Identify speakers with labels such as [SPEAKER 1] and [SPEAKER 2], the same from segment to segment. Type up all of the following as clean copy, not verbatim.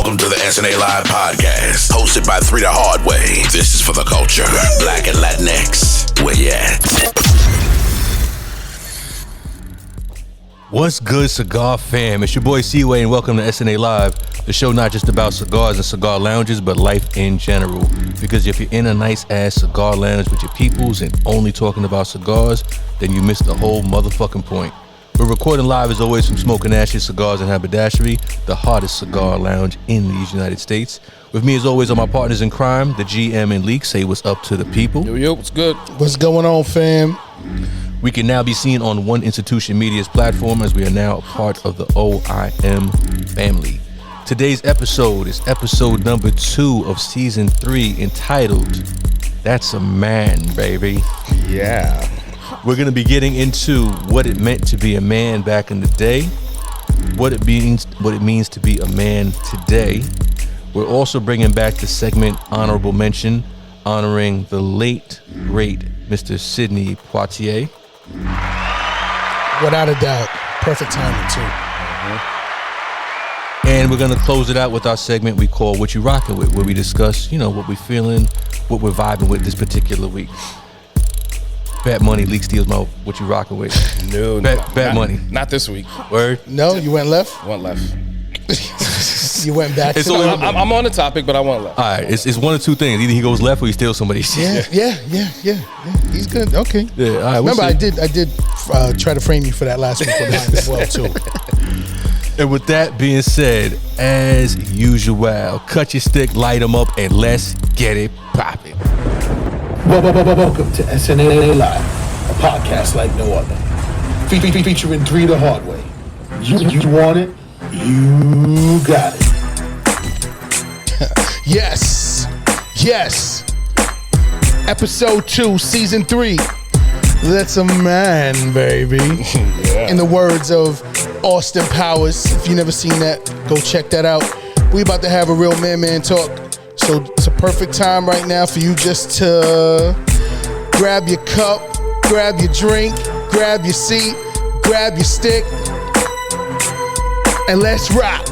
[SPEAKER 1] Welcome to the SNA Live podcast, hosted by Three the Hard Way. This is for the culture. Black and Latinx. Where you at?
[SPEAKER 2] What's good, cigar fam? It's your boy Seaway, and welcome to SNA Live, the show not just about cigars and cigar lounges, but life in general. Because if you're in a nice ass cigar lounge with your peoples and only talking about cigars, then you missed the whole motherfucking point. We're recording live as always from Smoking Ashes Cigars and Haberdashery, the hottest cigar lounge in these United States. With me as always are my partners in crime, the GM and Leak. Say what's up to the people.
[SPEAKER 3] Yo, what's good?
[SPEAKER 4] What's going on, fam?
[SPEAKER 2] We can now be seen on One Institution Media's platform as we are now a part of the OIM family. Today's episode is episode number 2 of season 3, entitled That's a Man, Baby.
[SPEAKER 3] Yeah.
[SPEAKER 2] We're going to be getting into what it meant to be a man back in the day, what it means to be a man today. We're also bringing back the segment Honorable Mention, honoring the late, great Mr. Sidney Poitier.
[SPEAKER 4] Without a doubt. Perfect timing, too.
[SPEAKER 2] And we're going to close it out with our segment we call What You Rockin' With, where we discuss, what we're feeling, what we're vibing with this particular week. Bet Money Leak steals my What You Rockin' With.
[SPEAKER 3] No,
[SPEAKER 2] Bet Money.
[SPEAKER 3] Not this week.
[SPEAKER 2] Word?
[SPEAKER 4] No, you went left?
[SPEAKER 3] Went left.
[SPEAKER 4] You went back
[SPEAKER 2] It's
[SPEAKER 4] to
[SPEAKER 2] only-
[SPEAKER 4] the...
[SPEAKER 3] I'm on the topic, but I went left.
[SPEAKER 2] All right, it's one of two things. Either he goes left or he steals somebody's shit.
[SPEAKER 4] Yeah. He's good. Okay.
[SPEAKER 2] Yeah, all right, we'll
[SPEAKER 4] Remember,
[SPEAKER 2] see.
[SPEAKER 4] I did try to frame you for that last week with mine as well, too.
[SPEAKER 2] And with that being said, as usual, cut your stick, light them up, and let's get it poppin'.
[SPEAKER 5] Welcome to SNA Live, a podcast like no other. Featuring Three the Hard Way. You want it, you got it.
[SPEAKER 4] Yes. Episode 2, season 3. That's a man, baby.
[SPEAKER 3] Yeah.
[SPEAKER 4] In the words of Austin Powers. If you never seen that, go check that out. We about to have a real man talk. So it's a perfect time right now for you just to grab your cup, grab your drink, grab your seat, grab your stick, and let's rock.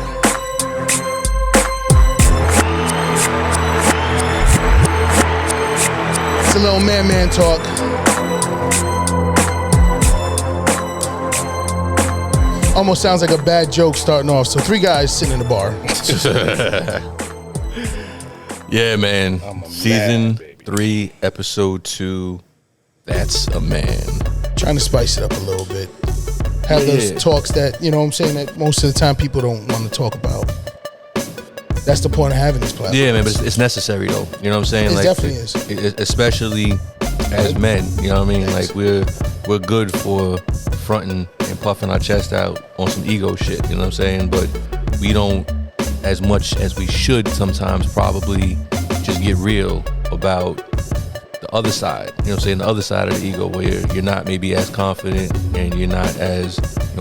[SPEAKER 4] It's a little man talk. Almost sounds like a bad joke starting off. So 3 guys sitting in the bar.
[SPEAKER 2] Yeah, man.
[SPEAKER 3] I'm a
[SPEAKER 2] Season
[SPEAKER 3] man, baby.
[SPEAKER 2] 3, episode 2. That's a man.
[SPEAKER 4] Trying to spice it up a little bit. Have those
[SPEAKER 2] Yeah.
[SPEAKER 4] talks that, you know what I'm saying, that most of the time people don't want to talk about. That's the point of having this platform.
[SPEAKER 2] Yeah, man, but it's necessary though. You know what I'm saying?
[SPEAKER 4] It definitely is.
[SPEAKER 2] Especially as men. You know what I mean? Like we're good for fronting and puffing our chest out on some ego shit. You know what I'm saying? But we don't, as much as we should sometimes, probably just get real about the other side. You know what I'm saying? The other side of the ego, where you're not maybe as confident and you're not as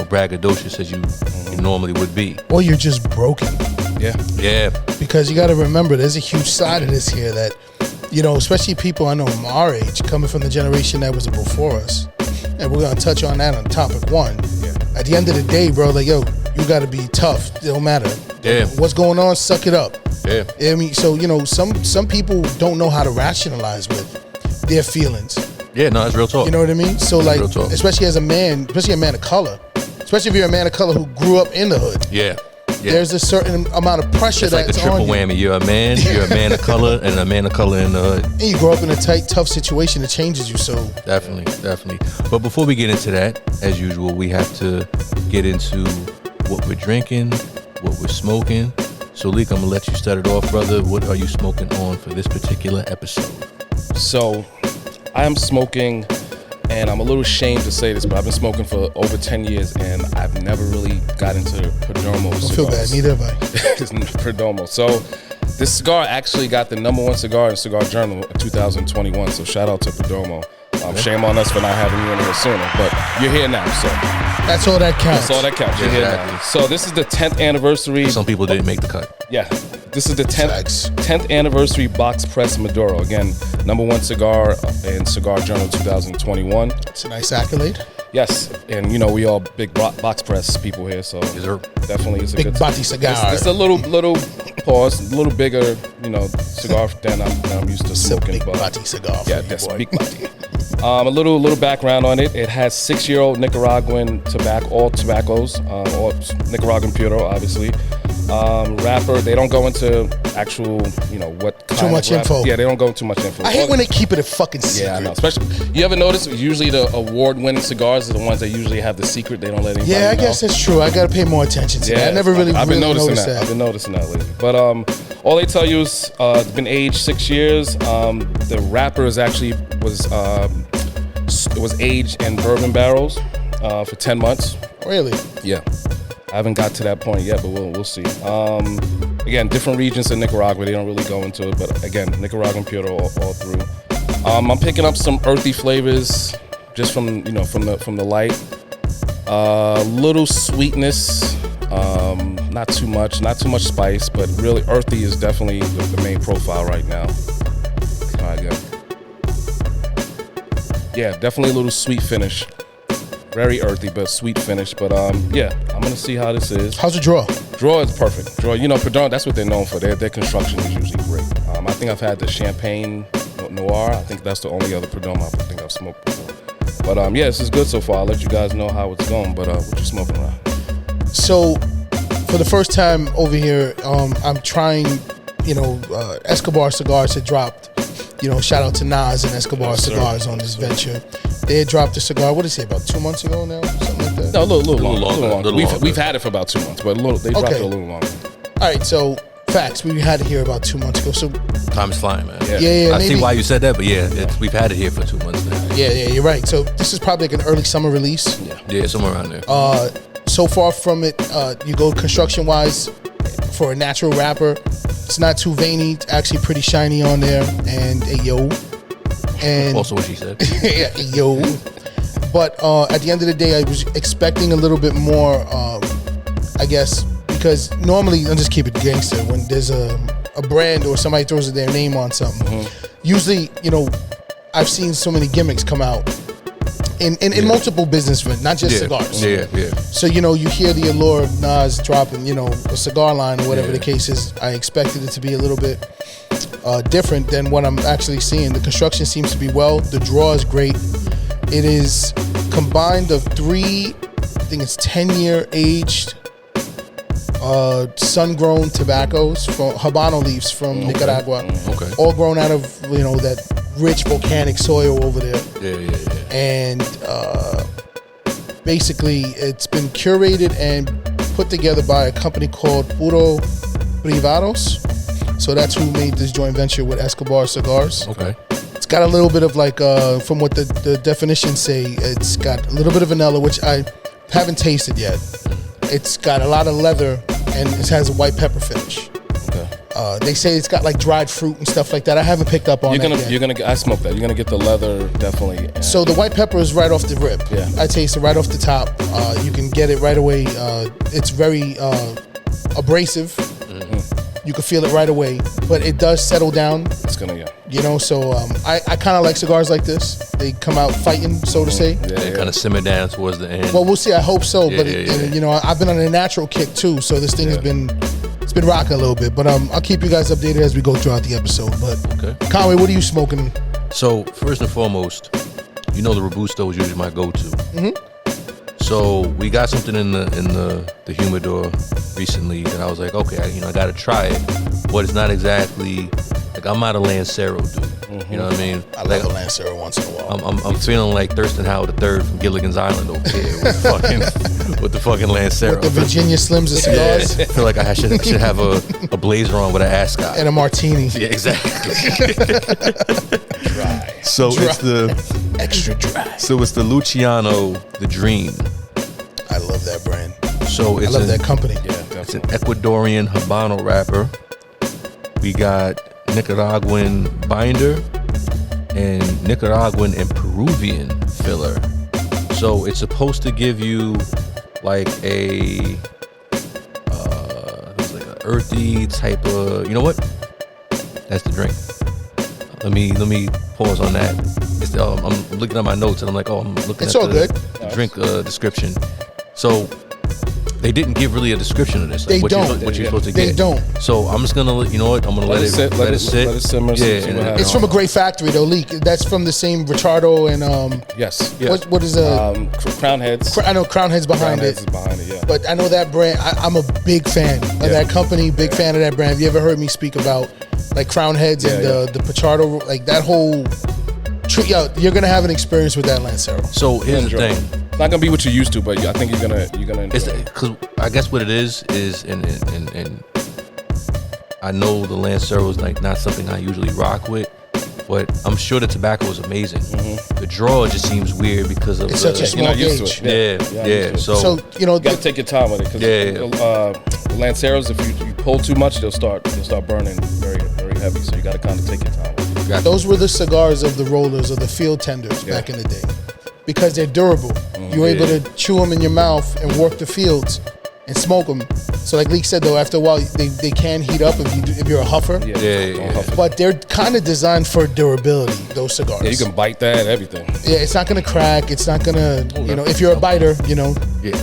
[SPEAKER 2] braggadocious as you normally would be.
[SPEAKER 4] Or you're just broken.
[SPEAKER 2] Yeah.
[SPEAKER 4] Because you got to remember, there's a huge side of this here that, especially people I know our age, coming from the generation that was before us. And we're going to touch on that on topic 1.
[SPEAKER 3] Yeah.
[SPEAKER 4] At the end of the day, bro, like, yo, you got to be tough. It don't matter.
[SPEAKER 2] Yeah.
[SPEAKER 4] What's going on, suck it up.
[SPEAKER 2] Yeah.
[SPEAKER 4] I mean, so, some people don't know how to rationalize with their feelings.
[SPEAKER 2] Yeah, no, that's real talk.
[SPEAKER 4] You know what I mean? So, like,
[SPEAKER 2] Real talk.
[SPEAKER 4] especially as a man, especially a man of color, especially if you're a man of color who grew up in the hood,
[SPEAKER 2] Yeah.
[SPEAKER 4] there's a certain amount of pressure
[SPEAKER 2] It's like a
[SPEAKER 4] that's
[SPEAKER 2] triple
[SPEAKER 4] on you.
[SPEAKER 2] whammy. You're a man, you're a man of color, and a man of color in the hood.
[SPEAKER 4] And you grow up in a tight, tough situation that changes you. So,
[SPEAKER 2] Definitely. But before we get into that, as usual, we have to get into what we're drinking, what we're smoking. So, Leek, I'm going to let you start it off, brother. What are you smoking on for this particular episode?
[SPEAKER 3] So, I am smoking, and I'm a little ashamed to say this, but I've been smoking for over 10 years, and I've never really got into Perdomo cigars.
[SPEAKER 4] don't feel bad. Neither have I.
[SPEAKER 3] It's Perdomo. So, this cigar actually got the #1 cigar in Cigar Journal in 2021. So, shout out to Perdomo. Shame on us for not having you in here sooner, but you're here now, so
[SPEAKER 4] That's all that counts.
[SPEAKER 3] that's all that counts. You're here
[SPEAKER 2] Exactly.
[SPEAKER 3] now. So, this is the 10th anniversary.
[SPEAKER 2] Some people didn't make the cut.
[SPEAKER 3] Yeah, this is the
[SPEAKER 4] Facts.
[SPEAKER 3] 10th anniversary box press Maduro. Again, #1 cigar in Cigar Journal 2021.
[SPEAKER 4] It's a nice accolade.
[SPEAKER 3] Yes, and you know we all big box press people here, so
[SPEAKER 2] Yes, sir.
[SPEAKER 3] definitely is a
[SPEAKER 4] Big
[SPEAKER 3] good.
[SPEAKER 4] bati cigar.
[SPEAKER 3] It's a little pause, a little bigger, cigar than I'm used to
[SPEAKER 4] It's a
[SPEAKER 3] smoking.
[SPEAKER 4] big
[SPEAKER 3] but
[SPEAKER 4] body cigar. For
[SPEAKER 3] yeah,
[SPEAKER 4] you,
[SPEAKER 3] that's
[SPEAKER 4] boy.
[SPEAKER 3] big body. A little background on it. It has 6-year-old Nicaraguan tobacco, all tobaccos, all Nicaraguan puro, obviously. Wrapper, they don't go into actual, what kind
[SPEAKER 4] Too
[SPEAKER 3] of
[SPEAKER 4] much
[SPEAKER 3] wrapper.
[SPEAKER 4] info.
[SPEAKER 3] Yeah, they don't go into too much info.
[SPEAKER 4] I hate when they keep it a fucking secret.
[SPEAKER 3] Yeah, I know. Especially, you ever notice? Usually, the award-winning cigars are the ones that usually have the secret. They don't let anybody know.
[SPEAKER 4] Yeah, I guess that's true. I gotta pay more attention to that. I never really,
[SPEAKER 3] I've been
[SPEAKER 4] really
[SPEAKER 3] noticing
[SPEAKER 4] noticed that.
[SPEAKER 3] I've been noticing that lately. But all they tell you is it's been aged 6 years. The wrapper is actually was aged in bourbon barrels for 10 months.
[SPEAKER 4] Really?
[SPEAKER 3] Yeah. I haven't got to that point yet, but we'll see. Again, different regions in Nicaragua, they don't really go into it, but again, Nicaraguan puro all through. I'm picking up some earthy flavors just from the light. Little sweetness, not too much spice, but really earthy is definitely the main profile right now. All right, good. Yeah, definitely a little sweet finish. Very earthy, but sweet finish. But yeah, I'm gonna see how this is.
[SPEAKER 4] How's the draw?
[SPEAKER 3] Draw is perfect. Draw, Perdomo, that's what they're known for. Their construction is usually great. I think I've had the Champagne Noir. I think that's the only other Perdomo I think I've smoked before. But yeah, this is good so far. I'll let you guys know how it's going. But what you smoking around?
[SPEAKER 4] So, for the first time over here, I'm trying, Escobar Cigars had dropped. Shout out to Nas and Escobar
[SPEAKER 3] Yes, sir.
[SPEAKER 4] Cigars on this venture. They had dropped a cigar, what did they say, about 2 months ago now? Something like that?
[SPEAKER 3] No, a little
[SPEAKER 2] longer.
[SPEAKER 3] longer. We've had it for about 2 months, but they dropped
[SPEAKER 4] Okay.
[SPEAKER 3] it a little longer.
[SPEAKER 4] All right, so facts. We had it here about 2 months ago. So,
[SPEAKER 2] Time is flying, man.
[SPEAKER 4] yeah,
[SPEAKER 2] I
[SPEAKER 4] maybe.
[SPEAKER 2] see why you said that, but we've had it here for 2 months now.
[SPEAKER 4] Yeah, you're right. So, this is probably like an early summer release.
[SPEAKER 2] Yeah, somewhere around there.
[SPEAKER 4] So far from it, you go construction-wise for a natural wrapper. It's not too veiny. It's actually pretty shiny on there. And And
[SPEAKER 2] Also what she said.
[SPEAKER 4] yeah, yo. But at the end of the day, I was expecting a little bit more, I guess, because normally, I'll just keep it gangster. When there's a brand or somebody throws their name on something, usually, I've seen so many gimmicks come out in multiple business, not just cigars.
[SPEAKER 2] Yeah.
[SPEAKER 4] So, you hear the allure of Nas dropping, a cigar line or whatever the case is. I expected it to be a little bit different than what I'm actually seeing. The construction seems to be well. The draw is great. It is combined of 3, I think it's 10-year aged sun-grown tobaccos from Habano leaves from Nicaragua.
[SPEAKER 2] Okay.
[SPEAKER 4] All grown out of, that rich volcanic soil over there.
[SPEAKER 2] Yeah.
[SPEAKER 4] And basically it's been curated and put together by a company called Puro Privados. So that's who made this joint venture with Escobar Cigars.
[SPEAKER 2] Okay.
[SPEAKER 4] It's got a little bit of from what the definitions say, it's got a little bit of vanilla, which I haven't tasted yet. It's got a lot of leather and it has a white pepper finish.
[SPEAKER 3] Okay.
[SPEAKER 4] They say it's got like dried fruit and stuff like that. I haven't picked up on that yet.
[SPEAKER 3] I smoked that. You're gonna get the leather definitely. And
[SPEAKER 4] So the white pepper is right off the rip.
[SPEAKER 3] Yeah.
[SPEAKER 4] I taste it right off the top. You can get it right away. It's very abrasive. You can feel it right away, but it does settle down.
[SPEAKER 3] it's gonna
[SPEAKER 4] So I kind of like cigars like this. They come out fighting, so to say.
[SPEAKER 2] They kind of simmer down towards the end.
[SPEAKER 4] Well, we'll see. I hope so. But
[SPEAKER 2] Yeah.
[SPEAKER 4] I've been on a natural kick too, so this thing has been rocking a little bit. But I'll keep you guys updated as we go throughout the episode. But
[SPEAKER 2] Okay.
[SPEAKER 4] Conway, what are you smoking?
[SPEAKER 2] So first and foremost, the Robusto is usually my go-to. So we got something in the humidor recently that I was like, okay, I gotta try it, but it's not exactly like I'm not a Lancero dude. You know what I mean?
[SPEAKER 4] I love a Lancero once in a while.
[SPEAKER 2] I'm feeling like Thurston Howard III from Gilligan's Island over here with the fucking Lancero.
[SPEAKER 4] The Virginia Slims of cigars
[SPEAKER 2] I feel like I should have a blazer on with an ascot.
[SPEAKER 4] and a martini.
[SPEAKER 2] Yeah, exactly.
[SPEAKER 4] Dry.
[SPEAKER 2] So it's the
[SPEAKER 4] Extra dry.
[SPEAKER 2] Luciano the Dream.
[SPEAKER 4] I love that brand.
[SPEAKER 2] So
[SPEAKER 4] I
[SPEAKER 2] it's
[SPEAKER 4] love that company.
[SPEAKER 2] It's an Ecuadorian Habano wrapper. We got Nicaraguan binder and Nicaraguan and Peruvian filler. So it's supposed to give you like a earthy type of, you know what? That's the drink. Let me pause on that. I'm looking at my notes and I'm like, I'm looking
[SPEAKER 4] It's
[SPEAKER 2] at
[SPEAKER 4] all
[SPEAKER 2] the
[SPEAKER 4] good.
[SPEAKER 2] drink description. So They didn't give really a description of this.
[SPEAKER 4] They
[SPEAKER 2] what
[SPEAKER 4] don't.
[SPEAKER 2] What you're supposed to
[SPEAKER 4] They
[SPEAKER 2] get.
[SPEAKER 4] don't.
[SPEAKER 2] So I'm just gonna, you know what? I'm gonna let it sit.
[SPEAKER 3] Let it simmer.
[SPEAKER 2] Yeah,
[SPEAKER 3] See
[SPEAKER 2] and
[SPEAKER 3] what happens.
[SPEAKER 4] It's from a great factory though. Leak. That's from the same Ricardo and
[SPEAKER 3] Yes.
[SPEAKER 2] Yeah.
[SPEAKER 4] what is
[SPEAKER 3] Crown Heads.
[SPEAKER 4] I know Crown Heads behind
[SPEAKER 3] Crown Heads
[SPEAKER 4] it.
[SPEAKER 3] is behind it. Yeah.
[SPEAKER 4] But I know that brand. I'm a big fan of that company. Big fan of that brand. Have you ever heard me speak about like Crown Heads and the Pichardo, like that whole? You're gonna have an experience with that Lancero.
[SPEAKER 2] So here's the
[SPEAKER 3] Enjoy.
[SPEAKER 2] thing.
[SPEAKER 3] It's not gonna be what you used to, but I think you're gonna enjoy
[SPEAKER 2] It's
[SPEAKER 3] it.
[SPEAKER 2] because I guess what it is and I know the Lancero is like not something I usually rock with, but I'm sure the tobacco is amazing. The draw just seems weird because of
[SPEAKER 4] It's
[SPEAKER 2] the,
[SPEAKER 4] such a
[SPEAKER 3] You're not
[SPEAKER 4] small
[SPEAKER 3] used
[SPEAKER 4] gauge.
[SPEAKER 3] to it.
[SPEAKER 2] yeah.
[SPEAKER 3] You're not used to it.
[SPEAKER 2] So,
[SPEAKER 4] So
[SPEAKER 3] You gotta take your time with it because
[SPEAKER 2] Yeah.
[SPEAKER 3] Lanceros, if you pull too much, they'll start burning very very heavy. So you gotta kind of take your time with it.
[SPEAKER 4] those were the cigars of the rollers or the field tenders back in the day, because they're durable. You're able to chew them in your mouth and work the fields and smoke them. So like Leek said though, after a while they can heat up if you're a huffer.
[SPEAKER 2] Yeah.
[SPEAKER 4] But they're kind of designed for durability. Those cigars.
[SPEAKER 3] Yeah, you can bite that, everything.
[SPEAKER 4] Yeah, it's not gonna crack. It's not gonna, if you're a biter,
[SPEAKER 2] yeah.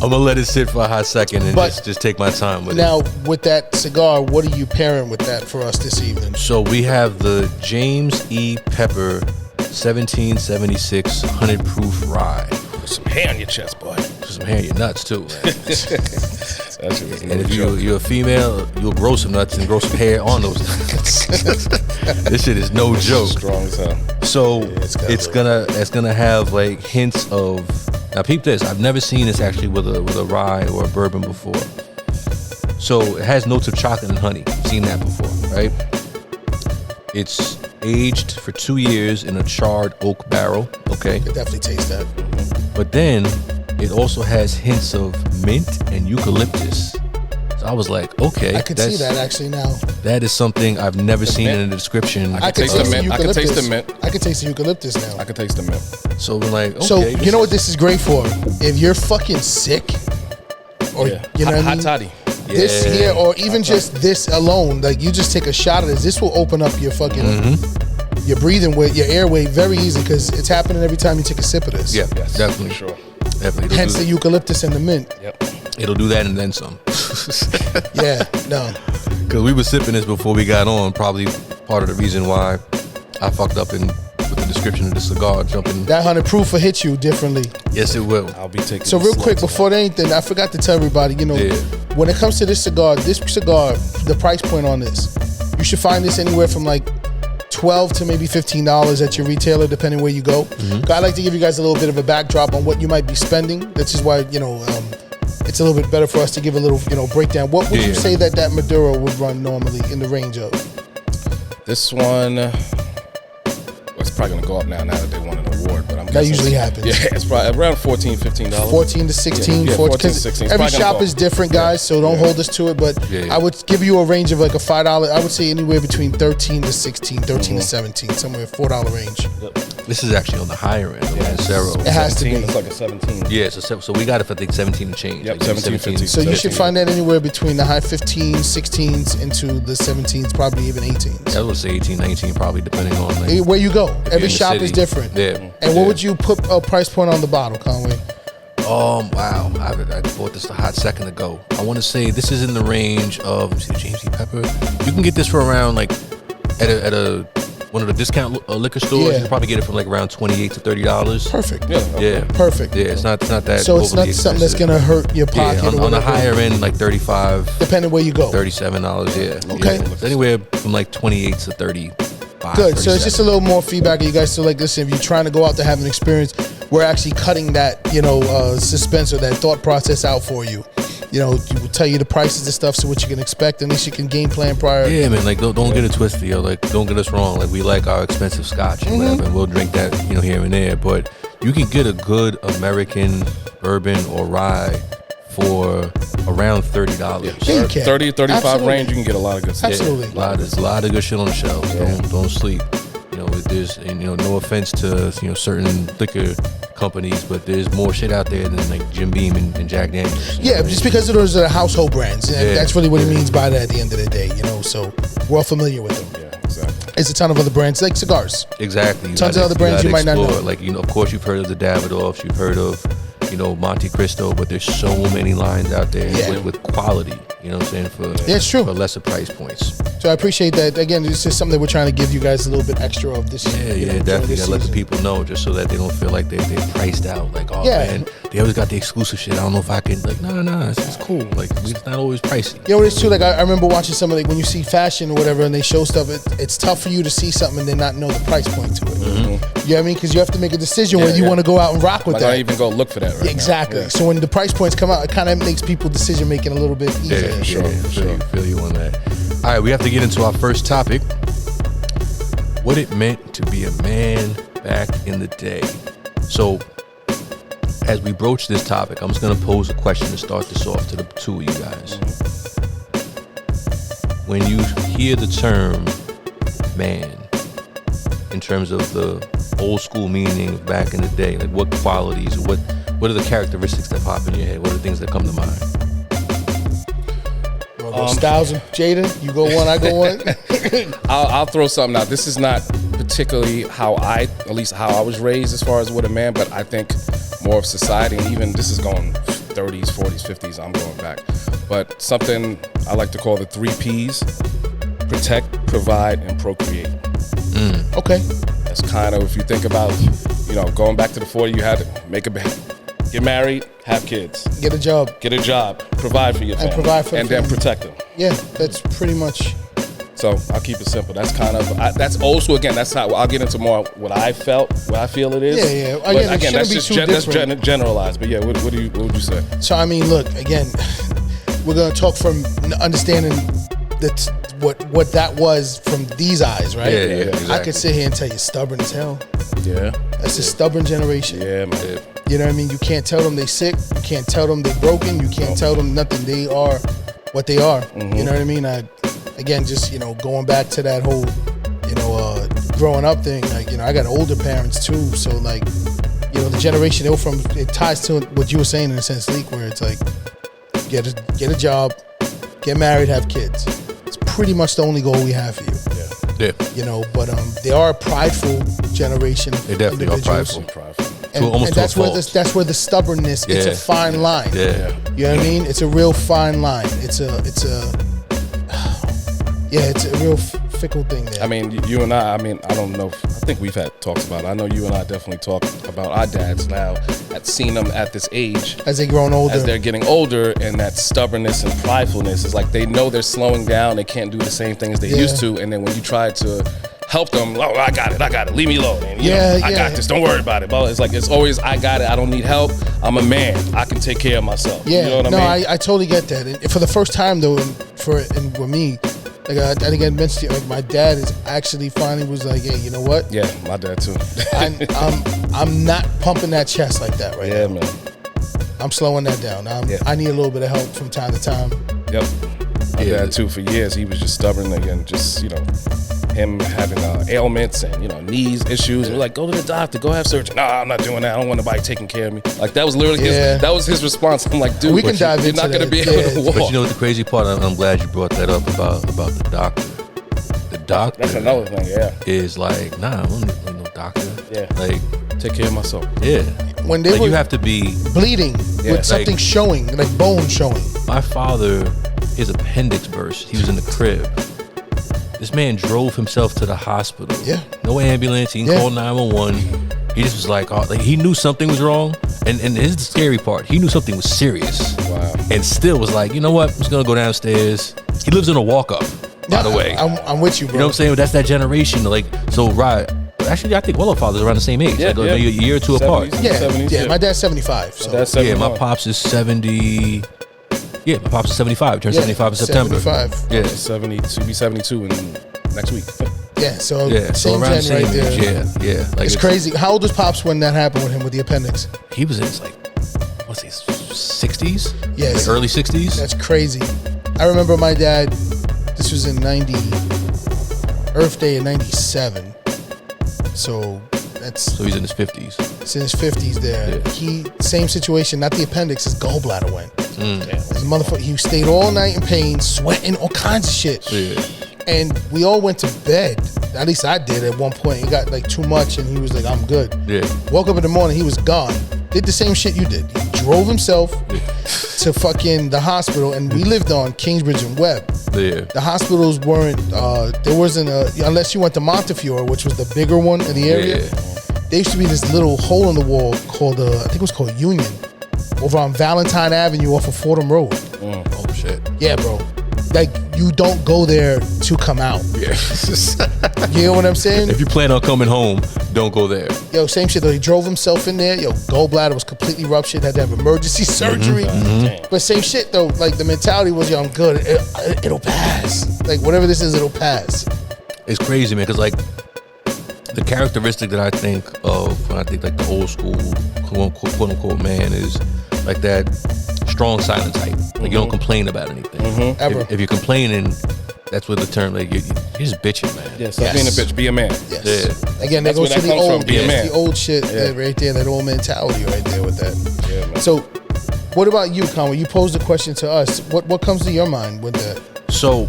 [SPEAKER 2] I'm gonna let it sit for a hot second and
[SPEAKER 4] But
[SPEAKER 2] just take my time with it.
[SPEAKER 4] Now, with that cigar, what are you pairing with that for us this evening?
[SPEAKER 2] So we have the James E. Pepper 1776 100 proof rye.
[SPEAKER 3] Put some hair on your chest, boy.
[SPEAKER 2] Some hair in your nuts too, man.
[SPEAKER 3] That shit is
[SPEAKER 2] And
[SPEAKER 3] no
[SPEAKER 2] if
[SPEAKER 3] joke.
[SPEAKER 2] you're a female, you'll grow some nuts and grow some hair on those nuts. This shit is no joke.
[SPEAKER 3] Strong as hell.
[SPEAKER 2] So it's gonna have like hints of. Now peep this. I've never seen this actually with a rye or a bourbon before. So it has notes of chocolate and honey. Seen that before, right? It's aged for 2 years in a charred oak barrel. Okay.
[SPEAKER 4] I definitely taste that.
[SPEAKER 2] But then it also has hints of mint and eucalyptus. So I was like, okay,
[SPEAKER 4] I could see that actually now.
[SPEAKER 2] that is something I've never seen
[SPEAKER 3] mint.
[SPEAKER 2] in a description.
[SPEAKER 4] I could
[SPEAKER 3] taste the
[SPEAKER 4] taste the
[SPEAKER 3] mint. I can taste
[SPEAKER 4] eucalyptus.
[SPEAKER 3] the mint.
[SPEAKER 4] I can taste the eucalyptus now.
[SPEAKER 3] I can taste the mint.
[SPEAKER 2] So we're like, okay.
[SPEAKER 4] So
[SPEAKER 2] this
[SPEAKER 4] you know what
[SPEAKER 2] is-
[SPEAKER 4] this is great for? If you're fucking sick, or
[SPEAKER 3] Yeah.
[SPEAKER 4] you know what I
[SPEAKER 3] Hot
[SPEAKER 4] mean?
[SPEAKER 3] toddy.
[SPEAKER 4] This
[SPEAKER 2] Yeah.
[SPEAKER 4] here, or even just this alone, like you just take a shot of this. This will open up your fucking your breathing with your airway very easy because it's happening every time you take a sip of this.
[SPEAKER 2] Yeah,
[SPEAKER 3] Yes,
[SPEAKER 2] definitely.
[SPEAKER 3] for sure.
[SPEAKER 2] Definitely.
[SPEAKER 4] Hence the eucalyptus and the mint.
[SPEAKER 3] Yep.
[SPEAKER 2] It'll do that and then some.
[SPEAKER 4] Yeah, no.
[SPEAKER 2] Because we were sipping this before we got on. Probably part of the reason why I fucked up with the description of the cigar jumping.
[SPEAKER 4] That 100 proof will hit you differently.
[SPEAKER 2] Yes, it will.
[SPEAKER 3] I'll be taking.
[SPEAKER 4] So
[SPEAKER 3] the
[SPEAKER 4] real
[SPEAKER 3] slugs
[SPEAKER 4] quick,
[SPEAKER 3] of
[SPEAKER 4] before anything, I forgot to tell everybody,
[SPEAKER 2] Yeah.
[SPEAKER 4] when it comes to this cigar, the price point on this, you should find this anywhere from like $12 to maybe $15 at your retailer, depending where you go. I like to give you guys a little bit of a backdrop on what you might be spending. This is why, it's a little bit better for us to give a little, breakdown. What would you
[SPEAKER 2] Yeah.
[SPEAKER 4] say that Maduro would run normally in the range of?
[SPEAKER 3] This one, it's probably gonna go up now that they won an award. But I'm
[SPEAKER 4] That
[SPEAKER 3] guessing-
[SPEAKER 4] usually happens.
[SPEAKER 3] Yeah, it's probably around $14-15.
[SPEAKER 4] 14 to 16,
[SPEAKER 3] Yeah,
[SPEAKER 4] 14,
[SPEAKER 3] 14 to 16. It's
[SPEAKER 4] every
[SPEAKER 3] probably gonna
[SPEAKER 4] shop
[SPEAKER 3] go
[SPEAKER 4] is
[SPEAKER 3] up.
[SPEAKER 4] different, guys, so don't hold us to it, but
[SPEAKER 2] Yeah.
[SPEAKER 4] I would give you a range of like a $5, I would say anywhere between 13 to 16, 13 to 17, somewhere $4 range.
[SPEAKER 2] This is actually on the higher end of Lancero.
[SPEAKER 4] It has to be.
[SPEAKER 3] It's like a 17.
[SPEAKER 2] Yeah, so we got it for I think 17 and change.
[SPEAKER 3] Yep,
[SPEAKER 2] Like,
[SPEAKER 3] 17, 15.
[SPEAKER 4] So you
[SPEAKER 3] 17.
[SPEAKER 4] should find that anywhere between the high 15s, 16s into the 17s, probably even 18s.
[SPEAKER 2] I would say 18, 19, probably depending on like.
[SPEAKER 4] Where you go,
[SPEAKER 2] you're
[SPEAKER 4] every
[SPEAKER 2] in the
[SPEAKER 4] shop
[SPEAKER 2] city.
[SPEAKER 4] is different.
[SPEAKER 2] Yeah.
[SPEAKER 4] And what would you put a price point on the bottle, Conway?
[SPEAKER 2] Wow, I bought this a hot second ago. I want to say this is in the range of James E. Pepper. You can get this for around like at a one of the discount liquor stores.
[SPEAKER 4] Yeah.
[SPEAKER 2] You can probably get it from like around $28 to $30.
[SPEAKER 4] Perfect.
[SPEAKER 2] Yeah,
[SPEAKER 4] Perfect.
[SPEAKER 2] yeah. It's not that.
[SPEAKER 4] So it's not
[SPEAKER 2] overly
[SPEAKER 4] something that's
[SPEAKER 2] expensive.
[SPEAKER 4] gonna hurt your pocket
[SPEAKER 2] Yeah,
[SPEAKER 4] or
[SPEAKER 2] on the
[SPEAKER 4] whatever,
[SPEAKER 2] higher end, like $35,
[SPEAKER 4] depending where you go.
[SPEAKER 2] $37. Yeah.
[SPEAKER 4] Okay.
[SPEAKER 2] Yeah. It's anywhere from like 28 to 35.
[SPEAKER 4] Good. So it's
[SPEAKER 2] 37.
[SPEAKER 4] just a little more feedback. You guys, so like, listen, if you're trying to go out to have an experience, we're actually cutting that, suspense or that thought process out for you. You know, we will tell you the prices and stuff, so what you can expect. At least you can game plan prior.
[SPEAKER 2] Yeah, man. Like, don't get it twisted, yo. Like, don't get us wrong. Like, we like our expensive scotch and whatever, and we'll drink that, here and there. But you can get a good American bourbon or rye for around $30.
[SPEAKER 4] Yeah, you can.
[SPEAKER 3] 30, 35
[SPEAKER 4] Absolutely.
[SPEAKER 3] range, you can get a lot of good stuff.
[SPEAKER 4] Absolutely.
[SPEAKER 2] There's a lot of good shit on the shelves. Don't sleep. There's no offense to certain liquor companies, but there's more shit out there than like Jim Beam and Jack Daniels.
[SPEAKER 4] Yeah, just because of those are household brands. And
[SPEAKER 2] Yeah.
[SPEAKER 4] that's really what he means by that at the end of the day, So we're all familiar with them.
[SPEAKER 3] Yeah, exactly.
[SPEAKER 4] It's a ton of other brands, like cigars.
[SPEAKER 2] Exactly.
[SPEAKER 4] Tons of other brands you might not know.
[SPEAKER 2] Like, of course, you've heard of the Davidoffs. You've heard of Monte Cristo, but there's so many lines out there
[SPEAKER 4] Yeah.
[SPEAKER 2] with quality. You know what I'm saying? For
[SPEAKER 4] Yeah, it's true.
[SPEAKER 2] For lesser price points.
[SPEAKER 4] So I appreciate that. Again, it's just something that we're trying to give you guys a little bit extra of this.
[SPEAKER 2] Yeah,
[SPEAKER 4] during
[SPEAKER 2] definitely.
[SPEAKER 4] this
[SPEAKER 2] Gotta let the
[SPEAKER 4] season.
[SPEAKER 2] people know, just so that they don't feel like they're priced out. Like, oh
[SPEAKER 4] Yeah.
[SPEAKER 2] man, they always got the exclusive shit. I don't know if I can. Like, nah, it's cool. Like, it's not always pricey.
[SPEAKER 4] You know what it's true? Like I remember watching some of when you see fashion or whatever, and they show stuff. It's tough for you to see something and then not know the price point to it. You know what I mean? Because you have to make a decision whether you want to go out and rock with
[SPEAKER 3] Like,
[SPEAKER 4] that.
[SPEAKER 3] I even go look for that right now.
[SPEAKER 4] Exactly.
[SPEAKER 3] Yeah.
[SPEAKER 4] So when the price points come out, it kind of makes people decision making a little bit easier.
[SPEAKER 2] Feel you on that. All right, we have to get into our first topic. What it meant to be a man back in the day. So, as we broach this topic, I'm just going to pose a question to start this off to the two of you guys. When you hear the term man, in terms of the old school meaning of back in the day, like what qualities, what are the characteristics that pop in your head? What are the things that come to mind?
[SPEAKER 4] Styles and Jada, you go one, I go one.
[SPEAKER 3] I'll throw something out. This is not particularly at least how I was raised as far as what a man, but I think more of society, and even this is going 30s, 40s, 50s, I'm going back. But something I like to call the 3 Ps: protect, provide, and procreate.
[SPEAKER 4] Okay.
[SPEAKER 3] That's kind of, if you think about, going back to the 40s, you had to make a baby, get married, have kids,
[SPEAKER 4] Get a job.
[SPEAKER 3] get a job, provide for your family,
[SPEAKER 4] provide for the
[SPEAKER 3] and then
[SPEAKER 4] family.
[SPEAKER 3] protect them.
[SPEAKER 4] Yeah, that's pretty much.
[SPEAKER 3] So I'll keep it simple. That's kind of that's also, again, that's how I'll get into more what I feel it is.
[SPEAKER 4] Yeah.
[SPEAKER 3] But
[SPEAKER 4] Again, it
[SPEAKER 3] again, that's
[SPEAKER 4] shouldn't be
[SPEAKER 3] just
[SPEAKER 4] too
[SPEAKER 3] that's
[SPEAKER 4] different.
[SPEAKER 3] generalized. But yeah, what would you say?
[SPEAKER 4] So I mean, look, again, we're gonna talk from understanding that what that was from these eyes, right?
[SPEAKER 2] Yeah,
[SPEAKER 4] I
[SPEAKER 2] exactly.
[SPEAKER 4] could sit here and tell you stubborn as hell.
[SPEAKER 3] Yeah,
[SPEAKER 4] That's a stubborn generation.
[SPEAKER 3] yeah, man.
[SPEAKER 4] You know what I mean? You can't tell them they sick. You can't tell them they broken. You can't tell them nothing. They are what they are. You know what I mean? Again, just going back to that whole growing up thing. Like I got older parents too, so like the generation they were from, it ties to what you were saying in a sense, Leak, where it's like get a job, get married, have kids. It's pretty much the only goal we have for you.
[SPEAKER 2] Yeah,
[SPEAKER 4] But they are a prideful generation.
[SPEAKER 2] they definitely are
[SPEAKER 4] individuals.
[SPEAKER 2] prideful.
[SPEAKER 4] And,
[SPEAKER 2] almost
[SPEAKER 4] and
[SPEAKER 2] to a
[SPEAKER 4] that's where
[SPEAKER 2] fault.
[SPEAKER 4] that's where the stubbornness. It's
[SPEAKER 2] Yeah.
[SPEAKER 4] a fine line.
[SPEAKER 2] Yeah.
[SPEAKER 4] You know what I mean? It's a real fine line. It's a real fickle thing there.
[SPEAKER 3] I mean, you and I don't know. I think we've had talks about it. I know you and I definitely talk about our dads now. I've seen them at this age.
[SPEAKER 4] as they grown older.
[SPEAKER 3] As they're getting older, and that stubbornness and pridefulness is like they know they're slowing down. They can't do the same things they used to. And then when you try to help them, oh, I got it. Leave me alone. And, I got this. Don't worry about it. But it's like it's always I got it. I don't need help. I'm a man. I can take care of myself.
[SPEAKER 4] Yeah,
[SPEAKER 3] You know what
[SPEAKER 4] no,
[SPEAKER 3] I mean?
[SPEAKER 4] I totally get that. And for the first time though, and for me, like I think I mentioned to you, like my dad is actually finally was like, hey, you know what?
[SPEAKER 3] Yeah, my dad too.
[SPEAKER 4] I'm not pumping that chest like that right
[SPEAKER 3] Yeah,
[SPEAKER 4] now.
[SPEAKER 3] man.
[SPEAKER 4] I'm slowing that down. I need a little bit of help from time to time.
[SPEAKER 3] Yep. My
[SPEAKER 2] Yeah.
[SPEAKER 3] dad too. For years, he was just stubborn. Again, just him having ailments and knees issues. And we're like, go to the doctor, go have surgery. Nah, I'm not doing that. I don't want nobody taking care of me. Like that was literally that was his response. I'm like, dude,
[SPEAKER 4] We can dive
[SPEAKER 3] you're
[SPEAKER 4] into
[SPEAKER 3] not gonna
[SPEAKER 4] that.
[SPEAKER 3] be able to walk.
[SPEAKER 2] But you know what the crazy part? I'm glad you brought that up about the doctor. The doctor
[SPEAKER 3] That's another thing. Yeah.
[SPEAKER 2] is like, nah, I don't need no doctor.
[SPEAKER 3] Yeah.
[SPEAKER 2] Like,
[SPEAKER 3] Take care of myself.
[SPEAKER 2] yeah.
[SPEAKER 4] When they
[SPEAKER 2] Like
[SPEAKER 4] were
[SPEAKER 2] you have to be.
[SPEAKER 4] bleeding with something
[SPEAKER 2] like-
[SPEAKER 4] showing, like bone showing.
[SPEAKER 2] My father, his appendix burst. He was in the crib. This man drove himself to the hospital.
[SPEAKER 4] Yeah.
[SPEAKER 2] No ambulance. He didn't call 911. He just was like he knew something was wrong. And here's the scary part. He knew something was serious.
[SPEAKER 3] Wow.
[SPEAKER 2] And still was like, you know what? I'm just gonna go downstairs. He lives in a walk-up, by the way.
[SPEAKER 4] I'm with you, bro.
[SPEAKER 2] You know what I'm saying? That's that generation. Like, so right. Actually, I think all our fathers are around the same age.
[SPEAKER 3] Yeah,
[SPEAKER 2] like
[SPEAKER 3] yeah.
[SPEAKER 2] maybe a year or two
[SPEAKER 3] 70s.
[SPEAKER 2] apart.
[SPEAKER 4] Yeah,
[SPEAKER 3] 70s,
[SPEAKER 4] yeah.
[SPEAKER 3] yeah.
[SPEAKER 4] My dad's 75. So
[SPEAKER 3] That's
[SPEAKER 2] Yeah, my
[SPEAKER 3] 71.
[SPEAKER 2] pops is 70. Yeah, my pops is 75. Turned 75 in September.
[SPEAKER 4] 75.
[SPEAKER 2] Yeah.
[SPEAKER 3] 72, be 72 in next week.
[SPEAKER 4] Yeah, so
[SPEAKER 2] Yeah, so
[SPEAKER 4] same
[SPEAKER 2] around the
[SPEAKER 4] gen
[SPEAKER 2] same
[SPEAKER 4] right there.
[SPEAKER 2] age. Yeah. Like
[SPEAKER 4] It's crazy. How old was Pops when that happened with him with the appendix?
[SPEAKER 2] He was in his what's he, 60s?
[SPEAKER 4] Yes.
[SPEAKER 2] Like early 60s?
[SPEAKER 4] That's crazy. I remember my dad, this was in Earth Day in 97. So
[SPEAKER 2] So he's in his 50s.
[SPEAKER 4] it's in his 50s there.
[SPEAKER 2] Yeah.
[SPEAKER 4] He, same situation, not the appendix, his gallbladder went.
[SPEAKER 2] Mm.
[SPEAKER 4] His motherfucker, he stayed all night in pain, sweating, all kinds of shit.
[SPEAKER 2] Yeah.
[SPEAKER 4] And we all went to bed. At least I did at one point. It got like too much and he was like, I'm good.
[SPEAKER 2] Yeah.
[SPEAKER 4] Woke up in the morning, he was gone. did the same shit you did. He drove himself to fucking the hospital, and we lived on Kingsbridge and Webb.
[SPEAKER 2] Yeah.
[SPEAKER 4] The hospitals weren't, there wasn't unless you went to Montefiore, which was the bigger one in the area.
[SPEAKER 2] Yeah.
[SPEAKER 4] There used to be this little hole in the wall called, I think it was called Union, over on Valentine Avenue off of Fordham Road.
[SPEAKER 2] Oh shit.
[SPEAKER 4] Yeah, bro. Like, you don't go there to come out.
[SPEAKER 2] Yeah.
[SPEAKER 4] You know what I'm saying?
[SPEAKER 2] If you plan on coming home, don't go there.
[SPEAKER 4] Yo, same shit though. He drove himself in there. Yo, gallbladder was completely ruptured. Had to have emergency surgery. But same shit though. Like, the mentality was, yo, I'm good. It'll pass. Like, whatever this is, it'll pass.
[SPEAKER 2] It's crazy, man, because like the characteristic that I think of when I think like the old school quote unquote man is like that strong silent type. Like, you don't complain about anything.
[SPEAKER 4] Ever.
[SPEAKER 2] If you're complaining, that's what the term, like, you're just bitching, man.
[SPEAKER 3] Yeah, stop being a bitch. Be a man.
[SPEAKER 4] Yes.
[SPEAKER 2] Yeah.
[SPEAKER 4] Again, that
[SPEAKER 3] That's
[SPEAKER 4] goes
[SPEAKER 3] where
[SPEAKER 4] to
[SPEAKER 3] that
[SPEAKER 4] the
[SPEAKER 3] comes
[SPEAKER 4] old,
[SPEAKER 3] from, be a man.
[SPEAKER 4] the old shit right there, that old mentality right there with that.
[SPEAKER 3] Yeah, man.
[SPEAKER 4] So, what about you, Conway? You posed a question to us. What comes to your mind with that?
[SPEAKER 2] So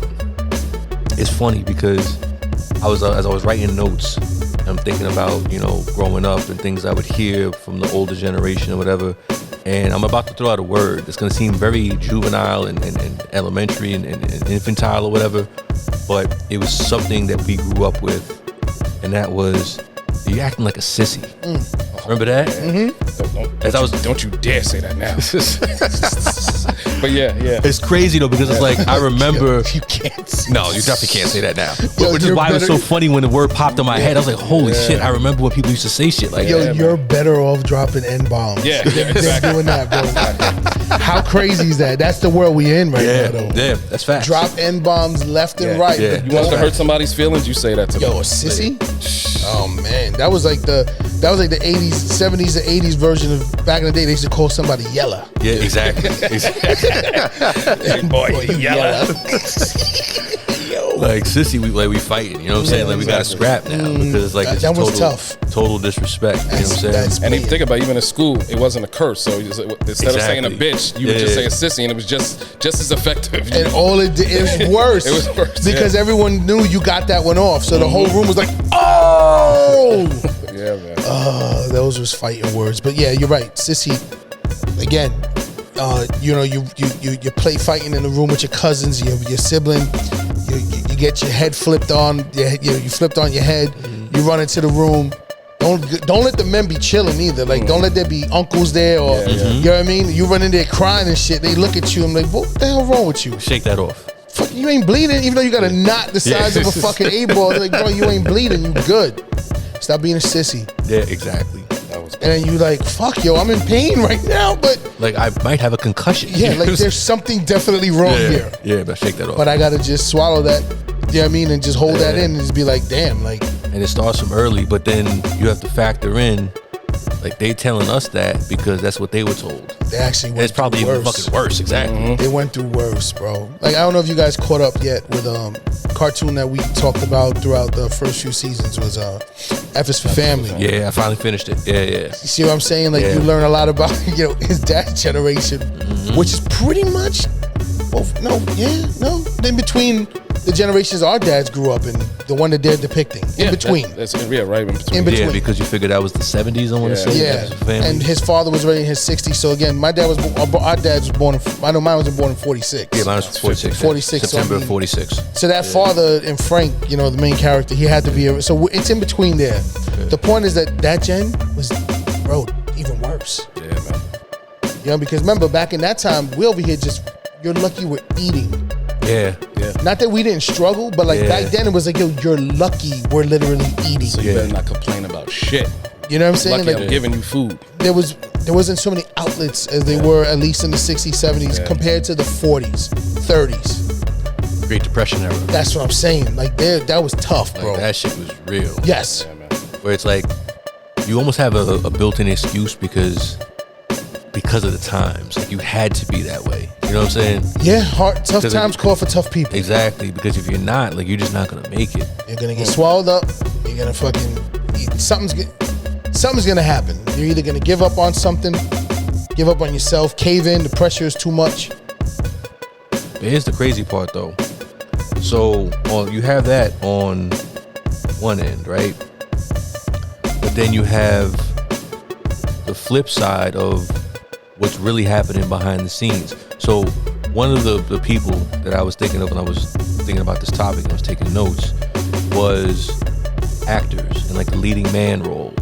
[SPEAKER 2] it's funny because as I was writing notes, I'm thinking about, you know, growing up and things I would hear from the older generation or whatever. And I'm about to throw out a word that's going to seem very juvenile and elementary and infantile or whatever, but it was something that we grew up with, and that was, you acting like a sissy. Remember that?
[SPEAKER 3] Don't you dare say that now. But yeah.
[SPEAKER 2] It's crazy though, because it's like, I remember.
[SPEAKER 4] You can't say.
[SPEAKER 2] No, you definitely can't say that now.
[SPEAKER 4] Yo,
[SPEAKER 2] Which is
[SPEAKER 4] you're
[SPEAKER 2] why it was so
[SPEAKER 4] better-
[SPEAKER 2] funny when the word popped in my head. I was like, holy shit, I remember when people used to say shit like
[SPEAKER 4] Yo,
[SPEAKER 2] that.
[SPEAKER 4] you're better off dropping N-bombs.
[SPEAKER 3] Yeah,
[SPEAKER 4] than
[SPEAKER 3] exactly.
[SPEAKER 4] doing that, bro. How crazy is that? That's the world we in right now, though.
[SPEAKER 2] Yeah, that's facts.
[SPEAKER 4] Drop N-bombs left and right.
[SPEAKER 2] Yeah.
[SPEAKER 4] but
[SPEAKER 3] You want to
[SPEAKER 4] don't-
[SPEAKER 3] hurt somebody's feelings? You say that to
[SPEAKER 4] Yo, a
[SPEAKER 3] them.
[SPEAKER 4] sissy? Oh man, that was like the 80s, 70s to 80s version of back in the day. They used to call somebody Yella.
[SPEAKER 2] Yeah, exactly.
[SPEAKER 3] Boy,
[SPEAKER 4] Yella.
[SPEAKER 2] Like, sissy, we fighting. You know what I'm saying? Like, we got to scrap now because it's like,
[SPEAKER 4] That-
[SPEAKER 2] it's
[SPEAKER 4] that was
[SPEAKER 2] total,
[SPEAKER 4] tough.
[SPEAKER 2] total disrespect. You know what I'm saying?
[SPEAKER 4] That's
[SPEAKER 3] And even
[SPEAKER 4] big.
[SPEAKER 3] think about it, even in school, it wasn't a curse. So instead of saying a
[SPEAKER 2] Exactly.
[SPEAKER 3] bitch, you would just say a sissy, and it was just as effective.
[SPEAKER 4] And all it did, it was worse.
[SPEAKER 3] It was worse,
[SPEAKER 4] because
[SPEAKER 3] yeah.
[SPEAKER 4] everyone knew you got that one off. So the whole room was like, oh.
[SPEAKER 3] Yeah, man.
[SPEAKER 4] Those was fighting words. But yeah, you're right. Sissy, again, you know, you play fighting in the room with your cousins, your sibling. You get your head flipped on. You flipped on your head. You run into the room. Don't let the men be chilling either. Like, don't let there be uncles there or you know what I mean. You run in there crying and shit. They look at you and like, what the hell wrong with you?
[SPEAKER 2] Shake that off.
[SPEAKER 4] Fuck, you ain't bleeding, even though you got a knot the size of a fucking A-ball. They're like, bro, you ain't bleeding. You good. Stop being a sissy.
[SPEAKER 2] Yeah, exactly.
[SPEAKER 4] And then you like, fuck, yo, I'm in pain right now, but
[SPEAKER 2] Like, I might have a concussion.
[SPEAKER 4] yeah, like there's something definitely wrong here.
[SPEAKER 2] Yeah, but shake that off.
[SPEAKER 4] But I gotta just swallow that, you know what I mean, and just hold that in and just be like, damn, like,
[SPEAKER 2] And it starts from early, but then you have to factor in, like, they telling us that because that's what they were told.
[SPEAKER 4] they actually
[SPEAKER 2] And
[SPEAKER 4] went
[SPEAKER 2] it's probably
[SPEAKER 4] through
[SPEAKER 2] even
[SPEAKER 4] worse.
[SPEAKER 2] fucking worse, exactly.
[SPEAKER 4] They went through worse, bro. Like, I don't know if you guys caught up yet with cartoon that we talked about throughout the first few seasons was F is for Family.
[SPEAKER 2] Yeah, I finally finished it. Yeah.
[SPEAKER 4] You see what I'm saying? Like,
[SPEAKER 2] Yeah.
[SPEAKER 4] you learn a lot about, you know, his dad's generation, which is pretty much, in between the generations our dads grew up in, the one that they're depicting. In between.
[SPEAKER 3] That's right in between.
[SPEAKER 4] In between.
[SPEAKER 2] Yeah, because you figured that was the 70s, I want to
[SPEAKER 3] Yeah.
[SPEAKER 2] say.
[SPEAKER 4] Yeah,
[SPEAKER 2] That's the family.
[SPEAKER 4] and his father was already in his 60s. So again, our dad was born in, I know mine was born in 46.
[SPEAKER 2] Yeah, mine was 46.
[SPEAKER 4] 46, so I
[SPEAKER 2] September
[SPEAKER 4] mean-
[SPEAKER 2] 46.
[SPEAKER 4] So that father and Frank, you know, the main character, he had to be, so it's in between there. The point is that gen was, bro, even worse.
[SPEAKER 3] Yeah, man.
[SPEAKER 4] You know, because remember, back in that time, we over here just, you're lucky we're eating.
[SPEAKER 2] Yeah.
[SPEAKER 4] Not that we didn't struggle, but like
[SPEAKER 2] Yeah.
[SPEAKER 4] back then it was like, yo, you're lucky we're literally eating.
[SPEAKER 3] So you
[SPEAKER 2] Yeah.
[SPEAKER 3] better not complain about shit.
[SPEAKER 4] You know what I'm saying?
[SPEAKER 3] Lucky
[SPEAKER 4] Like,
[SPEAKER 3] I'm giving you food.
[SPEAKER 4] there wasn't so many outlets as they were at least in the 60s, 70s compared to the 40s, 30s.
[SPEAKER 2] Great Depression era.
[SPEAKER 4] That's what I'm saying. Like, that was tough, bro.
[SPEAKER 2] Like, that shit was real.
[SPEAKER 4] Yes.
[SPEAKER 3] Yeah, man.
[SPEAKER 2] Where it's like, you almost have a built-in excuse because of the times. Like, you had to be that way. You know what I'm saying?
[SPEAKER 4] Yeah, tough
[SPEAKER 2] Because
[SPEAKER 4] times call for tough people.
[SPEAKER 2] Exactly. Because if you're not, like, you're just not gonna make it.
[SPEAKER 4] You're gonna get swallowed up. You're gonna fucking something's gonna happen. You're either gonna give up on something, give up on yourself, cave in. The pressure is too much.
[SPEAKER 2] But here's the crazy part, though. So, you have that on one end, right? But then you have the flip side of what's really happening behind the scenes. So one of the people that I was thinking of when I was thinking about this topic and I was taking notes was actors in like the leading man role.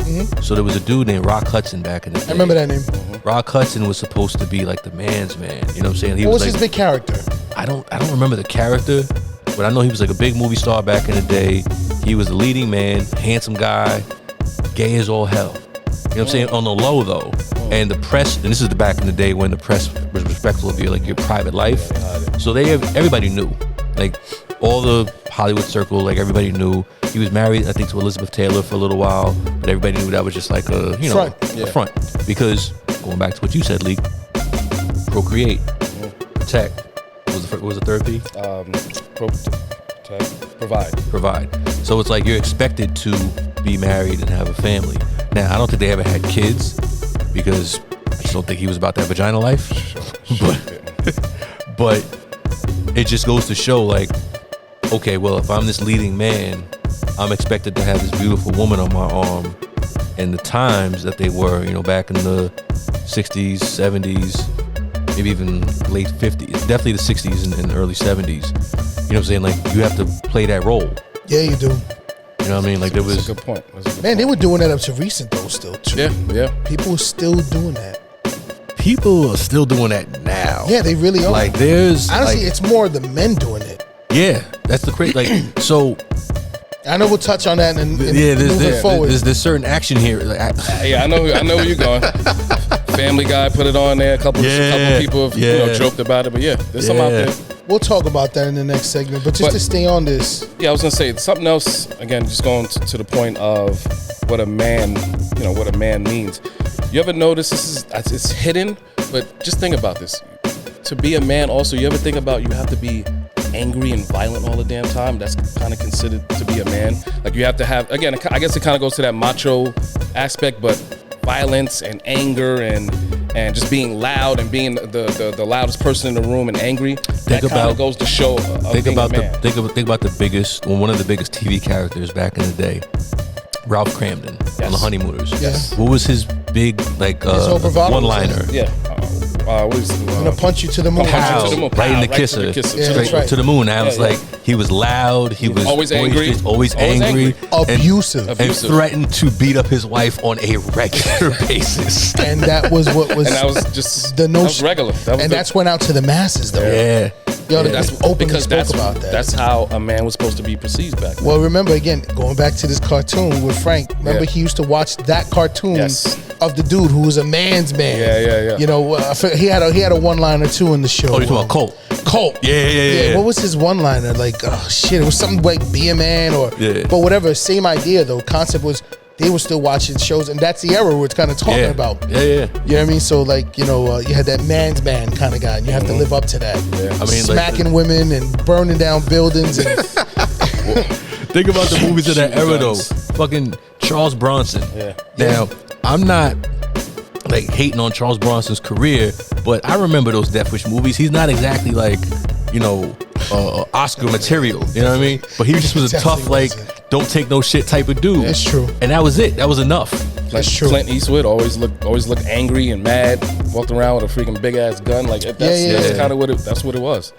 [SPEAKER 2] So there was a dude named Rock Hudson back in the day.
[SPEAKER 4] I remember that name.
[SPEAKER 2] Rock Hudson was supposed to be like the man's man. You know what I'm saying? He
[SPEAKER 4] What was
[SPEAKER 2] like,
[SPEAKER 4] his big character?
[SPEAKER 2] I don't remember the character, but I know he was like a big movie star back in the day. He was the leading man, handsome guy, gay as all hell. You know what I'm saying? On the low though. And the press, and this is the back in the day when the press was respectful of your private life. So everybody knew. Like all the Hollywood circle, like everybody knew. He was married, I think, to Elizabeth Taylor for a little while, but everybody knew that was just like a, a front. Because going back to what you said, Leak, procreate, protect. What was the third P? Provide. So it's like you're expected to be married and have a family. Now, I don't think they ever had kids because I just don't think he was about that vagina life. But it just goes to show, like, okay, well, if I'm this leading man, I'm expected to have this beautiful woman on my arm. And the times that they were, back in the 60s, 70s, maybe even late 50s, definitely the 60s and early 70s. You know what I'm saying? Like, you have to play that role.
[SPEAKER 4] Yeah, you do.
[SPEAKER 2] You know what I mean? Like, there was...
[SPEAKER 3] That's a good point.
[SPEAKER 4] Man, they were doing that up to recent, though, still, too.
[SPEAKER 3] Yeah.
[SPEAKER 4] People were still doing that.
[SPEAKER 2] People are still doing that now.
[SPEAKER 4] Yeah, they really are.
[SPEAKER 2] Like, there's...
[SPEAKER 4] Honestly,
[SPEAKER 2] like,
[SPEAKER 4] it's more the men doing it.
[SPEAKER 2] Yeah, that's the crazy... Like, so...
[SPEAKER 4] I know we'll touch on that and
[SPEAKER 2] moving
[SPEAKER 4] forward.
[SPEAKER 2] There's certain action here. Like,
[SPEAKER 3] I know where you're going. Family Guy put it on there. A couple people have joked about it, but there's some out there.
[SPEAKER 4] We'll talk about that in the next segment, but to stay on this.
[SPEAKER 3] Yeah, I was gonna say something else. Again, just going to the point of what a man, what a man means. You ever notice it's hidden, but just think about this. To be a man, also, you ever think about you have to be angry and violent all the damn time? That's kind of considered to be a man. Like you have to have, again, I guess it kind of goes to that macho aspect, but violence and anger and just being loud and being the loudest person in the room and angry. That kind of goes to show
[SPEAKER 2] think about the biggest, one of the biggest TV characters back in the day, Ralph Cramden on The Honeymooners.
[SPEAKER 4] Yes.
[SPEAKER 2] What was his big one-liner?
[SPEAKER 3] Yeah.
[SPEAKER 4] I'm gonna punch you to the moon.
[SPEAKER 2] Right in the kisser. Straight to the moon. I was like, he was loud. He was
[SPEAKER 3] always angry.
[SPEAKER 2] Always angry.
[SPEAKER 4] Abusive.
[SPEAKER 2] And threatened to beat up his wife on a regular basis.
[SPEAKER 4] And that was what was.
[SPEAKER 3] And that was just
[SPEAKER 4] the notion.
[SPEAKER 3] That was regular.
[SPEAKER 4] That's went out to the masses, though.
[SPEAKER 2] Yeah.
[SPEAKER 4] That's openly spoke about that.
[SPEAKER 3] That's how a man was supposed to be perceived back then.
[SPEAKER 4] Well, remember again, going back to this cartoon with Frank. Remember he used to watch that cartoon of the dude who was a man's man.
[SPEAKER 3] Yeah.
[SPEAKER 4] He had a one-liner too in the show.
[SPEAKER 2] Oh, you talking about Colt? Yeah.
[SPEAKER 4] What was his one-liner? Like, oh shit, it was something like be a man but whatever. Same idea though. Concept was they were still watching shows, and that's the era we're kind of talking about.
[SPEAKER 2] Yeah.
[SPEAKER 4] You know what I mean? So like, you had that man's man kind of guy, and you have to live up to that.
[SPEAKER 2] Yeah. I mean,
[SPEAKER 4] smacking women and burning down buildings. And
[SPEAKER 2] think about the movies of that era though. Fucking Charles Bronson. Yeah. Now, I'm not like hating on Charles Bronson's career, but I remember those Death Wish movies. He's not exactly like, Oscar material. You know what I mean? But he just was a tough, like, don't take no shit type of dude.
[SPEAKER 4] That's true.
[SPEAKER 2] And that was it. That was enough.
[SPEAKER 3] That's true. Clint Eastwood always looked angry and mad, walked around with a freaking big ass gun. Like that's kind of what it was.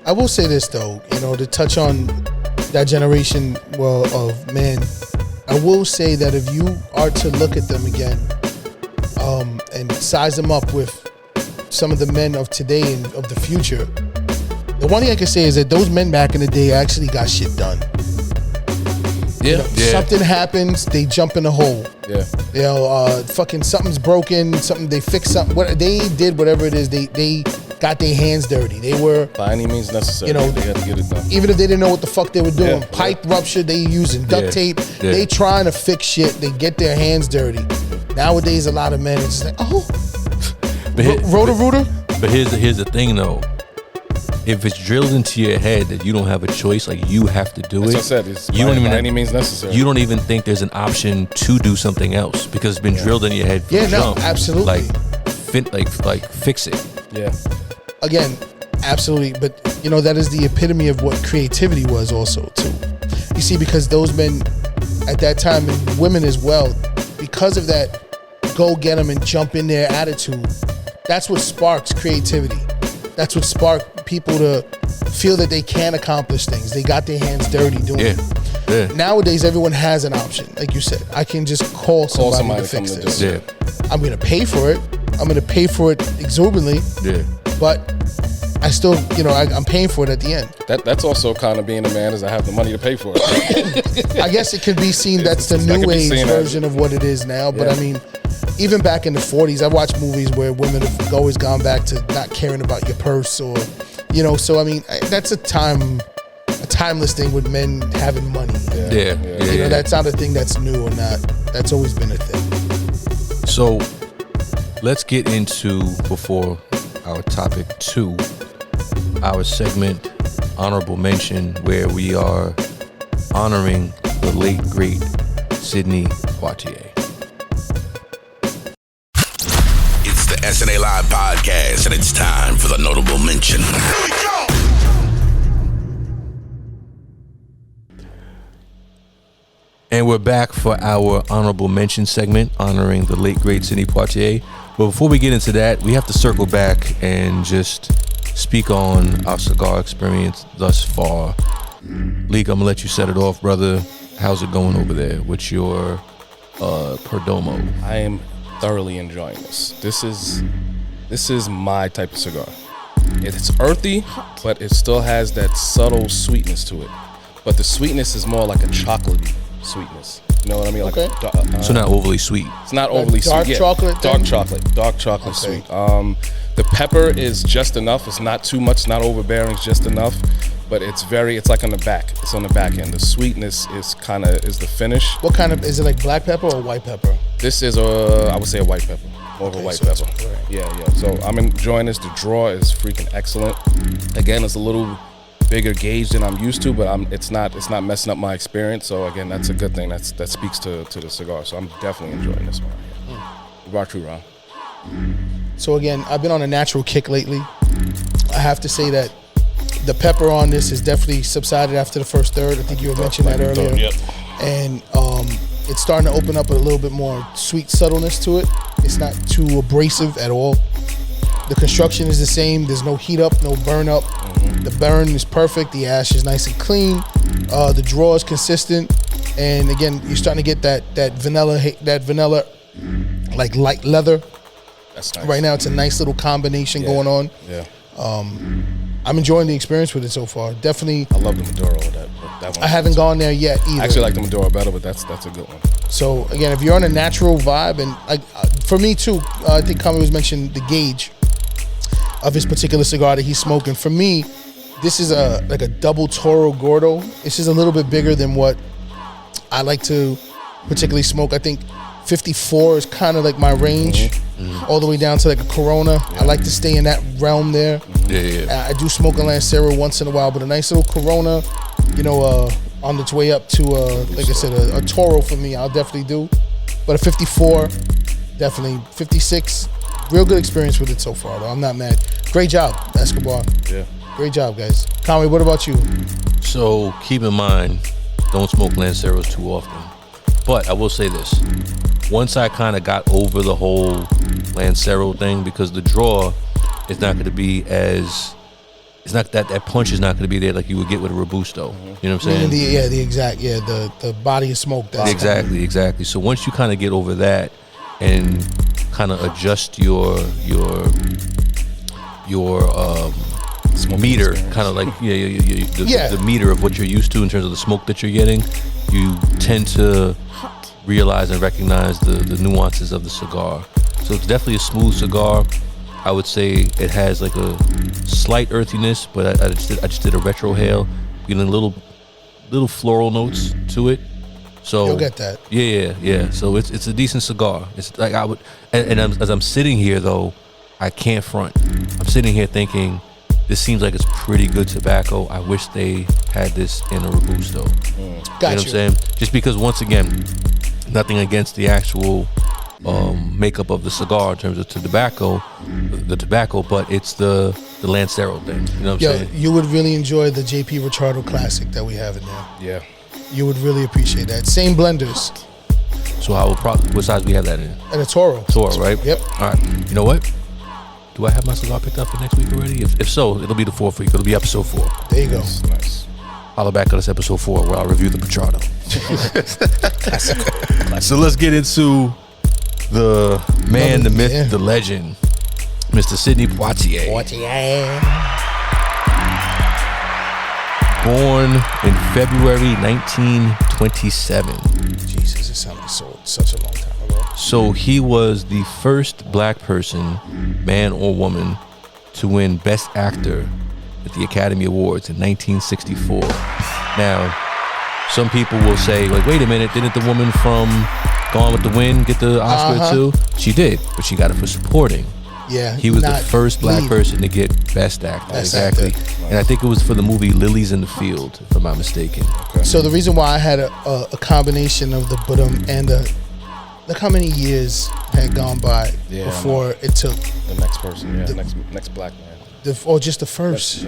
[SPEAKER 4] I will say this though, to touch on that generation of men, I will say that if you are to look at them again, and size them up with some of the men of today and of the future, the one thing I can say is that those men back in the day actually got shit done. Something happens, they jump in a hole. Fucking something's broken, they fix something. They did whatever it is. They got their hands dirty. They were
[SPEAKER 3] by any means necessary. They had to get it done.
[SPEAKER 4] Even if they didn't know what the fuck they were doing, pipe rupture, they using duct tape. Yeah. They trying to fix shit. They get their hands dirty. Nowadays, a lot of men it's like, Roto-Rooter.
[SPEAKER 2] But here's the thing though. If it's drilled into your head that you don't have a choice, like you have to do
[SPEAKER 3] That's
[SPEAKER 2] it.
[SPEAKER 3] What I said. It's by any means necessary.
[SPEAKER 2] You don't even think there's an option to do something else because it's been drilled in your head from the jump.
[SPEAKER 4] Absolutely.
[SPEAKER 2] Like fix it.
[SPEAKER 3] Yeah.
[SPEAKER 4] Again, absolutely. But that is the epitome of what creativity was also too. You see, because those men at that time and women as well, because of that go get them and jump in their attitude. That's what sparks creativity. That's what sparks people to feel that they can accomplish things. They got their hands dirty doing it.
[SPEAKER 2] Yeah.
[SPEAKER 4] Nowadays, everyone has an option. Like you said, I can just call somebody to fix this.
[SPEAKER 2] Yeah.
[SPEAKER 4] I'm going to pay for it. I'm going to pay for it exuberantly.
[SPEAKER 2] Yeah.
[SPEAKER 4] But I still, I'm paying for it at the end.
[SPEAKER 3] That's also kind of being a man, is I have the money to pay for it.
[SPEAKER 4] I guess it could be seen that's the
[SPEAKER 3] That
[SPEAKER 4] new
[SPEAKER 3] could be
[SPEAKER 4] age
[SPEAKER 3] seen
[SPEAKER 4] version of what it is now. But I mean, even back in the 40s, I've watched movies where women have always gone back to not caring about your purse or, so I mean, that's a timeless thing with men having money.
[SPEAKER 2] Yeah.
[SPEAKER 4] That's not a thing that's new or not. That's always been a thing.
[SPEAKER 2] So let's get into, before our topic 2, our segment Honorable Mention, where we are honoring the late great Sidney Poitier.
[SPEAKER 1] It's the SNA Live podcast, and it's time for the notable mention. Here we go!
[SPEAKER 2] And we're back for our honorable mention segment, honoring the late great Sidney Poitier. But before we get into that, we have to circle back and just speak on our cigar experience thus far. Leek, I'm gonna let you set it off, brother. How's it going over there with your Perdomo?
[SPEAKER 3] I am thoroughly enjoying this. This is my type of cigar. It's earthy, but it still has that subtle sweetness to it. But the sweetness is more like a chocolatey sweetness. You know what I mean?
[SPEAKER 4] Okay.
[SPEAKER 3] Like
[SPEAKER 2] So not overly sweet.
[SPEAKER 3] it's not overly
[SPEAKER 4] dark
[SPEAKER 3] sweet.
[SPEAKER 4] chocolate
[SPEAKER 3] Dark
[SPEAKER 4] thing?
[SPEAKER 3] chocolate
[SPEAKER 4] Okay.
[SPEAKER 3] sweet. The pepper is just enough. It's not too much, not overbearing. It's just enough. But it's like on the back. It's on the back end. The sweetness is the finish.
[SPEAKER 4] What kind of, is it like black pepper or white pepper?
[SPEAKER 3] This is I would say a white pepper. More of a white
[SPEAKER 4] so it's
[SPEAKER 3] pepper.
[SPEAKER 4] right.
[SPEAKER 3] Yeah. So I'm enjoying this. The draw is freaking excellent. Again, it's a little bigger gauge than I'm used to, but it's not messing up my experience. So again, that's a good thing. That speaks to the cigar. So I'm definitely enjoying this one. What about you, Ron?
[SPEAKER 4] So again, I've been on a natural kick lately. I have to say that the pepper on this has definitely subsided after the first third. I think you had mentioned that earlier.
[SPEAKER 3] Yep.
[SPEAKER 4] And it's starting to open up a little bit more sweet subtleness to it. It's not too abrasive at all. The construction is the same. There's no heat up, no burn up. The burn is perfect. The ash is nice and clean. The draw is consistent. And again, you're starting to get that vanilla like light leather.
[SPEAKER 3] That's nice.
[SPEAKER 4] Right now, it's a nice little combination going on.
[SPEAKER 3] Yeah.
[SPEAKER 4] I'm enjoying the experience with it so far. Definitely,
[SPEAKER 3] I love the Maduro. That one.
[SPEAKER 4] I haven't gone there yet either.
[SPEAKER 3] I actually like the Maduro better, but that's a good one.
[SPEAKER 4] So again, if you're on a natural vibe, and for me too, I think Kami was mentioning the gauge of his particular cigar that he's smoking. For me, this is like a double Toro Gordo. It's just a little bit bigger than what I like to particularly smoke. I think 54 is kind of like my range, all the way down to like a Corona. Yeah. I like to stay in that realm there.
[SPEAKER 2] Yeah.
[SPEAKER 4] I do smoke a Lancero once in a while, but a nice little Corona, on its way up to, like I said, a Toro for me, I'll definitely do. But a 54, definitely. 56, real good experience with it so far, though. I'm not mad. Great job, Escobar.
[SPEAKER 3] Yeah.
[SPEAKER 4] Great job, guys. Conway, what about you?
[SPEAKER 2] So keep in mind, don't smoke Lanceros too often. But I will say this. Once I kind of got over the whole Lancero thing, because the draw is not going to be it's not that punch is not going to be there like you would get with a Robusto. You know what I'm saying?
[SPEAKER 4] The body of smoke.
[SPEAKER 2] Exactly. So once you kind of get over that and kind of adjust your meter, kind of like the meter of what you're used to in terms of the smoke that you're getting, you tend to realize and recognize the nuances of the cigar. So it's definitely a smooth cigar. I would say it has like a slight earthiness, but I just did a retrohale, getting little floral notes to it. So
[SPEAKER 4] you'll get that.
[SPEAKER 2] Yeah. So it's a decent cigar. It's like as I'm sitting here though, I can't front. I'm sitting here thinking, this seems like it's pretty good tobacco. I wish they had this in a Robusto.
[SPEAKER 4] Got
[SPEAKER 2] You know what I'm saying? Just because, once again, nothing against the actual makeup of the cigar in terms of the tobacco, but it's the Lancero thing. You know what I'm saying?
[SPEAKER 4] You would really enjoy the JP Richardo Classic that we have in there.
[SPEAKER 3] Yeah.
[SPEAKER 4] You would really appreciate that. Same blenders.
[SPEAKER 2] So I will probably, what size we have that in?
[SPEAKER 4] And a Toro.
[SPEAKER 2] Toro, right?
[SPEAKER 4] Yep.
[SPEAKER 2] All right. You know what? Do I have my cigar picked up for next week already? If so, it'll be the 4th week. It'll be episode 4.
[SPEAKER 4] There you go.
[SPEAKER 3] Nice.
[SPEAKER 2] Holla back on this episode 4 where I'll review the Patrado. So let's get into the man, the myth,
[SPEAKER 4] Yeah.
[SPEAKER 2] the legend, Mr. Sidney Poitier. Born in February 1927.
[SPEAKER 4] Jesus, it sounded such a long time ago.
[SPEAKER 2] So he was the first black person, man or woman, to win Best Actor at the Academy Awards in 1964. Now, some people will say, like, wait a minute, didn't the woman from Gone with the Wind get the Oscar too? She did, but she got it for supporting.
[SPEAKER 4] Yeah.
[SPEAKER 2] He was the
[SPEAKER 4] not
[SPEAKER 2] first black
[SPEAKER 4] lead.
[SPEAKER 2] person to get Best Actor.
[SPEAKER 4] Best
[SPEAKER 2] exactly.
[SPEAKER 4] Actor.
[SPEAKER 2] And I think it was for the movie Lilies in the Field, if I'm not mistaken.
[SPEAKER 4] So the reason why I had a combination of the Budum and look how many years had gone by
[SPEAKER 3] Yeah,
[SPEAKER 4] before it took
[SPEAKER 3] The next person, yeah, next black man.
[SPEAKER 4] or just the first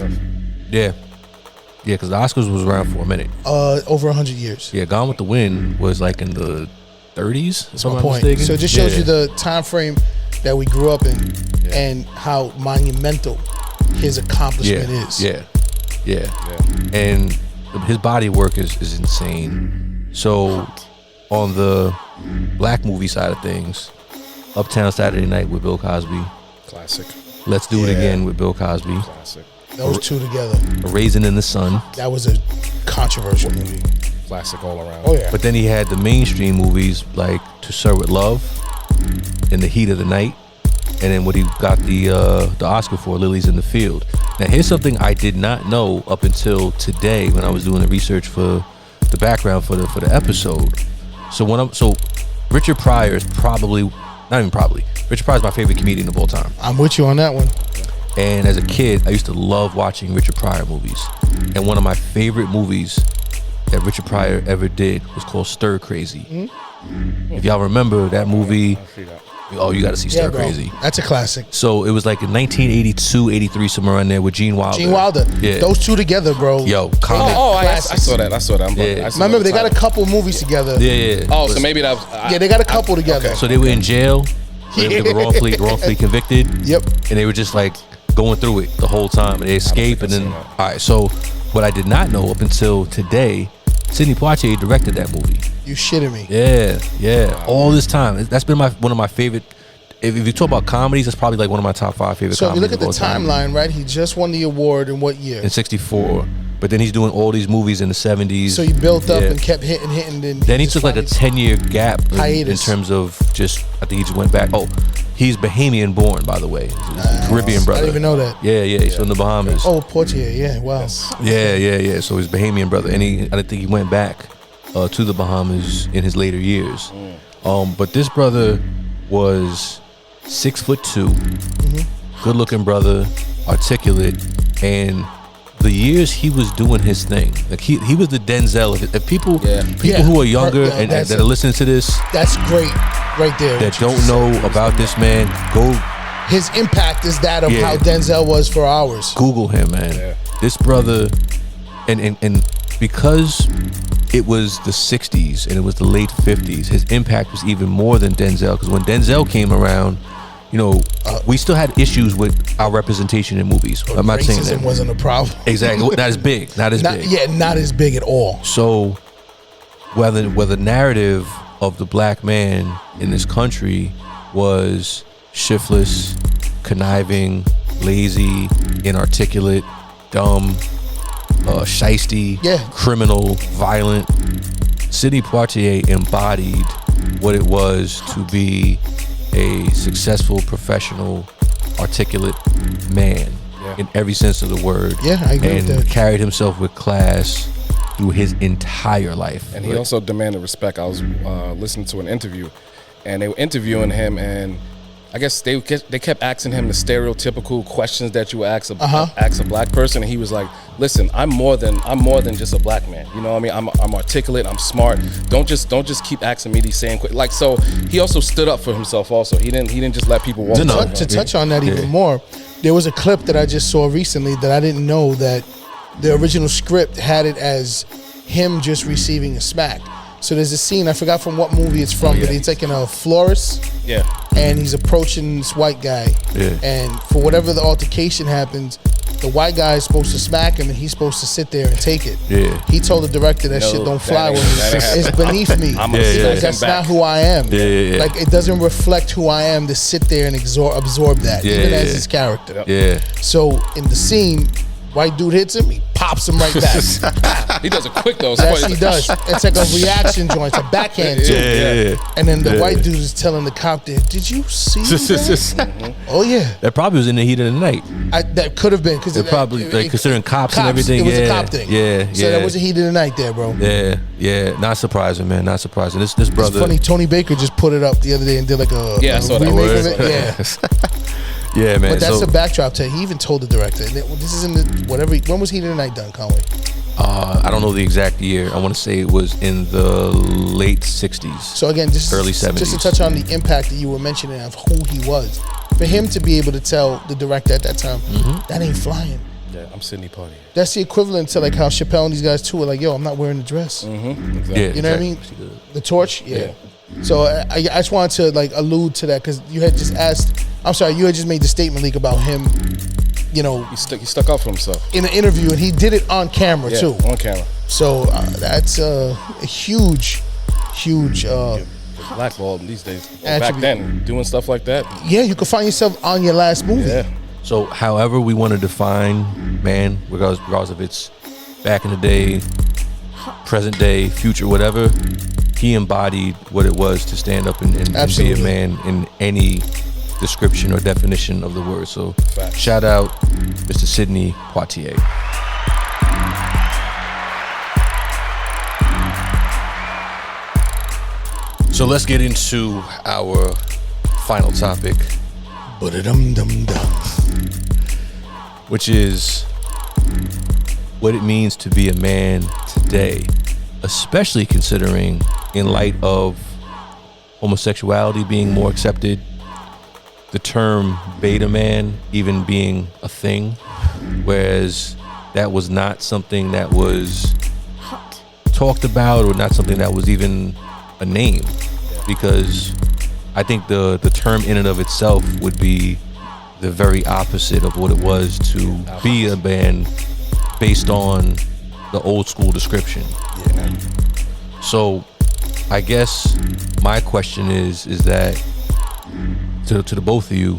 [SPEAKER 2] Yeah. Yeah, because the Oscars was around for a minute.
[SPEAKER 4] over 100 years.
[SPEAKER 2] Yeah, Gone with the Wind was like in the 30s, if I'm
[SPEAKER 4] My
[SPEAKER 2] not
[SPEAKER 4] point.
[SPEAKER 2] mistaken.
[SPEAKER 4] So it just shows
[SPEAKER 2] Yeah.
[SPEAKER 4] you the time frame that we grew up in and how monumental his accomplishment is.
[SPEAKER 2] Yeah. And his body work is insane. So on the black movie side of things, Uptown Saturday Night with Bill Cosby,
[SPEAKER 3] Classic.
[SPEAKER 2] Let's Do It Again with Bill Cosby,
[SPEAKER 3] Classic.
[SPEAKER 4] Those two together.
[SPEAKER 2] A Raisin in the Sun.
[SPEAKER 4] That was a controversial movie.
[SPEAKER 3] Classic all around.
[SPEAKER 4] Oh yeah.
[SPEAKER 2] But then he had the mainstream movies like To Sir with Love, In the Heat of the Night, and then what he got the Oscar for, Lilies in the Field. Now here's something I did not know up until today when I was doing the research for the background for the episode. So Richard Pryor is Richard Pryor is my favorite comedian of all time.
[SPEAKER 4] I'm with you on that one.
[SPEAKER 2] And as a kid, I used to love watching Richard Pryor movies. And one of my favorite movies that Richard Pryor ever did was called Stir Crazy. If y'all remember that movie, oh, you got to see Stir
[SPEAKER 4] bro.
[SPEAKER 2] Crazy.
[SPEAKER 4] That's a classic.
[SPEAKER 2] So it was like in 1982, 83, somewhere around there with Gene Wilder.
[SPEAKER 4] Gene Wilder.
[SPEAKER 2] Yeah.
[SPEAKER 4] Those two together, bro.
[SPEAKER 2] Yo, comic.
[SPEAKER 3] I saw that. I'm
[SPEAKER 2] Yeah.
[SPEAKER 3] I saw
[SPEAKER 4] Remember,
[SPEAKER 3] the
[SPEAKER 4] they got a
[SPEAKER 3] title.
[SPEAKER 4] couple movies together.
[SPEAKER 2] Yeah.
[SPEAKER 3] Oh, so maybe that was.
[SPEAKER 4] Yeah, they got a couple together.
[SPEAKER 2] So they were in jail. They were wrongfully convicted.
[SPEAKER 4] Yep.
[SPEAKER 2] And they were just like going through it the whole time. And they escape. And
[SPEAKER 3] I've
[SPEAKER 2] then,
[SPEAKER 3] seen
[SPEAKER 2] all right. So what I did not know up until today, Sidney Poitier directed that movie.
[SPEAKER 4] You shitting me.
[SPEAKER 2] Yeah. All this time. That's been one of my favorite. If you talk about comedies, that's probably like one of my top 5 favorite
[SPEAKER 4] So if you
[SPEAKER 2] comedies.
[SPEAKER 4] look at the
[SPEAKER 2] of all time.
[SPEAKER 4] timeline, right? He just won the award in what year?
[SPEAKER 2] In 64. But then he's doing all these movies in the 70s.
[SPEAKER 4] So he built up
[SPEAKER 2] Yeah.
[SPEAKER 4] and kept hitting.
[SPEAKER 2] Then he
[SPEAKER 4] just
[SPEAKER 2] took like a
[SPEAKER 4] finally-
[SPEAKER 2] 10-year gap in
[SPEAKER 4] Hiatus.
[SPEAKER 2] terms of just, I think he just went back. Oh, he's Bahamian born, by the way. He's a Caribbean brother.
[SPEAKER 4] I didn't even know that.
[SPEAKER 2] Yeah, he's from the Bahamas.
[SPEAKER 4] Oh, Poitier. Yeah. Wow.
[SPEAKER 2] Yeah. So he's Bahamian brother. And I don't think he went back to the Bahamas in his later years. But this brother was 6'2", good looking brother, articulate, and the years he was doing his thing, like he was the Denzel. If people
[SPEAKER 4] Yeah.
[SPEAKER 2] who are younger
[SPEAKER 4] Yeah,
[SPEAKER 2] and
[SPEAKER 4] that's
[SPEAKER 2] that are listening to this
[SPEAKER 4] That's great, right there.
[SPEAKER 2] that don't know about this man, go
[SPEAKER 4] His impact is that of
[SPEAKER 2] Yeah.
[SPEAKER 4] how Denzel was for ours.
[SPEAKER 2] Google him, man.
[SPEAKER 3] Yeah.
[SPEAKER 2] This brother, and because it was the 60s and it was the late 50s, his impact was even more than Denzel. Because when Denzel came around, we still had issues with our representation in movies. I'm not saying
[SPEAKER 4] Racism
[SPEAKER 2] that.
[SPEAKER 4] wasn't a problem.
[SPEAKER 2] Exactly. Not as big. Not as big.
[SPEAKER 4] Yeah, not as big at all.
[SPEAKER 2] So whether the narrative of the black man in this country was shiftless, conniving, lazy, inarticulate, dumb, shiesty, criminal, violent, Sidney Poitier embodied what it was to be a successful, professional, articulate man in every sense of the word.
[SPEAKER 4] Yeah, I agree with
[SPEAKER 2] And
[SPEAKER 4] that.
[SPEAKER 2] carried himself with class through his entire life.
[SPEAKER 3] And he also demanded respect. I was listening to an interview, and they were interviewing him, and I guess they kept asking him the stereotypical questions that you ask a black person, and he was like, "Listen, I'm more than just a black man. You know what I mean? I'm articulate. I'm smart. Don't just keep asking me these same questions." So he also stood up for himself. Also, he didn't just let people walk.
[SPEAKER 2] No.
[SPEAKER 3] over him.
[SPEAKER 4] To touch on that even more, there was a clip that I just saw recently that I didn't know that the original script had it as him just receiving a smack. So there's a scene, I forgot from what movie it's from, but it's like in a florist.
[SPEAKER 3] Yeah.
[SPEAKER 4] And he's approaching this white guy.
[SPEAKER 2] Yeah.
[SPEAKER 4] And for whatever the altercation happens, the white guy is supposed to smack him and he's supposed to sit there and take it.
[SPEAKER 2] Yeah.
[SPEAKER 4] He told the director that
[SPEAKER 3] No,
[SPEAKER 4] shit don't
[SPEAKER 3] that
[SPEAKER 4] fly
[SPEAKER 3] ain't-
[SPEAKER 4] with me.
[SPEAKER 3] that ain't
[SPEAKER 4] It's
[SPEAKER 3] happening.
[SPEAKER 4] beneath me.
[SPEAKER 3] I'm
[SPEAKER 2] Yeah,
[SPEAKER 3] gonna
[SPEAKER 2] yeah,
[SPEAKER 3] see
[SPEAKER 2] yeah.
[SPEAKER 3] him
[SPEAKER 4] That's
[SPEAKER 3] back.
[SPEAKER 4] not who I am.
[SPEAKER 2] Yeah.
[SPEAKER 4] Like, it doesn't reflect who I am to sit there and absorb that,
[SPEAKER 2] Yeah,
[SPEAKER 4] even as
[SPEAKER 2] yeah.
[SPEAKER 4] his character.
[SPEAKER 2] Yeah.
[SPEAKER 4] So in the scene, white dude hits him, he pops him right back.
[SPEAKER 3] He does it quick though.
[SPEAKER 4] Yes, he does. It's like a reaction joint, it's a backhand too.
[SPEAKER 2] Yeah.
[SPEAKER 4] And then the
[SPEAKER 2] Yeah.
[SPEAKER 4] white dude is telling the cop there, "Did you see that?" Oh yeah,
[SPEAKER 2] That probably was in the heat of the night.
[SPEAKER 4] that could have been because
[SPEAKER 2] It probably, like, considering cops and everything,
[SPEAKER 4] It was
[SPEAKER 2] yeah,
[SPEAKER 4] a cop thing.
[SPEAKER 2] yeah,
[SPEAKER 4] So
[SPEAKER 2] yeah.
[SPEAKER 4] that was a heat of the night there, bro.
[SPEAKER 2] Yeah. Not surprising, man. Not surprising. This
[SPEAKER 4] It's
[SPEAKER 2] brother.
[SPEAKER 4] funny. Tony Baker just put it up the other day and did like a
[SPEAKER 3] Yeah, I saw that.
[SPEAKER 4] remake of
[SPEAKER 2] Word.
[SPEAKER 4] it. Yeah,
[SPEAKER 2] Yeah, man.
[SPEAKER 4] but that's
[SPEAKER 2] so,
[SPEAKER 4] a backdrop to it. He even told the director. And this is in the whatever. When was Heat of the Night done, Conway?
[SPEAKER 2] I don't know the exact year. I want to say it was in the late 60s.
[SPEAKER 4] So again, just
[SPEAKER 2] Early
[SPEAKER 4] just to
[SPEAKER 2] 70s.
[SPEAKER 4] touch on the impact that you were mentioning of who he was, for him to be able to tell the director at that time, that ain't flying.
[SPEAKER 3] Yeah, I'm Sidney Poitier.
[SPEAKER 4] That's the equivalent to like how Chappelle and these guys too are like, yo, I'm not wearing a dress.
[SPEAKER 3] Exactly.
[SPEAKER 2] Yeah.
[SPEAKER 4] You know what I mean? The torch, yeah. So I just wanted to like allude to that because you had just asked. I'm sorry, you had just made the statement leak about him. You know,
[SPEAKER 3] He stuck up for himself.
[SPEAKER 4] in an interview, and he did it on camera
[SPEAKER 3] Yeah,
[SPEAKER 4] too.
[SPEAKER 3] on camera.
[SPEAKER 4] So that's a huge.
[SPEAKER 3] Blackballed these days. Well, back
[SPEAKER 4] Attribute.
[SPEAKER 3] then, doing stuff like that.
[SPEAKER 4] Yeah, you could find yourself on your last movie.
[SPEAKER 3] Yeah.
[SPEAKER 2] So, however we want to define man, regardless if it's back in the day, present day, future, whatever, he embodied what it was to stand up and be a
[SPEAKER 4] Absolutely.
[SPEAKER 2] man in any description or definition of the word. So,
[SPEAKER 3] Facts.
[SPEAKER 2] shout out Mr. Sidney Poitier. So let's get into our final topic,
[SPEAKER 4] Ba-da-dum-dum-dum.
[SPEAKER 2] which is what it means to be a man today, especially considering in light of homosexuality being more accepted, the term beta man even being a thing, whereas that was not something that was talked about or not something that was even a name, because I think the term in and of itself would be the very opposite of what it was to be a man based on the old school description. So I guess my question is that to the both of you,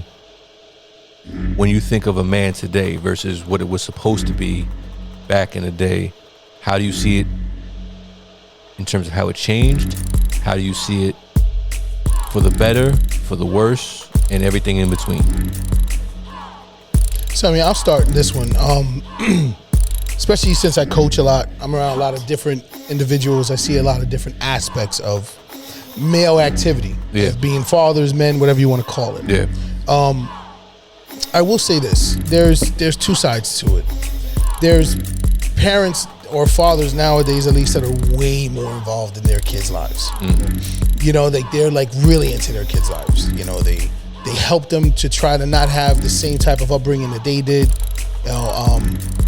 [SPEAKER 2] when you think of a man today versus what it was supposed to be back in the day, how do you see it in terms of how it changed? How do you see it for the better, for the worse, and everything in between?
[SPEAKER 4] So I mean, I'll start this one. Especially since I coach a lot, I'm around a lot of different individuals. I see a lot of different aspects of male activity,
[SPEAKER 2] Yeah.
[SPEAKER 4] as being fathers, men, whatever you want to call it.
[SPEAKER 2] Yeah.
[SPEAKER 4] I will say this: there's two sides to it. There's parents or fathers nowadays, at least, that are way more involved in their kids' lives. You know, they're like really into their kids' lives. You know, they help them to try to not have the same type of upbringing that they did. You know,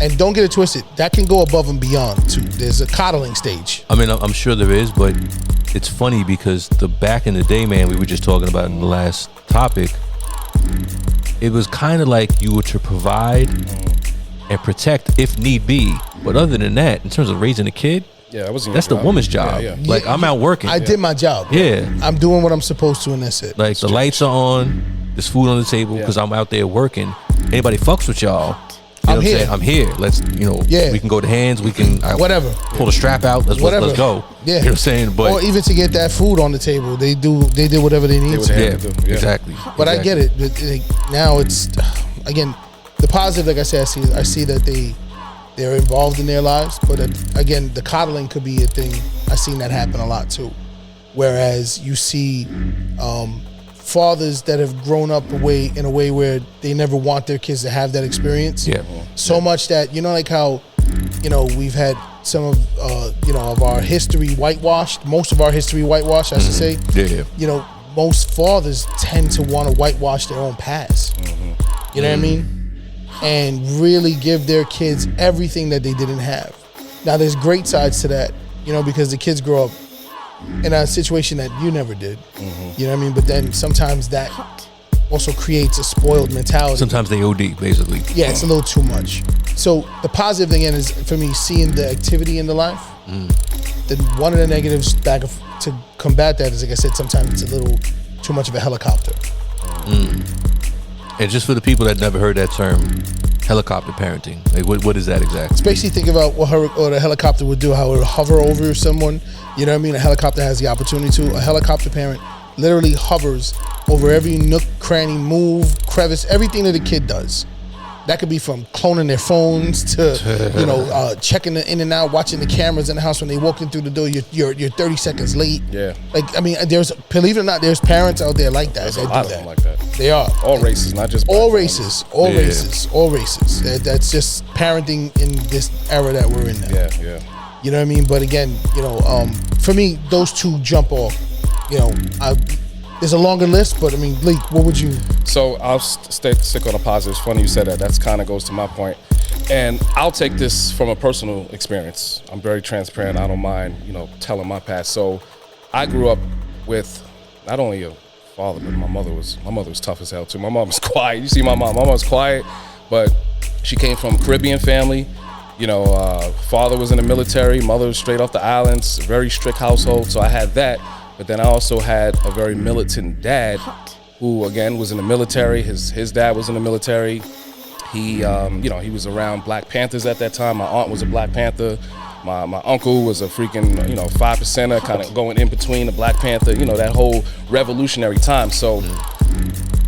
[SPEAKER 4] and don't get it twisted. That can go above and beyond too. There's a coddling stage.
[SPEAKER 2] I mean, I'm sure there is, but it's funny because the back in the day, man, we were just talking about in the last topic, it was kind of like you were to provide and protect if need be. But other than that, in terms of raising a kid,
[SPEAKER 3] Yeah, that wasn't
[SPEAKER 2] that's
[SPEAKER 3] your
[SPEAKER 2] the
[SPEAKER 3] job.
[SPEAKER 2] woman's job.
[SPEAKER 3] Yeah,
[SPEAKER 2] Like, I'm out working.
[SPEAKER 4] I did my job.
[SPEAKER 2] Yeah.
[SPEAKER 4] I'm doing what I'm supposed to, and that's it.
[SPEAKER 2] Like, the lights are on, there's food on the table because I'm out there working. Anybody fucks with y'all, you know
[SPEAKER 4] I'm
[SPEAKER 2] what
[SPEAKER 4] here.
[SPEAKER 2] saying? I'm here. Let's,
[SPEAKER 4] Yeah.
[SPEAKER 2] we can go to hands. We can
[SPEAKER 4] Whatever.
[SPEAKER 2] pull the strap out. Let's
[SPEAKER 4] Whatever.
[SPEAKER 2] go.
[SPEAKER 4] Yeah.
[SPEAKER 2] You know what I'm saying? But
[SPEAKER 4] Or even to get that food on the table, they did whatever they need
[SPEAKER 3] would
[SPEAKER 4] to.
[SPEAKER 3] have-
[SPEAKER 2] yeah,
[SPEAKER 3] to do, yeah.
[SPEAKER 2] exactly.
[SPEAKER 4] But I get it. Now it's again the positive. Like I said, I see that they're involved in their lives. But again, the coddling could be a thing. I've seen that happen a lot too. Whereas you see fathers that have grown up in a way where they never want their kids to have that experience.
[SPEAKER 2] Yeah.
[SPEAKER 4] So much that like how we've had some of of our history whitewashed. Most of our history whitewashed, I should say.
[SPEAKER 2] Yeah.
[SPEAKER 4] Most fathers tend to want to whitewash their own past. You know what I mean? And really give their kids everything that they didn't have. Now, there's great sides to that, because the kids grow up in a situation that you never did. You know what I mean? But then sometimes that also creates a spoiled mentality.
[SPEAKER 2] Sometimes they OD, basically.
[SPEAKER 4] Yeah, it's a little too much. So the positive thing again is for me seeing the activity in the life. Then one of the negatives to combat that is, like I said, sometimes it's a little too much of a helicopter.
[SPEAKER 2] And just for the people that never heard that term, helicopter parenting. Like, what is that exactly?
[SPEAKER 4] It's basically think about what the helicopter would do, how it would hover over someone. You know what I mean? A helicopter has the opportunity to. A helicopter parent literally hovers over every nook, cranny, move, crevice, everything that a kid does. That could be from cloning their phones to, checking the in and out, watching the cameras in the house when they walk in through the door. You're 30 seconds late.
[SPEAKER 3] Yeah.
[SPEAKER 4] Like, I mean, believe it or not, there's parents out there like that.
[SPEAKER 3] There's a lot of them like that.
[SPEAKER 4] They are.
[SPEAKER 3] All races, not just
[SPEAKER 4] all
[SPEAKER 3] black
[SPEAKER 4] races. All races. That's just parenting in this era that we're in now.
[SPEAKER 3] Yeah.
[SPEAKER 4] You know what I mean? But again, for me, those two jump off. There's a longer list, but I mean, Leek, what would you?
[SPEAKER 3] So I'll stick on the positive. It's funny you said that. That's kind of goes to my point. And I'll take this from a personal experience. I'm very transparent. I don't mind, telling my past. So I grew up with not only a father, but my mother was tough as hell too. My mom was quiet. You see my mom was quiet, but she came from a Caribbean family. Father was in the military, mother was straight off the islands, very strict household. So I had that. But then I also had a very militant dad who, again, was in the military. His dad was in the military. He, he was around Black Panthers at that time. My aunt was a Black Panther. My uncle was a freaking, 5%er, kind of going in between the Black Panther, that whole revolutionary time. So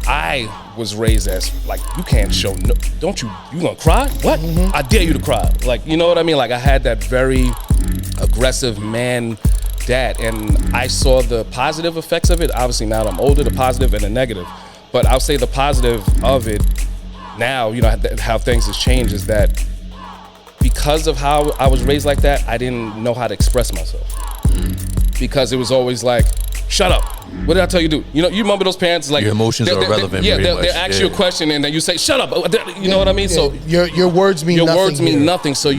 [SPEAKER 3] I was raised as, like, you can't show, no, don't you gonna cry? What? I dare you to cry. Like, you know what I mean? Like, I had that very aggressive man dad, and I saw the positive effects of it. Obviously now that I'm older, the positive and the negative, but I'll say the positive of it now, how things has changed is that because of how I was raised like that, I didn't know how to express myself because it was always like, shut up, what did I tell you to do? You remember those parents, like,
[SPEAKER 2] your emotions are irrelevant.
[SPEAKER 3] They'll ask you a question and then you say, shut up. You know what I mean?
[SPEAKER 4] Yeah.
[SPEAKER 3] So
[SPEAKER 4] your words mean nothing.
[SPEAKER 3] Your words mean nothing. So I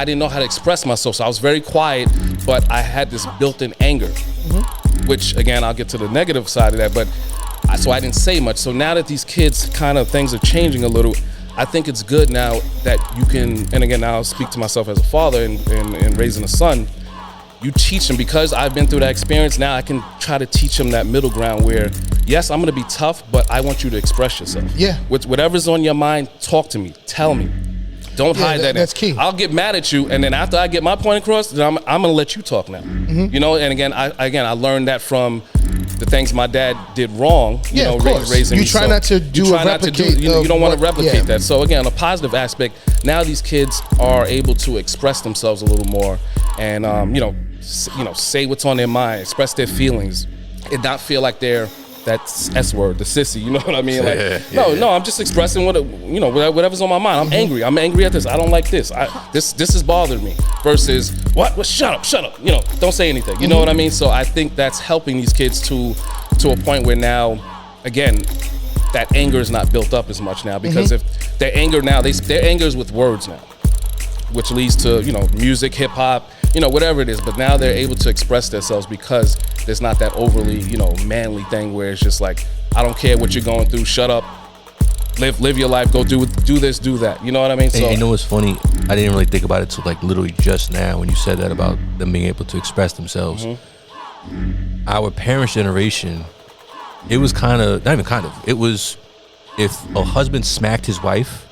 [SPEAKER 3] didn't know how to express myself. So I was very quiet, but I had this built-in anger, which again, I'll get to the negative side of that. But so I didn't say much. So now that these kids things are changing a little, I think it's good now that you can, and again, now I'll speak to myself as a father and raising a son. You teach them, because I've been through that experience. Now I can try to teach them that middle ground where, yes, I'm gonna be tough, but I want you to express yourself.
[SPEAKER 4] Yeah.
[SPEAKER 3] With whatever's on your mind, talk to me, tell me. Don't hide that.
[SPEAKER 4] That's key.
[SPEAKER 3] I'll get mad at you, and then after I get my point across, then I'm gonna let you talk now. And again, I learned that from the things my dad did wrong.
[SPEAKER 4] Of course.
[SPEAKER 3] Raising
[SPEAKER 4] you
[SPEAKER 3] me.
[SPEAKER 4] try not to do a replicate.
[SPEAKER 3] You don't want to replicate that. So again, a positive aspect. Now these kids are able to express themselves a little more, and say what's on their mind, express their feelings, and not feel like they're that S word, the sissy. You know what I mean? No, I'm just expressing whatever's on my mind. I'm angry. I'm angry at this. I don't like this. This has bothered me. Versus what? Shut up. Don't say anything. You know what I mean? So I think that's helping these kids to a point where now, again, that anger is not built up as much now, because if their anger now, their anger is with words now, which leads to music, hip hop, whatever it is. But now they're able to express themselves because there's not that overly manly thing where it's just like, I don't care what you're going through, shut up, live your life, go do this, do that. You know what I mean?
[SPEAKER 2] So, what's funny? I didn't really think about it till like literally just now when you said that about them being able to express themselves. Our parents' generation, it was it was, if a husband smacked his wife,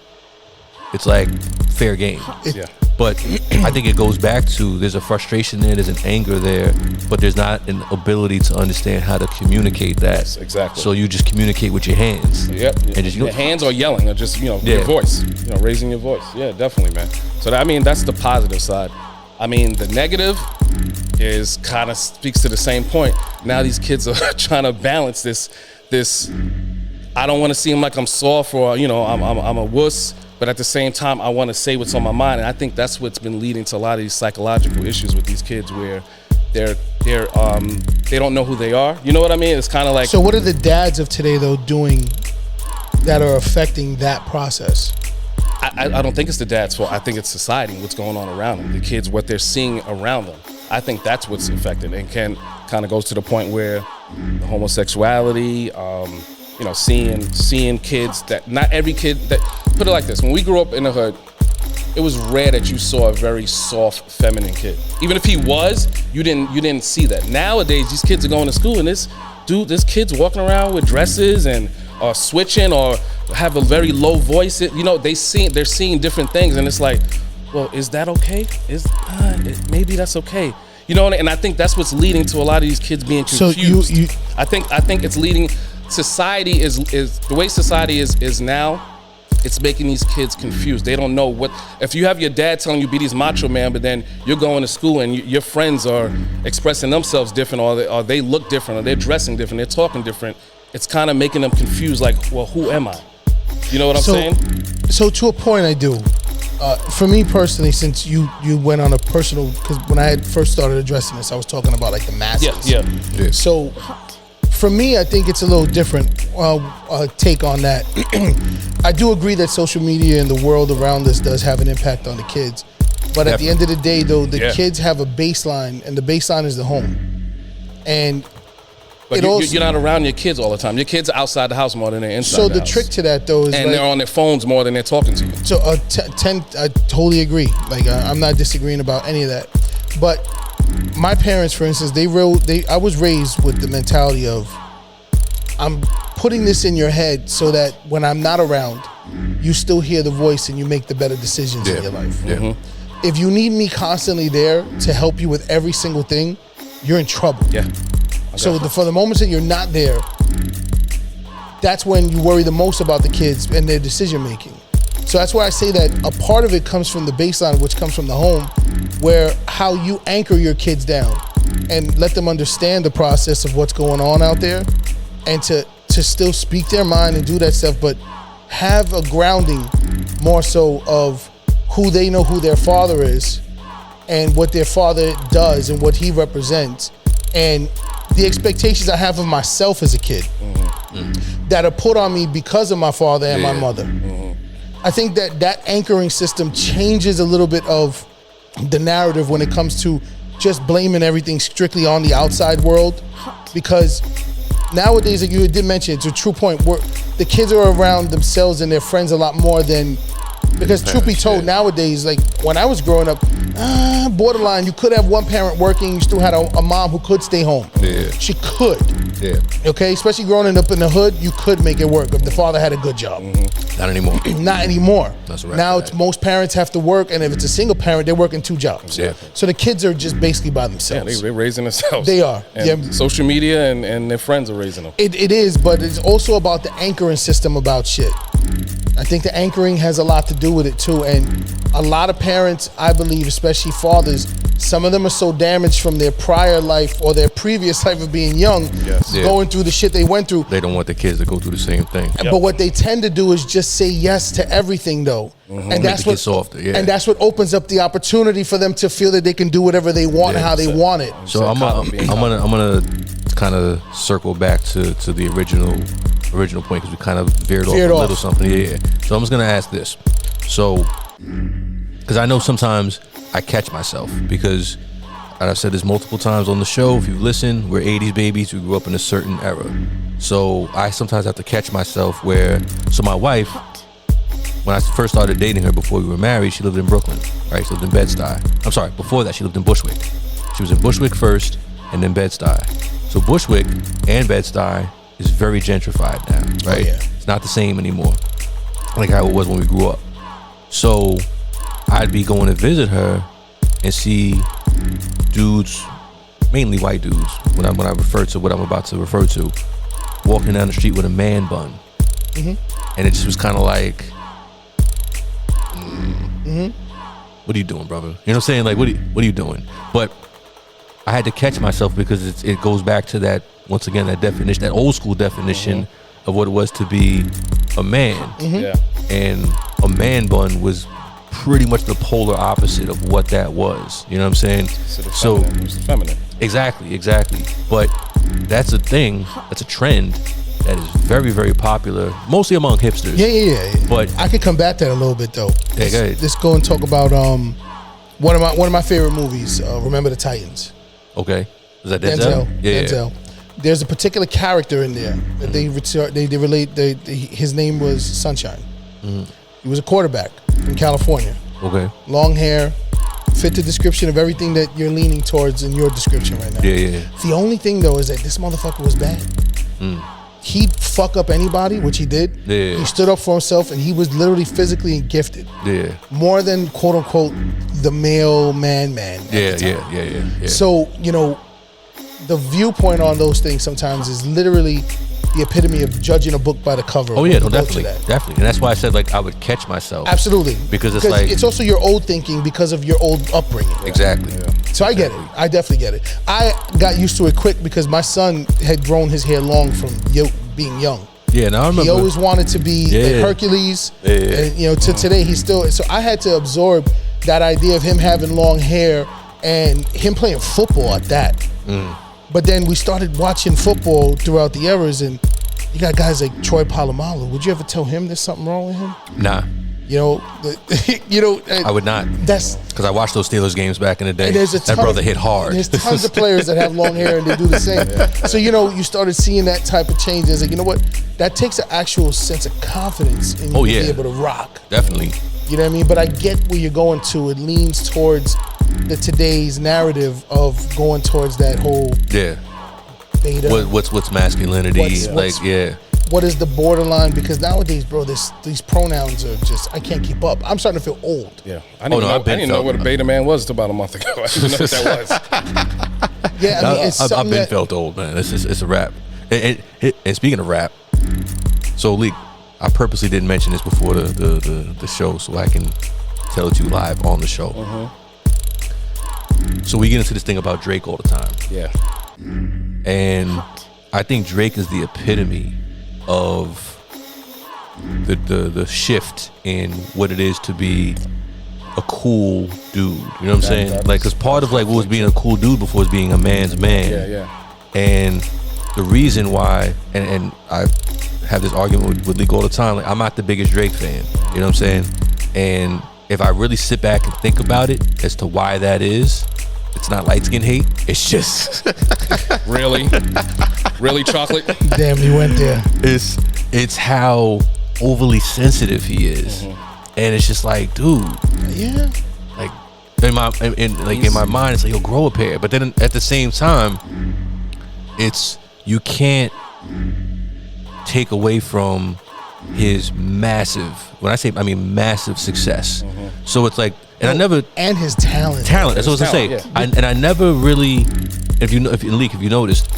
[SPEAKER 2] it's like fair game.
[SPEAKER 3] Yeah.
[SPEAKER 2] But I think it goes back to, there's a frustration there, there's an anger there, but there's not an ability to understand how to communicate that.
[SPEAKER 3] Yes, exactly.
[SPEAKER 2] So you just communicate with your hands.
[SPEAKER 3] Yep.
[SPEAKER 2] And just,
[SPEAKER 3] your hands or yelling or just, your voice, raising your voice. Yeah, definitely, man. So that's the positive side. I mean, the negative is kind of speaks to the same point. Now these kids are trying to balance this, I don't want to seem like I'm soft or, I'm a wuss. But at the same time, I want to say what's on my mind, and I think that's what's been leading to a lot of these psychological issues with these kids, where they don't know who they are. You know what I mean? It's kind of like.
[SPEAKER 4] So, what are the dads of today though doing that are affecting that process?
[SPEAKER 3] I don't think it's the dad's fault. I think it's society, what's going on around them, the kids, what they're seeing around them. I think that's what's affected, and kind of goes to the point where the homosexuality, seeing kids that not every kid that put it like this. When we grew up in the hood, it was rare that you saw a very soft, feminine kid. Even if he was, you didn't see that. Nowadays, these kids are going to school, and there's kids walking around with dresses and switching or have a very low voice. They're seeing different things, and it's like, well, is that okay? Maybe that's okay. And I think that's what's leading to a lot of these kids being confused.
[SPEAKER 4] So
[SPEAKER 3] I think it's leading. Society is the way society is now. It's making these kids confused. They don't know what. If you have your dad telling you be these macho man, but then you're going to school and your friends are expressing themselves different, or they look different, or they're dressing different, they're talking different. It's kind of making them confused. Like, well, who am I? You know what I'm saying?
[SPEAKER 4] So to a point, I do. For me personally, since you went on a personal, because when I had first started addressing this, I was talking about like the masses.
[SPEAKER 3] Yeah.
[SPEAKER 4] So for me, I think it's a little different take on that. I do agree that social media and the world around us does have an impact on the kids. But at the end of the day, though, the kids have a baseline, and the baseline is the home. And
[SPEAKER 3] but you're not around your kids all the time. Your kids are outside the house more than they're inside
[SPEAKER 4] so
[SPEAKER 3] the
[SPEAKER 4] house. Trick to that, though, is
[SPEAKER 3] and they're on their phones more than they're talking to you.
[SPEAKER 4] So I totally agree. Like I'm not disagreeing about any of that. But my parents, for instance, I was raised with the mentality of, I'm putting this in your head so that when I'm not around, you still hear the voice and you make the better decisions in your life.
[SPEAKER 2] Yeah.
[SPEAKER 4] Mm-hmm. If you need me constantly there to help you with every single thing, you're in trouble.
[SPEAKER 3] Yeah.
[SPEAKER 4] So for the moments that you're not there, that's when you worry the most about the kids and their decision making. So that's why I say that a part of it comes from the baseline, which comes from the home, where how you anchor your kids down and let them understand the process of what's going on out there, and to still speak their mind and do that stuff, but have a grounding more so of who they know who their father is and what their father does and what he represents, and the expectations I have of myself as a kid that are put on me because of my father and my mother. I think that anchoring system changes a little bit of the narrative when it comes to just blaming everything strictly on the outside world, because nowadays, like you did mention, it's a true point where the kids are around themselves and their friends a lot more than, because truth be told, nowadays, like when I was growing up, borderline, you could have one parent working, you still had a mom who could stay home.
[SPEAKER 2] Yeah.
[SPEAKER 4] She could.
[SPEAKER 2] Yeah.
[SPEAKER 4] Okay, especially growing up in the hood, you could make it work if the father had a good job.
[SPEAKER 2] Not anymore.
[SPEAKER 4] Not anymore.
[SPEAKER 2] That's right.
[SPEAKER 4] Now it's most parents have to work, and if it's a single parent, they're working 2 jobs.
[SPEAKER 2] Yeah.
[SPEAKER 4] So the kids are just basically by
[SPEAKER 3] Yeah,
[SPEAKER 4] themselves.
[SPEAKER 3] they're raising themselves.
[SPEAKER 4] They are.
[SPEAKER 3] And social media and their friends are raising them.
[SPEAKER 4] It is, but it's also about the anchoring system about shit. I think the anchoring has a lot to do with it too, and a lot of parents, I believe, especially fathers, some of them are so damaged from their prior life or their previous life of being young, going through the shit they went through.
[SPEAKER 2] They don't want the kids to go through the same thing.
[SPEAKER 4] But what they tend to do is just say yes to everything, though, and that's
[SPEAKER 2] the
[SPEAKER 4] what
[SPEAKER 2] kids softer,
[SPEAKER 4] and that's what opens up the opportunity for them to feel that they can do whatever they want and how they want it.
[SPEAKER 2] So I'm gonna kind of circle back to the original point, because we kind of veered off a little something. Yeah. So I'm just gonna ask this. So, because I know sometimes I catch myself, because, and I've said this multiple times on the show, if you listen, we're 80s babies, we grew up in a certain era. So I sometimes have to catch myself so my wife, when I first started dating her before we were married, she lived in Brooklyn, right? She lived in Bed-Stuy. I'm sorry, before that she lived in Bushwick. She was in Bushwick first and then Bed-Stuy. So Bushwick and Bed-Stuy is very gentrified now, right? It's not the same anymore, like how it was when we grew up. So I'd be going to visit her and see dudes, mainly white dudes, when I refer to what I'm about to refer to, walking down the street with a man bun. And it just was kind of like, what are you doing, brother? You know what I'm saying? Like, what are you doing? But I had to catch myself, because it goes back to that, once again, that definition, that old school definition of what it was to be a man.
[SPEAKER 3] Yeah.
[SPEAKER 2] And a man bun was pretty much the polar opposite of what that was. You know what I'm saying?
[SPEAKER 3] So it was feminine.
[SPEAKER 2] Exactly. But that's a thing, that's a trend that is very, very popular, mostly among hipsters.
[SPEAKER 4] Yeah.
[SPEAKER 2] But
[SPEAKER 4] I could combat that a little bit though.
[SPEAKER 2] Yeah, go ahead.
[SPEAKER 4] Let's go and talk about One of my favorite movies, Remember the Titans.
[SPEAKER 2] Okay. Is that Denzel? Yeah.
[SPEAKER 4] Denzel. There's a particular character in there that they relate. His name was Sunshine. He was a quarterback from California.
[SPEAKER 2] Okay.
[SPEAKER 4] Long hair, fit the description of everything that you're leaning towards in your description right now.
[SPEAKER 2] Yeah.
[SPEAKER 4] The only thing though is that this motherfucker was bad. He'd fuck up anybody, which he did.
[SPEAKER 2] Yeah.
[SPEAKER 4] He stood up for himself, and he was literally physically gifted.
[SPEAKER 2] Yeah.
[SPEAKER 4] More than quote unquote the male man.
[SPEAKER 2] Yeah.
[SPEAKER 4] So, you know, the viewpoint on those things sometimes is literally the epitome of judging a book by the cover.
[SPEAKER 2] Oh yeah, no,
[SPEAKER 4] We'll go to
[SPEAKER 2] definitely,
[SPEAKER 4] that.
[SPEAKER 2] definitely, and that's why I said like I would catch myself.
[SPEAKER 4] Absolutely.
[SPEAKER 2] Because it's like
[SPEAKER 4] it's also your old thinking because of your old upbringing.
[SPEAKER 2] exactly.
[SPEAKER 4] So I get it. I definitely get it. I got used to it quick because my son had grown his hair long from being young.
[SPEAKER 2] Yeah, now I remember.
[SPEAKER 4] He always wanted to be a Hercules, and you know, to today he's still. So I had to absorb that idea of him having long hair and him playing football at that. But then we started watching football throughout the eras, and you got guys like Troy Polamalu. Would you ever tell him there's something wrong with him?
[SPEAKER 2] Nah,
[SPEAKER 4] You know,
[SPEAKER 2] I would not.
[SPEAKER 4] That's
[SPEAKER 2] Because I watched those Steelers games back in the day.
[SPEAKER 4] and there's a
[SPEAKER 2] That
[SPEAKER 4] ton
[SPEAKER 2] brother
[SPEAKER 4] of,
[SPEAKER 2] hit hard.
[SPEAKER 4] There's tons of players that have long hair and they do the same. So you know, you started seeing that type of change. It's like, you know what? That takes an actual sense of confidence in you to be able to rock.
[SPEAKER 2] Definitely.
[SPEAKER 4] You know what I mean? But I get where you're going to. It leans towards the today's narrative of going towards that whole
[SPEAKER 2] Yeah.
[SPEAKER 4] beta.
[SPEAKER 2] What's masculinity?
[SPEAKER 4] What is the borderline? Because nowadays, bro, these pronouns are just, I can't keep up. I'm starting to feel old.
[SPEAKER 3] Yeah, I didn't know what a beta man was until about a month ago. I didn't know what that was.
[SPEAKER 4] Yeah, I mean, it's
[SPEAKER 2] I've
[SPEAKER 4] something
[SPEAKER 2] been
[SPEAKER 4] that,
[SPEAKER 2] felt old, man. It's a rap. And speaking of rap, so Leak, I purposely didn't mention this before the show so I can tell it to you live on the show. So we get into this thing about Drake all the time.
[SPEAKER 3] Yeah.
[SPEAKER 2] And I think Drake is the epitome of the shift in what it is to be a cool dude. You know what I'm saying? Like, because part of like what was being a cool dude before was being a man's man.
[SPEAKER 3] Yeah.
[SPEAKER 2] And the reason why, and I have this argument with Leak all the time, like I'm not the biggest Drake fan. You know what I'm saying? And if I really sit back and think about it as to why that is, it's not light skin hate. It's just
[SPEAKER 3] Really, chocolate.
[SPEAKER 4] damn, you went there.
[SPEAKER 2] it's how overly sensitive he is, and it's just like, dude,
[SPEAKER 4] Yeah.
[SPEAKER 2] like in my mind, it's like he'll grow a pair, but then at the same time, it's you can't take away from his massive. When I say, I mean massive success. So it's like, and I never.
[SPEAKER 4] And his talent.
[SPEAKER 2] That's what I was saying.
[SPEAKER 3] Talent,
[SPEAKER 2] I never really, if you noticed,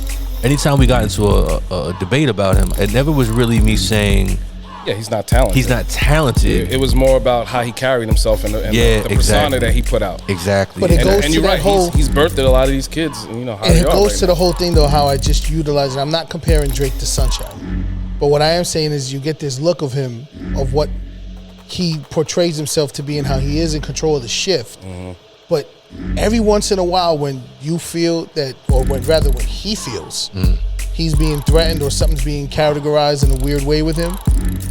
[SPEAKER 2] anytime we got into a debate about him, it never was really me saying,
[SPEAKER 3] Yeah, he's not talented.
[SPEAKER 2] he's not talented.
[SPEAKER 3] It was more about how he carried himself and the persona
[SPEAKER 2] exactly.
[SPEAKER 3] that he put out.
[SPEAKER 2] Exactly.
[SPEAKER 4] But it goes
[SPEAKER 3] And
[SPEAKER 4] to
[SPEAKER 3] you're
[SPEAKER 4] that
[SPEAKER 3] right.
[SPEAKER 4] whole.
[SPEAKER 3] He's birthed a lot of these kids. And you know how
[SPEAKER 4] And
[SPEAKER 3] they
[SPEAKER 4] it
[SPEAKER 3] are
[SPEAKER 4] goes
[SPEAKER 3] right
[SPEAKER 4] to
[SPEAKER 3] now.
[SPEAKER 4] the whole thing, though, how I just utilize it. I'm not comparing Drake to Sunshine. But what I am saying is you get this look of him, of what he portrays himself to be and how he is in control of the shift. But every once in a while when you feel that, or when he feels he's being threatened or something's being categorized in a weird way with him,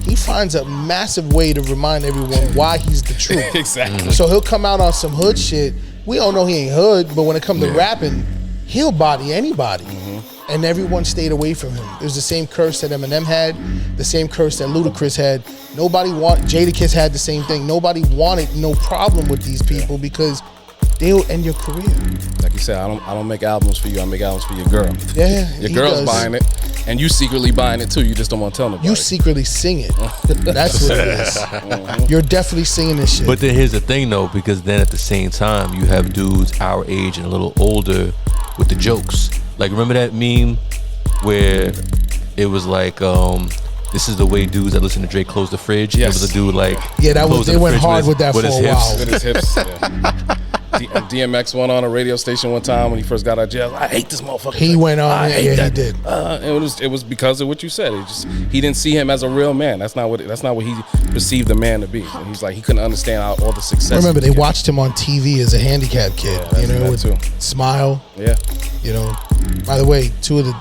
[SPEAKER 4] he finds a massive way to remind everyone why he's the truth.
[SPEAKER 3] Exactly.
[SPEAKER 4] So he'll come out on some hood shit. We all know he ain't hood, but when it comes to rapping, he'll body anybody. And everyone stayed away from him. It was the same curse that Eminem had, the same curse that Ludacris had. Jadakiss had the same thing. Nobody wanted no problem with these people because they'll end your career.
[SPEAKER 3] Like you said, I don't make albums for you. I make albums for your girl.
[SPEAKER 4] Yeah,
[SPEAKER 3] Your
[SPEAKER 4] he
[SPEAKER 3] girl's
[SPEAKER 4] does.
[SPEAKER 3] buying it, and you secretly buying it too. You just don't want to tell nobody.
[SPEAKER 4] You secretly sing it. That's what it is. You're definitely singing this shit.
[SPEAKER 2] But then here's the thing though, because then at the same time you have dudes our age and a little older with the jokes. Like, remember that meme where it was like, this is the way dudes that listen to Drake close the fridge.
[SPEAKER 3] Yes.
[SPEAKER 2] Remember the dude like,
[SPEAKER 4] Yeah, that was-
[SPEAKER 2] closing
[SPEAKER 4] they
[SPEAKER 2] the
[SPEAKER 4] went
[SPEAKER 2] fridge
[SPEAKER 4] hard with that for
[SPEAKER 2] his
[SPEAKER 4] a
[SPEAKER 2] hips.
[SPEAKER 4] while.
[SPEAKER 3] with his hips. Yeah. DMX went on a radio station one time when he first got out of jail. I hate this motherfucker.
[SPEAKER 4] He went on,
[SPEAKER 3] I
[SPEAKER 4] yeah,
[SPEAKER 3] hate
[SPEAKER 4] he
[SPEAKER 3] that.
[SPEAKER 4] did.
[SPEAKER 3] It was because of what you said. He didn't see him as a real man. That's not what he perceived a man to be. And he's like, he couldn't understand all the success.
[SPEAKER 4] Remember,
[SPEAKER 3] he
[SPEAKER 4] they
[SPEAKER 3] was
[SPEAKER 4] watched him on TV as a handicapped kid.
[SPEAKER 3] Yeah,
[SPEAKER 4] You know,
[SPEAKER 3] that
[SPEAKER 4] with
[SPEAKER 3] too.
[SPEAKER 4] Smile.
[SPEAKER 3] getting.
[SPEAKER 4] You know, by the way, two of the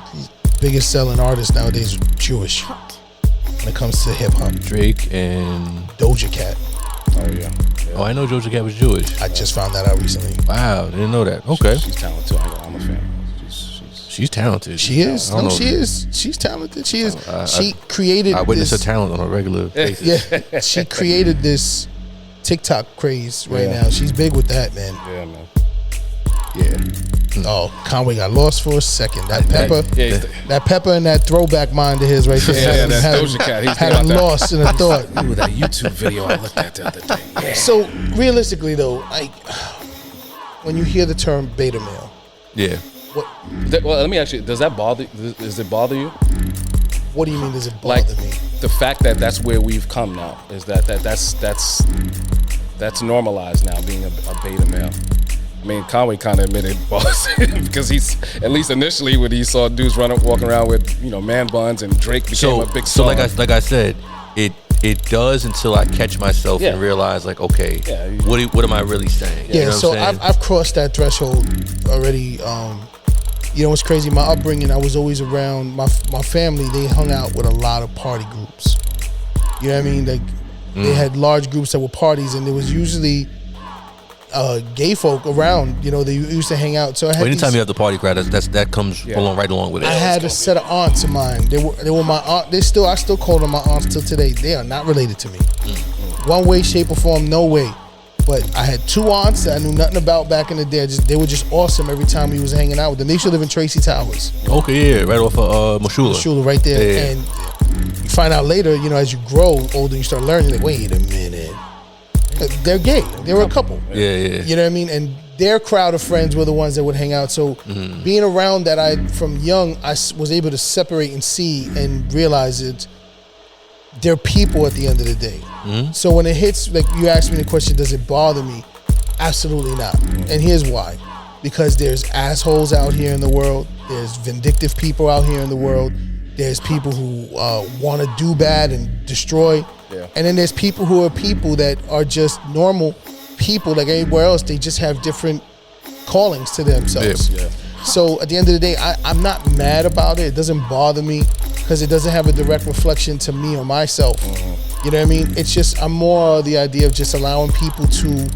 [SPEAKER 4] biggest selling artists nowadays are Jewish when it comes to hip hop.
[SPEAKER 2] Drake and
[SPEAKER 4] Doja Cat.
[SPEAKER 3] Oh yeah.
[SPEAKER 2] Oh, I know Doja Cat was Jewish.
[SPEAKER 4] I just found that out recently.
[SPEAKER 2] Wow, didn't know that. Okay,
[SPEAKER 3] She's talented. I'm a fan.
[SPEAKER 2] she's talented.
[SPEAKER 4] She is.
[SPEAKER 2] I don't
[SPEAKER 4] No,
[SPEAKER 2] know.
[SPEAKER 4] she is. She's talented. She is. She created.
[SPEAKER 2] I witness her
[SPEAKER 4] this,
[SPEAKER 2] talent on a regular basis.
[SPEAKER 4] Yeah, she created this TikTok craze right
[SPEAKER 3] Yeah.
[SPEAKER 4] now. She's big with that, man.
[SPEAKER 3] Yeah, man.
[SPEAKER 2] Yeah.
[SPEAKER 4] Oh, Conway got lost for a second. That pepper,
[SPEAKER 3] Yeah,
[SPEAKER 4] that pepper, and that throwback mind of his right there.
[SPEAKER 3] Yeah,
[SPEAKER 4] had him-
[SPEAKER 3] that's
[SPEAKER 4] had
[SPEAKER 3] Doja Cat. He's
[SPEAKER 4] had
[SPEAKER 3] thinking
[SPEAKER 4] him
[SPEAKER 3] about that.
[SPEAKER 4] lost in a thought.
[SPEAKER 3] Ooh, that YouTube video I looked at the other day. Yeah.
[SPEAKER 4] So realistically, though, like when you hear the term beta male,
[SPEAKER 2] Yeah.
[SPEAKER 3] Well, let me ask you: does that bother? Does it bother you?
[SPEAKER 4] what do you mean? Does it
[SPEAKER 3] Like
[SPEAKER 4] bother me?
[SPEAKER 3] the fact that that's where we've come now is that's normalized now, being a beta male. I mean, Conway kind of admitted boss because he's, at least initially, when he saw dudes walking around with, you know, man buns, and Drake became a big
[SPEAKER 2] So
[SPEAKER 3] star.
[SPEAKER 2] like I said, it does until I catch myself and
[SPEAKER 3] Yeah.
[SPEAKER 2] realize like, okay,
[SPEAKER 3] Yeah,
[SPEAKER 2] what am I really saying?
[SPEAKER 4] Yeah,
[SPEAKER 2] You know what
[SPEAKER 4] so
[SPEAKER 2] I'm saying?
[SPEAKER 4] I've crossed that threshold already. You know what's crazy? My upbringing, I was always around my family. They hung out with a lot of party groups. You know what I mean? Like they had large groups that were parties, and there was usually gay folk around. You know, they used to hang out. So I had
[SPEAKER 2] Anytime
[SPEAKER 4] these-
[SPEAKER 2] you have the party crowd, that comes right along with it.
[SPEAKER 4] I had a set of aunts of mine. They were my aunt. I still call them my aunts till today. They are not related to me. One way, shape, or form, no way. But I had two aunts that I knew nothing about back in the day. They were just awesome every time we was hanging out with them. They used to live in Tracy Towers,
[SPEAKER 2] Okay, yeah, right off of Moshula.
[SPEAKER 4] Shula, right there.
[SPEAKER 2] Yeah.
[SPEAKER 4] And you find out later, you know, as you grow older, you start learning. Like, wait a minute, they're gay. They were a couple.
[SPEAKER 2] Yeah.
[SPEAKER 4] You know what I mean? And their crowd of friends were the ones that would hang out. So being around that, from young, I was able to separate and see and realize that they're people at the end of the day. So when it hits, like you asked me the question, does it bother me? Absolutely not. And here's why. Because there's assholes out here in the world. There's vindictive people out here in the world. There's people who want to do bad and destroy.
[SPEAKER 3] Yeah.
[SPEAKER 4] And then there's people who are people that are just normal people like everywhere else. They just have different callings to themselves.
[SPEAKER 3] Yeah.
[SPEAKER 4] So at the end of the day, I'm not mad about it. It doesn't bother me because it doesn't have a direct reflection to me or myself. You know what I mean? It's just, I'm more the idea of just allowing people to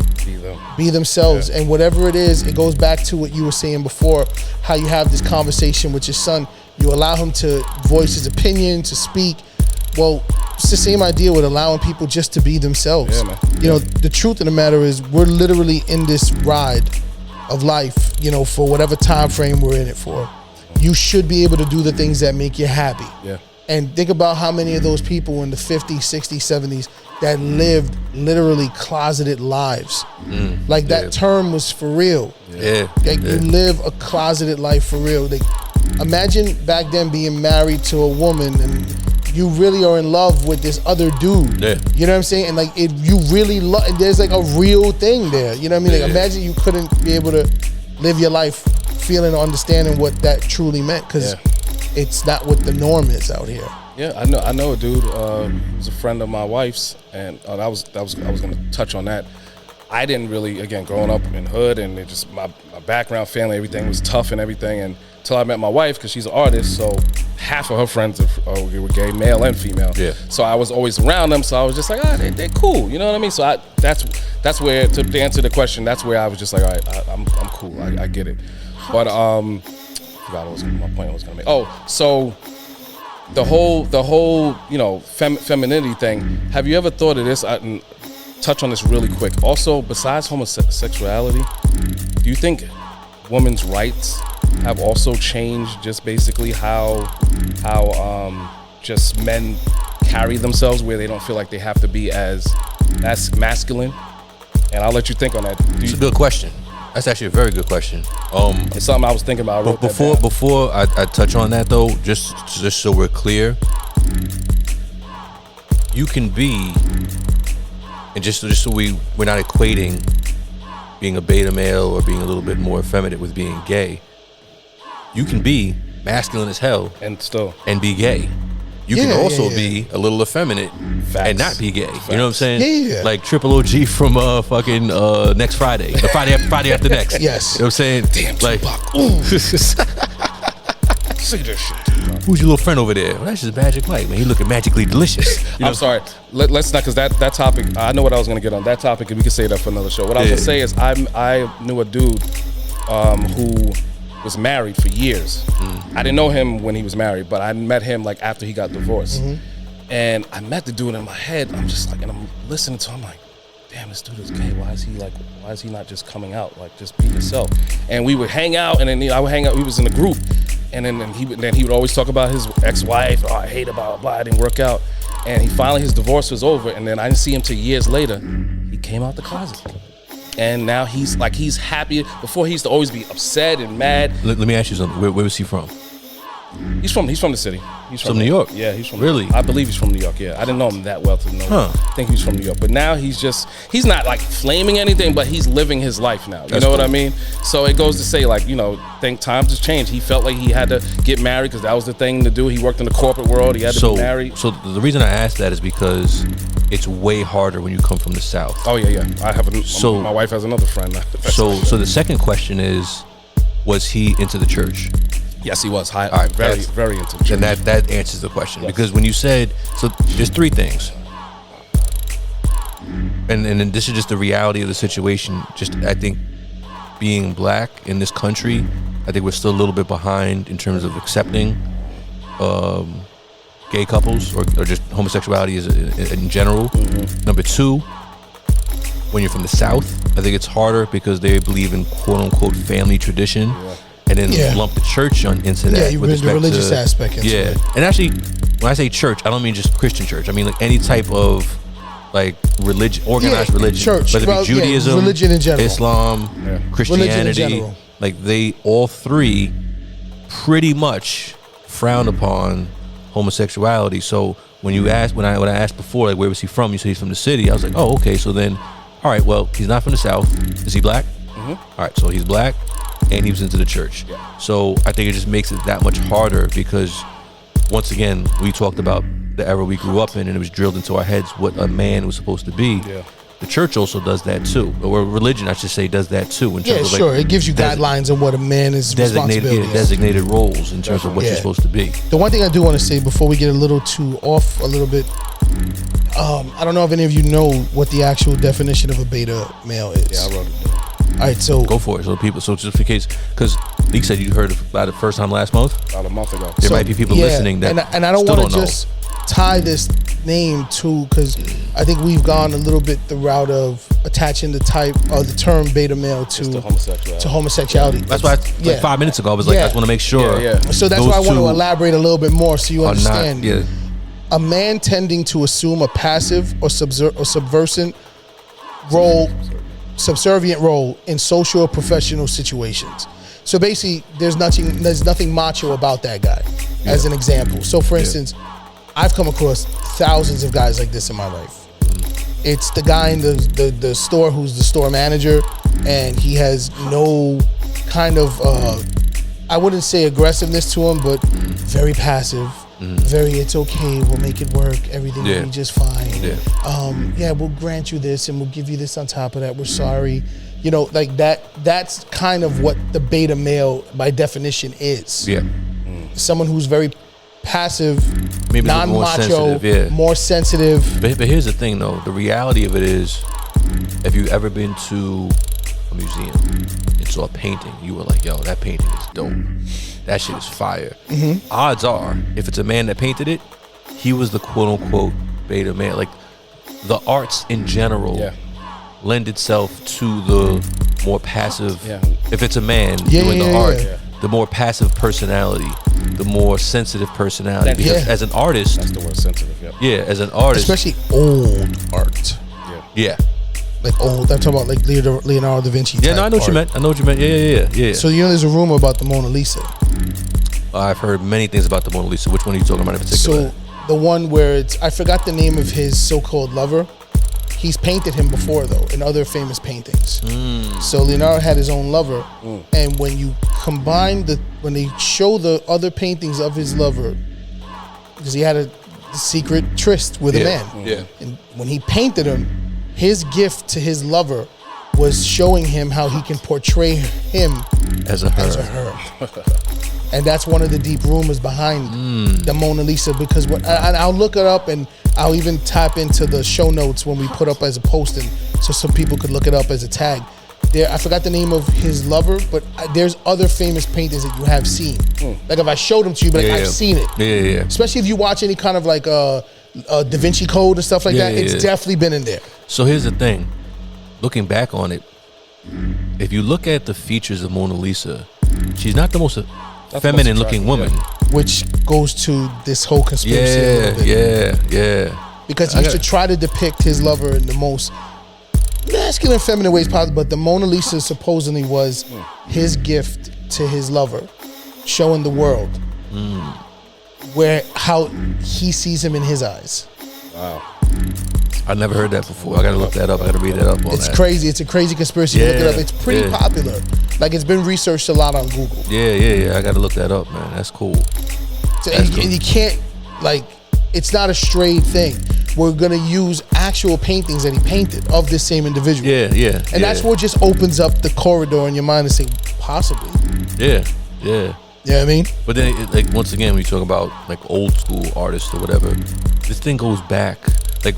[SPEAKER 4] be themselves. And whatever it is, it goes back to what you were saying before, how you have this conversation with your son. You allow him to voice his opinion, to speak. Well, it's the same idea with allowing people just to be themselves.
[SPEAKER 3] Yeah, man.
[SPEAKER 4] You know, the truth of the matter is we're literally in this ride of life, you know, for whatever time frame we're in it for. You should be able to do the things that make you happy.
[SPEAKER 3] Yeah.
[SPEAKER 4] And think about how many of those people in the 50s, 60s, 70s that lived literally closeted lives. Like that term was for real.
[SPEAKER 2] Yeah.
[SPEAKER 4] Like you live a closeted life for real. Like imagine back then being married to a woman and you really are in love with this other dude.
[SPEAKER 2] Yeah.
[SPEAKER 4] You know what I'm saying? And like you really love, and there's like a real thing there. You know what I mean? Like imagine you couldn't be able to live your life feeling or understanding what that truly meant, because it's not what the norm is out here.
[SPEAKER 3] Yeah, I know a dude. He was a friend of my wife's, and I was gonna touch on that. I didn't really, again, growing up in hood, and it just my background, family, everything was tough and everything. And until I met my wife, because she's an artist, so half of her friends were gay, male and female.
[SPEAKER 2] Yeah.
[SPEAKER 3] So I was always around them. So I was just like, they're cool. You know what I mean? So that's where, to answer the question, that's where I was just like, all right, I'm cool. I get it. But I forgot what my point I was gonna make. Oh, so the whole you know femininity thing. Have you ever thought of this? And touch on this really quick. Also, besides homosexuality, do you think women's rights have also changed just basically how just men carry themselves, where they don't feel like they have to be as masculine? And I'll let you think on that.
[SPEAKER 2] It's a good question. That's actually a very good question.
[SPEAKER 3] It's something I was thinking about. I wrote that down.
[SPEAKER 2] Before I touch on that though, just so we're clear, you can be, and just so we're not equating being a beta male or being a little bit more effeminate with being gay. You can be masculine as hell and be gay. You can also be a little effeminate and not be gay. You know what I'm saying?
[SPEAKER 4] Yeah.
[SPEAKER 2] Like Triple OG from fucking next Friday. The Friday after next.
[SPEAKER 4] Yes.
[SPEAKER 2] You know what I'm saying?
[SPEAKER 3] Damn,
[SPEAKER 2] like
[SPEAKER 3] Tupac. Ooh. See this shit.
[SPEAKER 2] Who's your little friend over there? Well, that's just Magic Mike, man. He looking magically delicious. You know?
[SPEAKER 3] I'm sorry. Let's not, because that topic, I know what I was going to get on. That topic, and we could say that for another show. What I was going to say is I knew a dude who was married for years. I didn't know him when he was married, but I met him like after he got divorced. And I met the dude in my head. I'm just like, and I'm listening to him like, damn, this dude is gay. Why is he not just coming out? Like, just be yourself. And we would hang out, and then I would hang out. We was in a group, and then he would always talk about his ex-wife. Oh, I hate her, blah, blah, blah. It didn't work out. And his divorce was over, and then I didn't see him till years later. He came out the closet. And now he's happy. Before he used to always be upset and mad.
[SPEAKER 2] Let me ask you something. Where was he from?
[SPEAKER 3] He's from the city. He's
[SPEAKER 2] from New York?
[SPEAKER 3] Yeah, he's from
[SPEAKER 2] Really?
[SPEAKER 3] I believe he's from New York, yeah. I didn't know him that well to know. I think he's from New York. But now he's not like flaming anything, but he's living his life now. You know what I mean? So it goes to say, like, you know, think times has changed. He felt like he had to get married because that was the thing to do. He worked in the corporate world. He had to be married.
[SPEAKER 2] So the reason I asked that is because it's way harder when you come from the South.
[SPEAKER 3] Oh, yeah. My wife has another friend.
[SPEAKER 2] So the second question is, was he into the church?
[SPEAKER 3] Yes, he was.
[SPEAKER 2] All right,
[SPEAKER 3] Very into the church.
[SPEAKER 2] And that answers the question.
[SPEAKER 3] Yes.
[SPEAKER 2] Because when you said, so there's three things. And then this is just the reality of the situation. Just, I think, being black in this country, I think we're still a little bit behind in terms of accepting gay couples or just homosexuality in general. Number two, when you're from the South, I think it's harder because they believe in quote-unquote family tradition. And then lump the church into that.
[SPEAKER 4] Yeah, you bring the religious aspect into it.
[SPEAKER 2] And actually, when I say church, I don't mean just Christian church. I mean like any type of like religion, organized religion.
[SPEAKER 4] Church.
[SPEAKER 2] Whether it be Judaism,
[SPEAKER 4] religion in general.
[SPEAKER 2] Islam, Christianity. Like they all three pretty much frown upon homosexuality. So when I asked before, like where was he from? You said he's from the city. I was like, oh, okay. So then, all right, well, he's not from the South. Is he black? All right, so he's black. And he was into the church. So I think it just makes it that much harder because, once again, we talked about the era we grew up in and it was drilled into our heads what a man was supposed to be. The church also does that too. Or religion, I should say, does that too. In terms of
[SPEAKER 4] sure. It gives you guidelines on what a man is
[SPEAKER 2] designated roles in terms of what you're supposed to be.
[SPEAKER 4] The one thing I do want to say before we get a little too off a little bit, I don't know if any of you know what the actual definition of a beta male is.
[SPEAKER 3] Yeah, I wrote it down.
[SPEAKER 4] All right, so
[SPEAKER 2] go for it. So just in case, because Leek said you heard about it first time last month.
[SPEAKER 3] About a month ago.
[SPEAKER 2] There might be people listening that
[SPEAKER 4] and I don't want to just tie this name to, because I think we've gone a little bit the route of attaching the term beta male to homosexuality.
[SPEAKER 2] That's why like 5 minutes ago I was like, I just want to make sure.
[SPEAKER 4] So that's why I want to elaborate a little bit more so you understand.
[SPEAKER 2] Not,
[SPEAKER 4] a man tending to assume a passive or subservient role in social or professional situations. So basically, there's nothing macho about that guy, as an example. So for instance, I've come across thousands of guys like this in my life. It's the guy in the store who's the store manager, and he has no kind of, I wouldn't say aggressiveness to him, but very passive. Very, it's okay, we'll make it work, everything will be just fine. We'll grant you this and we'll give you this on top of that, we're sorry. You know, like that's kind of what the beta male by definition is. Someone who's very passive, maybe non-macho, more sensitive.
[SPEAKER 2] But here's the thing though, the reality of it is, if you've ever been to a museum and saw a painting, you were like, yo, that painting is dope. That shit is fire. Odds are, if it's a man that painted it, he was the quote-unquote beta male. Like, the arts in general lend itself to the more passive, if it's a man doing the art, the more passive personality, the more sensitive personality. Because as an artist...
[SPEAKER 3] That's the word sensitive,
[SPEAKER 2] as an artist...
[SPEAKER 4] Especially old art. Like old, I'm talking about like Leonardo da Vinci type
[SPEAKER 2] I know what you meant. I know what you meant. Yeah.
[SPEAKER 4] So you know there's a rumor about the Mona Lisa.
[SPEAKER 2] I've heard many things about the Mona Lisa. Which one are you talking about in particular?
[SPEAKER 4] So the one where I forgot the name of his so-called lover. He's painted him before though in other famous paintings. So Leonardo had his own lover, and when you combine when they show the other paintings of his lover, because he had a secret tryst with a man, and when he painted him, his gift to his lover was showing him how he can portray him
[SPEAKER 2] as a her.
[SPEAKER 4] And that's one of the deep rumors behind the Mona Lisa, because I'll look it up, and I'll even tap into the show notes when we put up as a posting, so some people could look it up as a tag. I forgot the name of his lover, but there's other famous paintings that you have seen. Like if I showed them to you, but I've seen it.
[SPEAKER 2] Yeah.
[SPEAKER 4] Especially if you watch any kind of like Da Vinci Code and stuff like that, it's definitely been in there.
[SPEAKER 2] So here's the thing. Looking back on it, if you look at the features of Mona Lisa, she's not the most feminine looking woman.
[SPEAKER 4] Which goes to this whole conspiracy a little bit.
[SPEAKER 2] Yeah.
[SPEAKER 4] Because he used to try to depict his lover in the most masculine, feminine ways possible, but the Mona Lisa supposedly was his gift to his lover, showing the world how he sees him in his eyes.
[SPEAKER 3] Wow.
[SPEAKER 2] I never heard that before. I gotta look that up. I gotta read that up on
[SPEAKER 4] It's
[SPEAKER 2] that.
[SPEAKER 4] crazy. It's a crazy conspiracy. Look it up. It's pretty popular. Like, it's been researched a lot on Google.
[SPEAKER 2] Yeah. I gotta look that up, man. That's cool.
[SPEAKER 4] So, and you can't, like, it's not a strayed thing. We're gonna use actual paintings that he painted of this same individual.
[SPEAKER 2] Yeah.
[SPEAKER 4] And that's what just opens up the corridor in your mind to say, possibly.
[SPEAKER 2] Yeah.
[SPEAKER 4] You know what I mean?
[SPEAKER 2] But then, like, once again, when you talk about like old school artists or whatever, this thing goes back. Like,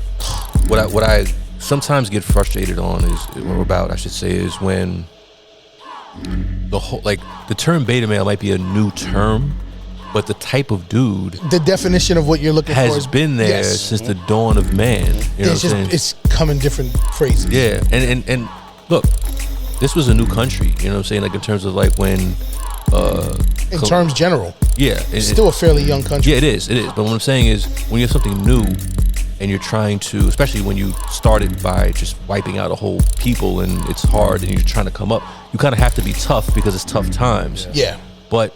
[SPEAKER 2] what I sometimes get frustrated on is when the whole, like, the term beta male might be a new term, but the type of dude,
[SPEAKER 4] the definition of what you're looking for
[SPEAKER 2] has been there since the dawn of man. You know what I'm saying?
[SPEAKER 4] It's come in different phrases.
[SPEAKER 2] Yeah, and look, this was a new country. You know what I'm saying? Like, in terms of like when.
[SPEAKER 4] In terms general.
[SPEAKER 2] Yeah.
[SPEAKER 4] It's still a fairly young country.
[SPEAKER 2] Yeah, it is. But what I'm saying is, when you have something new and you're trying to, especially when you started by just wiping out a whole people and it's hard and you're trying to come up, you kind of have to be tough because it's tough times.
[SPEAKER 4] Yeah.
[SPEAKER 2] But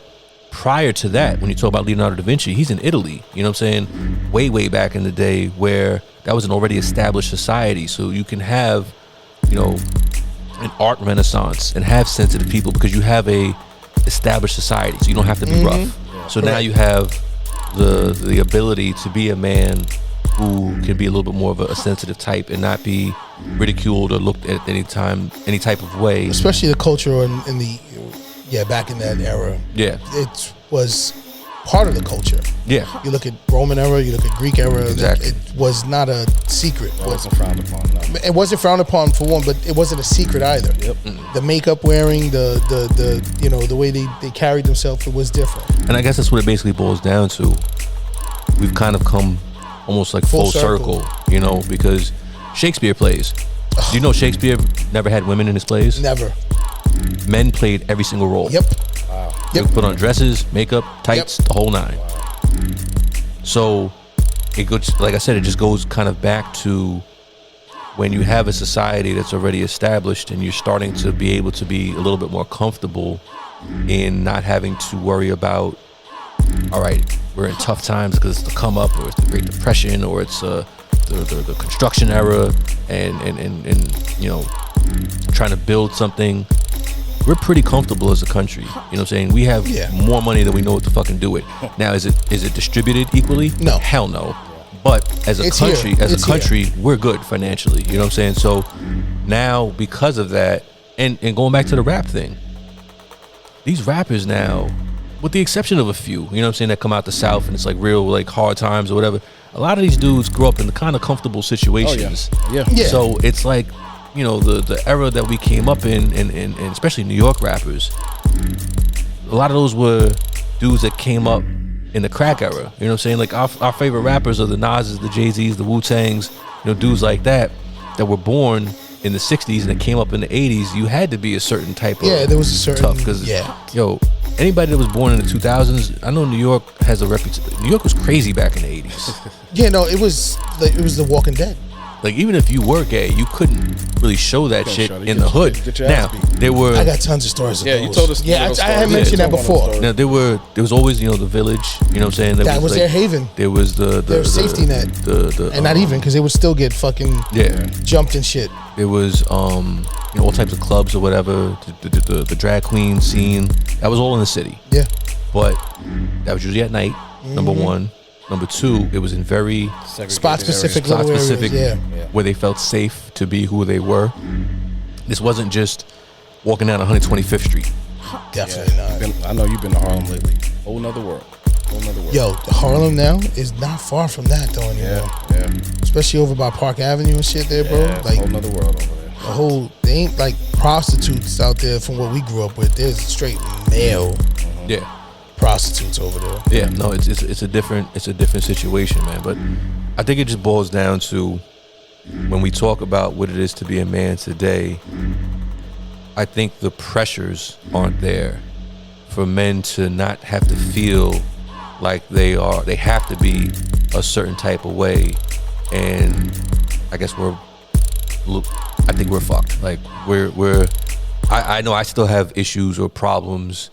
[SPEAKER 2] prior to that, when you talk about Leonardo da Vinci, he's in Italy, you know what I'm saying? Way back in the day, where that was an already established society. So you can have, an art renaissance and have sensitive people because you have a established society, so you don't have to be rough. So now you have the ability to be a man who can be a little bit more of a sensitive type and not be ridiculed or looked at any type of way.
[SPEAKER 4] Especially the culture in the back in that era.
[SPEAKER 2] Yeah,
[SPEAKER 4] it was part of the culture.
[SPEAKER 2] Yeah,
[SPEAKER 4] you look at Roman era, you look at Greek era.
[SPEAKER 2] Exactly.
[SPEAKER 4] It was not a secret.
[SPEAKER 3] It wasn't frowned upon. No.
[SPEAKER 4] It wasn't frowned upon for one, but it wasn't a secret either.
[SPEAKER 3] Yep.
[SPEAKER 4] The makeup wearing, the way they carried themselves, it was different.
[SPEAKER 2] And I guess that's what it basically boils down to. We've kind of come almost like full circle, because Shakespeare plays. Do you know Shakespeare never had women in his plays?
[SPEAKER 4] Never.
[SPEAKER 2] Men played every single role.
[SPEAKER 4] Yep.
[SPEAKER 3] Wow.
[SPEAKER 2] They put on dresses, makeup, tights, the whole nine. So it goes, like I said, it just goes kind of back to when you have a society that's already established and you're starting to be able to be a little bit more comfortable in not having to worry about, all right, we're in tough times because it's the come up, or it's the Great Depression, or it's the construction era, and trying to build something. We're pretty comfortable as a country. You know what I'm saying? We have more money than we know what to fucking do with. Now, is it distributed equally?
[SPEAKER 4] No.
[SPEAKER 2] Hell no. But as a country, we're good financially. You know what I'm saying? So now, because of that, and going back to the rap thing, these rappers now, with the exception of a few, you know what I'm saying, that come out the South and it's like real like hard times or whatever, a lot of these dudes grew up in the kind of comfortable situations.
[SPEAKER 3] Oh, yeah.
[SPEAKER 2] So it's like, the era that we came up in, and especially New York rappers, a lot of those were dudes that came up in the crack era. You know what I'm saying? Like our favorite rappers are the Nas's, the Jay-Z's, the Wu-Tangs, dudes like that were born in the 60s and that came up in the 80s. You had to be a certain type of
[SPEAKER 4] there was a certain
[SPEAKER 2] tough, because anybody that was born in the 2000s, I know New York has a reputation. New York was crazy back in the 80s.
[SPEAKER 4] It was The Walking Dead.
[SPEAKER 2] Like, even if you were gay, you couldn't really show that shit in the hood. Now, there were...
[SPEAKER 4] I got tons of stories of those.
[SPEAKER 3] You told us.
[SPEAKER 4] Yeah, I had mentioned that before.
[SPEAKER 2] Now, there was always, the village, you know what I'm saying?
[SPEAKER 4] That was their haven.
[SPEAKER 2] There was their
[SPEAKER 4] safety net. And not even, because they would still get fucking jumped and shit.
[SPEAKER 2] There was, all types of clubs or whatever, the drag queen scene. That was all in the city.
[SPEAKER 4] Yeah.
[SPEAKER 2] But that was usually at night, number one. Number two, it was in very
[SPEAKER 4] spot-specific
[SPEAKER 2] where they felt safe to be who they were. This wasn't just walking down 125th Street.
[SPEAKER 4] Definitely not.
[SPEAKER 3] I know you've been to Harlem lately. Whole nother world.
[SPEAKER 4] Yo, Harlem now is not far from that though anymore.
[SPEAKER 3] Yeah.
[SPEAKER 4] Especially over by Park Avenue and shit there, bro.
[SPEAKER 3] Yeah,
[SPEAKER 4] Like
[SPEAKER 3] whole nother world over there.
[SPEAKER 4] the whole, they ain't like prostitutes out there from what we grew up with. There's straight male
[SPEAKER 2] Yeah.
[SPEAKER 4] prostitutes over there.
[SPEAKER 2] Yeah, no, it's a different situation, man. But I think it just boils down to when we talk about what it is to be a man today. I think the pressures aren't there for men to not have to feel like they have to be a certain type of way, and I guess I think we're fucked. Like I know I still have issues or problems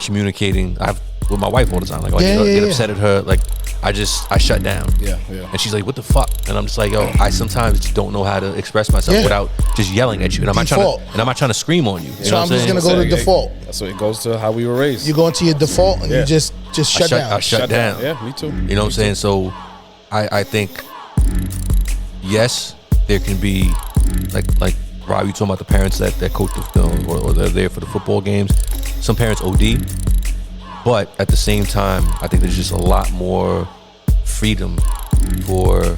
[SPEAKER 2] communicating. With my wife all the time. Like, I get upset at her. Like, I shut down.
[SPEAKER 3] Yeah.
[SPEAKER 2] And she's like, "What the fuck?" And I'm just like, "Yo, I sometimes just don't know how to express myself without just yelling at you." And I'm not trying to scream on you. You
[SPEAKER 4] So
[SPEAKER 2] know
[SPEAKER 4] I'm
[SPEAKER 2] what
[SPEAKER 4] just
[SPEAKER 2] saying?
[SPEAKER 4] gonna go to default.
[SPEAKER 3] So it goes to how we were raised.
[SPEAKER 4] You go into your default and you just shut down.
[SPEAKER 2] I shut down.
[SPEAKER 3] Yeah, me too.
[SPEAKER 2] You know what I'm saying? So I think, yes, there can be like Rob, you talking about the parents that coach the film or they're there for the football games. Some parents OD, but at the same time, I think there's just a lot more freedom for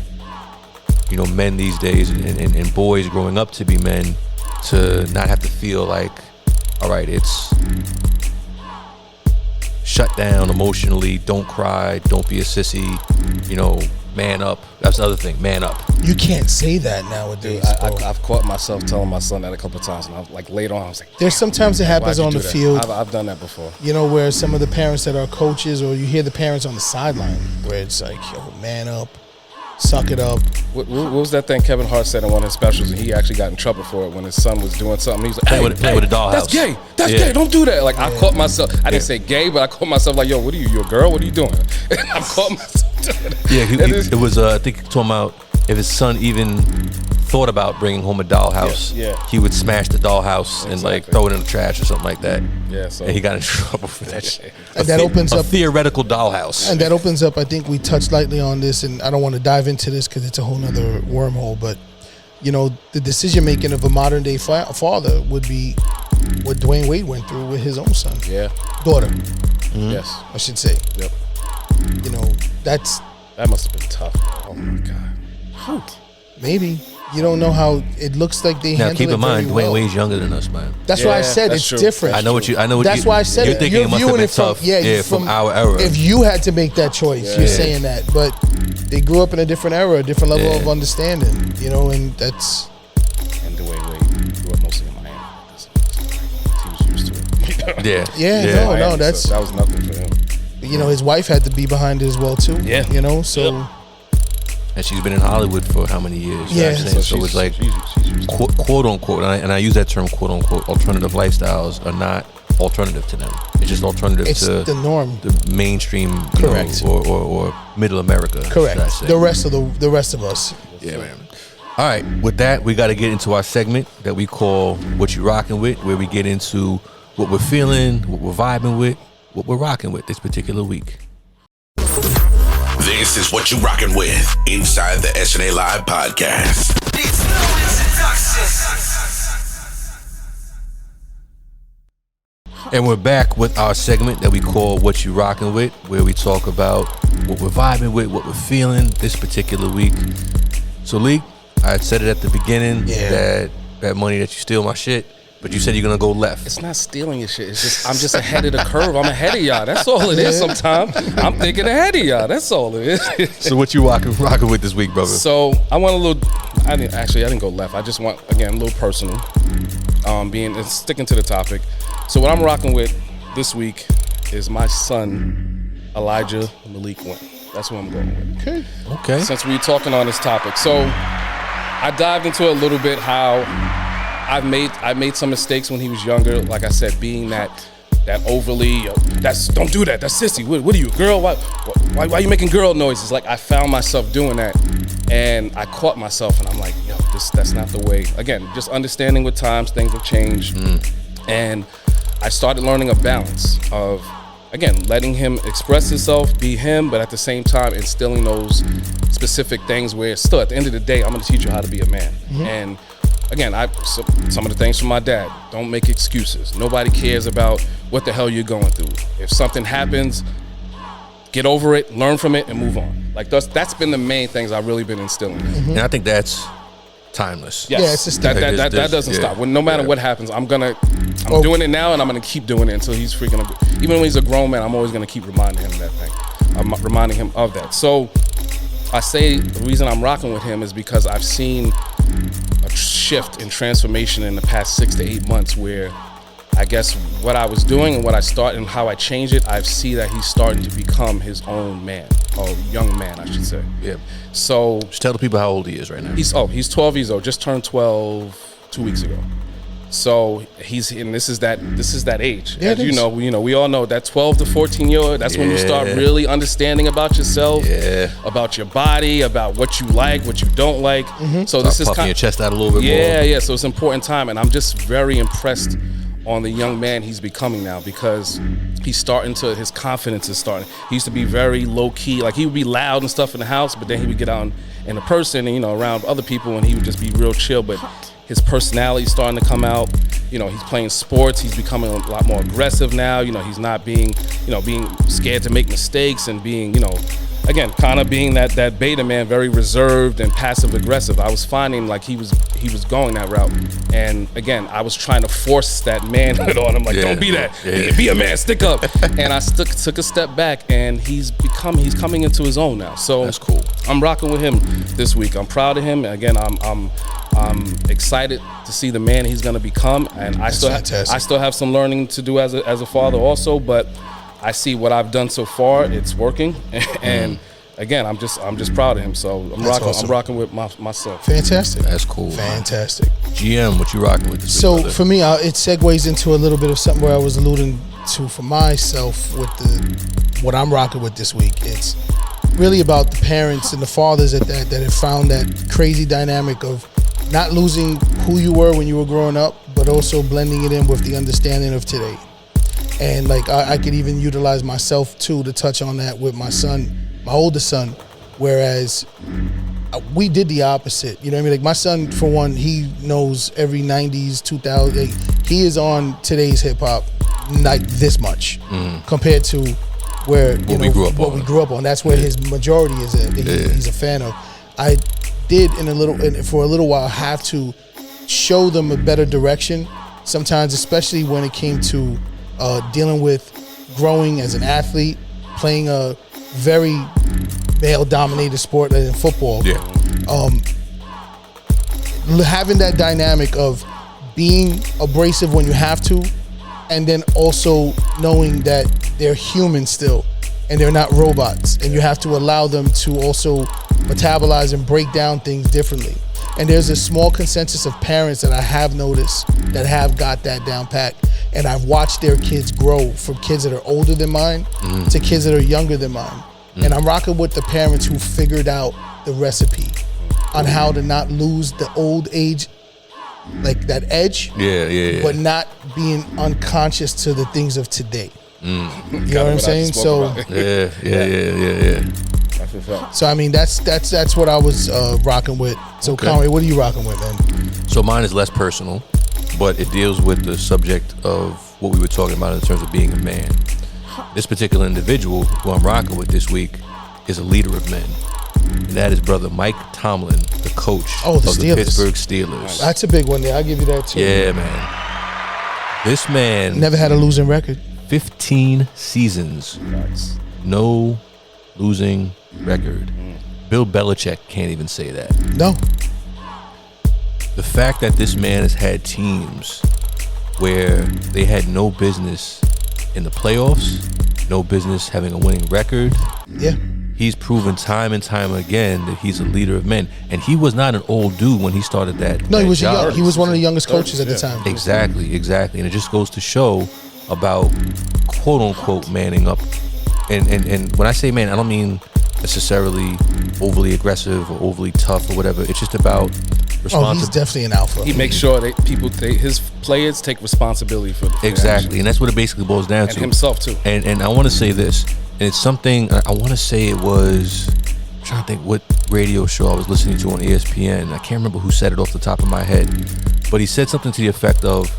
[SPEAKER 2] men these days and boys growing up to be men to not have to feel like, all right, it's shut down emotionally, don't cry, don't be a sissy, man up. That's another thing, man up.
[SPEAKER 4] You can't say that nowadays, bro.
[SPEAKER 3] I've caught myself telling my son that a couple of times, and I'm like, later on, I was like,
[SPEAKER 4] There's sometimes it happens
[SPEAKER 3] why'd you
[SPEAKER 4] on the
[SPEAKER 3] do that?
[SPEAKER 4] field,
[SPEAKER 3] I've done that before.
[SPEAKER 4] where some of the parents that are coaches, or you hear the parents on the sideline, where it's like, yo, man up, suck it up.
[SPEAKER 3] What was that thing Kevin Hart said in one of his specials, and he actually got in trouble for it when his son was doing something. He was like,
[SPEAKER 2] Play with a dollhouse.
[SPEAKER 3] That's gay. That's gay. Don't do that. Like, I caught myself. I didn't say gay, but I caught myself like, yo, what are you? You a girl? What are you doing? And I caught myself doing it.
[SPEAKER 2] Yeah, it was, I think, talking about if his son even thought about bringing home a dollhouse, he would smash the dollhouse and like throw it in the trash or something like that.
[SPEAKER 3] Yeah, so
[SPEAKER 2] and he got in trouble for that shit.
[SPEAKER 4] And that opens
[SPEAKER 2] a
[SPEAKER 4] up
[SPEAKER 2] theoretical dollhouse.
[SPEAKER 4] And that opens up, I think we touched lightly on this, and I don't want to dive into this because it's a whole nother wormhole, but the decision making of a modern day father would be what Dwayne Wade went through with his own son.
[SPEAKER 3] Yeah.
[SPEAKER 4] Daughter.
[SPEAKER 2] Mm-hmm.
[SPEAKER 3] Yes.
[SPEAKER 4] I should say.
[SPEAKER 3] Yep.
[SPEAKER 4] That
[SPEAKER 3] must have been tough. Oh my God.
[SPEAKER 4] Maybe. You don't know how it looks like they
[SPEAKER 2] Now
[SPEAKER 4] handle
[SPEAKER 2] keep in
[SPEAKER 4] it
[SPEAKER 2] mind,
[SPEAKER 4] very
[SPEAKER 2] Dwayne
[SPEAKER 4] well.
[SPEAKER 2] Wade's younger than us, man.
[SPEAKER 4] That's why I said
[SPEAKER 3] that's
[SPEAKER 4] it's
[SPEAKER 3] true.
[SPEAKER 4] different.
[SPEAKER 2] I know what
[SPEAKER 4] That's why I said
[SPEAKER 2] you're
[SPEAKER 4] it.
[SPEAKER 2] thinking
[SPEAKER 4] You're
[SPEAKER 2] it must have
[SPEAKER 4] viewing
[SPEAKER 2] been
[SPEAKER 4] it from
[SPEAKER 2] tough. From our era.
[SPEAKER 4] If you had to make that choice, you're saying that. But they grew up in a different era, a different level of understanding. And that's.
[SPEAKER 3] And Dwayne Wade grew up mostly in Miami. He was used to it.
[SPEAKER 2] Yeah.
[SPEAKER 4] No, that's.
[SPEAKER 3] So that was nothing for him.
[SPEAKER 4] His wife had to be behind it as well too.
[SPEAKER 3] Yeah.
[SPEAKER 4] So.
[SPEAKER 2] And she's been in Hollywood for how many years?
[SPEAKER 4] Yeah.
[SPEAKER 2] So it's like quote unquote, and I use that term quote unquote, alternative lifestyles are not alternative to them. It's just alternative
[SPEAKER 4] It's the norm.
[SPEAKER 2] the mainstream,
[SPEAKER 4] Correct.
[SPEAKER 2] Or middle America.
[SPEAKER 4] Correct.
[SPEAKER 2] should I say.
[SPEAKER 4] The rest of us.
[SPEAKER 2] Yeah, man. All right, with that, we got to get into our segment that we call What You Rockin' With, where we get into what we're feeling, what we're vibing with, what we're rocking with this particular week.
[SPEAKER 1] This is What You Rockin' With inside the SNA Live podcast.
[SPEAKER 6] It's no introduction.
[SPEAKER 2] And we're back with our segment that we call What You Rockin' With, where we talk about what we're vibing with, what we're feeling this particular week. So, Leek, I said it at the beginning that money that you steal my shit, but you said you're gonna go left.
[SPEAKER 3] It's not stealing your shit. It's just I'm just ahead of the curve. I'm ahead of y'all. That's all it is. Sometimes I'm thinking ahead of y'all. That's all it is.
[SPEAKER 2] So what you rocking with this week, brother?
[SPEAKER 3] So I want a little. I didn't go left. I just want again a little personal. Sticking to the topic. So what I'm rocking with this week is my son Elijah Malik Wynn. That's what I'm going with.
[SPEAKER 2] Okay.
[SPEAKER 3] Since we're talking on this topic, so I dived into a little bit how I made some mistakes when he was younger. Like I said, being that overly, don't do that. That's sissy. What are you, girl? Why are you making girl noises? Like I found myself doing that, and I caught myself, and I'm like, yo, that's not the way. Again, just understanding with times, things have changed, and I started learning a balance of, again, letting him express himself, be him, but at the same time instilling those specific things where still at the end of the day, I'm going to teach you how to be a man. And again, some of the things from my dad. Don't make excuses. Nobody cares about what the hell you're going through. If something happens, get over it, learn from it, and move on. Like that's been the main things I've really been instilling.
[SPEAKER 2] And I think that's timeless.
[SPEAKER 3] Yes.
[SPEAKER 4] Yeah, it's just
[SPEAKER 3] that doesn't stop. No matter what happens, I'm doing it now, and I'm gonna keep doing it until he's freaking. Even when he's a grown man, I'm always gonna keep reminding him of that thing. I'm reminding him of that. So I say the reason I'm rocking with him is because I've seen a shift in transformation in the past 6 to 8 months, where I guess what I was doing and what I started and how I changed it, I see that he's starting to become his own man, or young man, I should say.
[SPEAKER 2] Yeah.
[SPEAKER 3] So
[SPEAKER 2] Just tell the people how old he is right now.
[SPEAKER 3] he's 12 years old, just turned 12 2 weeks ago. So this is that age.
[SPEAKER 4] Yeah,
[SPEAKER 3] As
[SPEAKER 4] it
[SPEAKER 3] you
[SPEAKER 4] is.
[SPEAKER 3] know, we all know that 12 to 14 year old, that's when you start
[SPEAKER 2] Yeah.
[SPEAKER 3] really understanding about yourself,
[SPEAKER 2] Yeah.
[SPEAKER 3] about your body, about what you like, what you don't like. So this is
[SPEAKER 2] Puffing
[SPEAKER 3] kind
[SPEAKER 2] your chest out a little bit more.
[SPEAKER 3] yeah. So it's an important time, and I'm just very impressed on the young man he's becoming now, because his confidence is starting. He used to be very low key, like he would be loud and stuff in the house, but then he would get out in a person and around other people, and he would just be real chill. But his personality is starting to come out. He's playing sports. He's becoming a lot more aggressive now. He's not being scared to make mistakes and being, again, kind of being that beta man, very reserved and passive aggressive. I was finding like he was going that route, and again, I was trying to force that manhood on him. Like, don't be that.
[SPEAKER 2] Yeah.
[SPEAKER 3] Be a man. Stick up. And I took a step back, and he's coming into his own now. So
[SPEAKER 2] That's cool.
[SPEAKER 3] I'm rocking with him this week. I'm proud of him. Again, I'm excited to see the man he's going to become, and I still have some learning to do as a father also, but I see what I've done so far. It's working, and again, I'm just proud of him. So I'm rocking with my son.
[SPEAKER 4] Fantastic.
[SPEAKER 2] That's cool.
[SPEAKER 4] Fantastic.
[SPEAKER 2] GM, what you rocking with this week,
[SPEAKER 4] So
[SPEAKER 2] brother?
[SPEAKER 4] for me, it segues into a little bit of something where I was alluding to for myself with what I'm rocking with this week. It's really about the parents and the fathers that have found that crazy dynamic of not losing who you were when you were growing up, but also blending it in with the understanding of today. And like I could even utilize myself too to touch on that with my son, my oldest son, whereas we did the opposite. You know what I mean? Like my son, for one, he knows every 90s, 2000. He is on today's hip hop like this much compared to where
[SPEAKER 2] we grew up on.
[SPEAKER 4] That's where his majority is. He's a fan of. I did for a little while have to show them a better direction. Sometimes, especially when it came to dealing with growing as an athlete, playing a very male-dominated sport in football.
[SPEAKER 2] Yeah.
[SPEAKER 4] Having that dynamic of being abrasive when you have to, and then also knowing that they're human still, and they're not robots, and you have to allow them to also metabolize and break down things differently. And there's a small consensus of parents that I have noticed that have got that down pat. And I've watched their kids grow from kids that are older than mine to kids that are younger than mine. And I'm rocking with the parents who figured out the recipe on how to not lose the old age, like that edge, but not being unconscious to the things of today. You know what I'm saying? So
[SPEAKER 2] Yeah.
[SPEAKER 3] That's a fact.
[SPEAKER 4] So I mean that's what I was rocking with. So
[SPEAKER 2] Okay.
[SPEAKER 4] Conway, what are you rocking with, man?
[SPEAKER 2] So mine is less personal, but it deals with the subject of what we were talking about in terms of being a man. This particular individual who I'm rocking with this week is a leader of men. And that is brother Mike Tomlin, the coach
[SPEAKER 4] Oh, the
[SPEAKER 2] of the
[SPEAKER 4] Steelers.
[SPEAKER 2] Pittsburgh Steelers.
[SPEAKER 4] That's a big one there. I'll give you that too.
[SPEAKER 2] Yeah, man. This man,
[SPEAKER 4] Never had a losing record.
[SPEAKER 2] 15 seasons, no losing record. Bill Belichick can't even say that.
[SPEAKER 4] No.
[SPEAKER 2] The fact that this man has had teams where they had no business in the playoffs, no business having a winning record,
[SPEAKER 4] Yeah.
[SPEAKER 2] he's proven time and time again that he's a leader of men. And he was not an old dude when he started that.
[SPEAKER 4] No,
[SPEAKER 2] that
[SPEAKER 4] he was
[SPEAKER 2] job.
[SPEAKER 4] young. He was one of the youngest coaches at the time.
[SPEAKER 2] Exactly. And it just goes to show about quote unquote manning up. And when I say man, I don't mean necessarily overly aggressive or overly tough or whatever. It's just about
[SPEAKER 4] Oh, he's
[SPEAKER 2] responsibility.
[SPEAKER 4] definitely an alpha.
[SPEAKER 3] He makes sure that his players take responsibility for their
[SPEAKER 2] Exactly.
[SPEAKER 3] actions.
[SPEAKER 2] And that's what it basically boils down
[SPEAKER 3] And
[SPEAKER 2] to.
[SPEAKER 3] himself too.
[SPEAKER 2] And I want to say this, and it's something, I want to say it was trying to think what radio show I was listening to on ESPN. I can't remember who said it off the top of my head, but he said something to the effect of,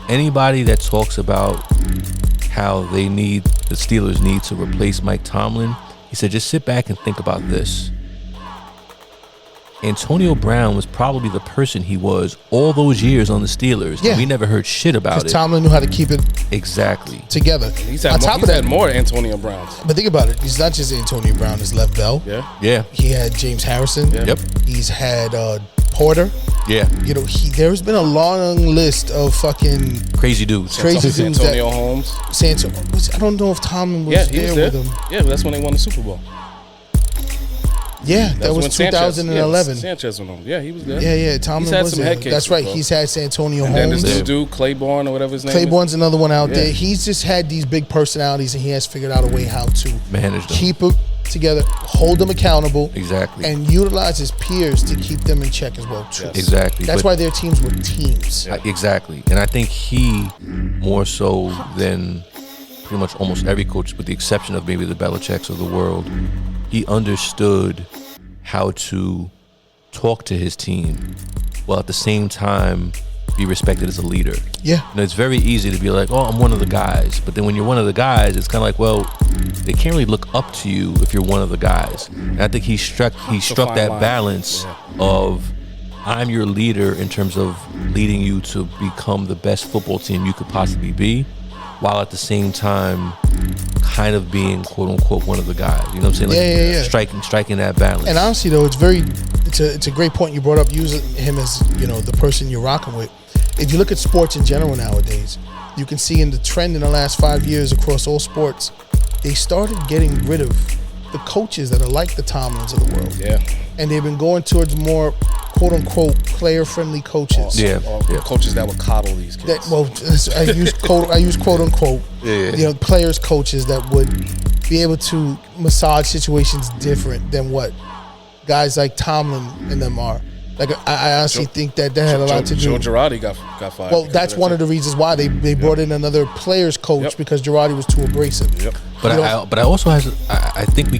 [SPEAKER 2] anybody that talks about how the Steelers need to replace Mike Tomlin, he said, just sit back and think about this. Antonio Brown was probably the person he was all those years on the Steelers.
[SPEAKER 4] Yeah.
[SPEAKER 2] And we never heard shit about it.
[SPEAKER 4] Because Tomlin knew how to keep it
[SPEAKER 2] Exactly.
[SPEAKER 4] together.
[SPEAKER 3] He's had more Antonio Browns.
[SPEAKER 4] But think about it. He's not just Antonio Brown. He's Lev Bell.
[SPEAKER 3] Yeah.
[SPEAKER 2] Yeah.
[SPEAKER 4] He had James Harrison.
[SPEAKER 3] Yeah.
[SPEAKER 2] Yep.
[SPEAKER 4] He's had Porter.
[SPEAKER 2] Yeah.
[SPEAKER 4] You know, there's been a long list of fucking
[SPEAKER 2] Crazy dudes.
[SPEAKER 4] crazy dudes.
[SPEAKER 3] Antonio Holmes.
[SPEAKER 4] I don't know if Tomlin was
[SPEAKER 3] Yeah, he was
[SPEAKER 4] there
[SPEAKER 3] there.
[SPEAKER 4] with him.
[SPEAKER 3] Yeah, but that's when they won the Super Bowl.
[SPEAKER 4] Yeah, that was
[SPEAKER 3] when Sanchez-
[SPEAKER 4] 2011.
[SPEAKER 3] Sanchez went on. Yeah, he was there.
[SPEAKER 4] Yeah, Tomlin
[SPEAKER 3] He's had
[SPEAKER 4] was
[SPEAKER 3] some
[SPEAKER 4] there.
[SPEAKER 3] head cases
[SPEAKER 4] That's right.
[SPEAKER 3] before.
[SPEAKER 4] He's had Santonio
[SPEAKER 3] And then
[SPEAKER 4] Holmes.
[SPEAKER 3] this dude, Claiborne or whatever his name
[SPEAKER 4] Claiborne's another one out
[SPEAKER 3] Yeah.
[SPEAKER 4] there. He's just had these big personalities, and he has figured out a way how to
[SPEAKER 2] Manage them.
[SPEAKER 4] keep them together, hold them accountable,
[SPEAKER 2] Exactly.
[SPEAKER 4] and utilize his peers to keep them in check as well too.
[SPEAKER 3] Yes.
[SPEAKER 2] Exactly.
[SPEAKER 4] That's
[SPEAKER 2] But-
[SPEAKER 4] why their teams were teams.
[SPEAKER 2] Exactly. And I think he, more so than pretty much almost every coach, with the exception of maybe the Belichicks of the world, he understood how to talk to his team while at the same time be respected as a leader.
[SPEAKER 4] Yeah.
[SPEAKER 2] You know, it's very easy to be like, oh, I'm one of the guys. But then when you're one of the guys, it's kind of like, well, they can't really look up to you if you're one of the guys. And I think he struck
[SPEAKER 3] fine
[SPEAKER 2] that
[SPEAKER 3] line.
[SPEAKER 2] balance of, I'm your leader in terms of leading you to become the best football team you could possibly be, while at the same time kind of being quote unquote one of the guys. You know what I'm saying? Like
[SPEAKER 4] Yeah.
[SPEAKER 2] striking that balance.
[SPEAKER 4] And honestly, though, it's a great point you brought up, using him as, you know, the person you're rocking with. If you look at sports in general nowadays, you can see in the trend in the last 5 years across all sports, they started getting rid of the coaches that are like the Tomlins of the world.
[SPEAKER 3] Yeah.
[SPEAKER 4] And they've been going towards more quote unquote player friendly coaches.
[SPEAKER 2] Yeah.
[SPEAKER 3] Or coaches that would coddle these kids.
[SPEAKER 4] That, well, I use quote unquote, you know, players, coaches that would be able to massage situations different than what guys like Tomlin and them are. Like, I honestly think that had a lot to do.
[SPEAKER 3] Joe Girardi got fired.
[SPEAKER 4] Well, that's one of the reasons why they brought in another players coach,
[SPEAKER 3] Yep.
[SPEAKER 4] because Girardi was too abrasive.
[SPEAKER 3] Yep.
[SPEAKER 2] But
[SPEAKER 4] You know,
[SPEAKER 2] I also I think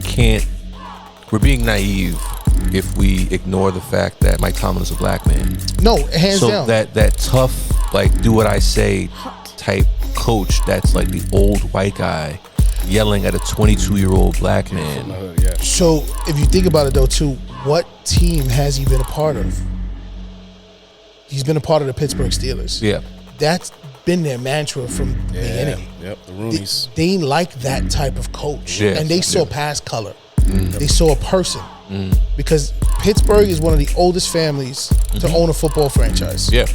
[SPEAKER 2] we're being naive if we ignore the fact that Mike Tomlin is a black man.
[SPEAKER 4] no, hands
[SPEAKER 2] So
[SPEAKER 4] down.
[SPEAKER 2] that tough, like, do what I say type coach that's like the old white guy yelling at a 22-year-old black man.
[SPEAKER 3] Yeah.
[SPEAKER 4] So if you think about it though too, what team has he been a part of? He's been a part of the Pittsburgh Steelers.
[SPEAKER 2] Yeah.
[SPEAKER 4] That's been their mantra from the
[SPEAKER 3] Yeah.
[SPEAKER 4] beginning.
[SPEAKER 3] Yep. The Roonies.
[SPEAKER 4] They like that type of coach.
[SPEAKER 2] Yeah.
[SPEAKER 4] And they saw past color. They saw a person. Because Pittsburgh is one of the oldest families to own a football franchise.
[SPEAKER 2] Yeah.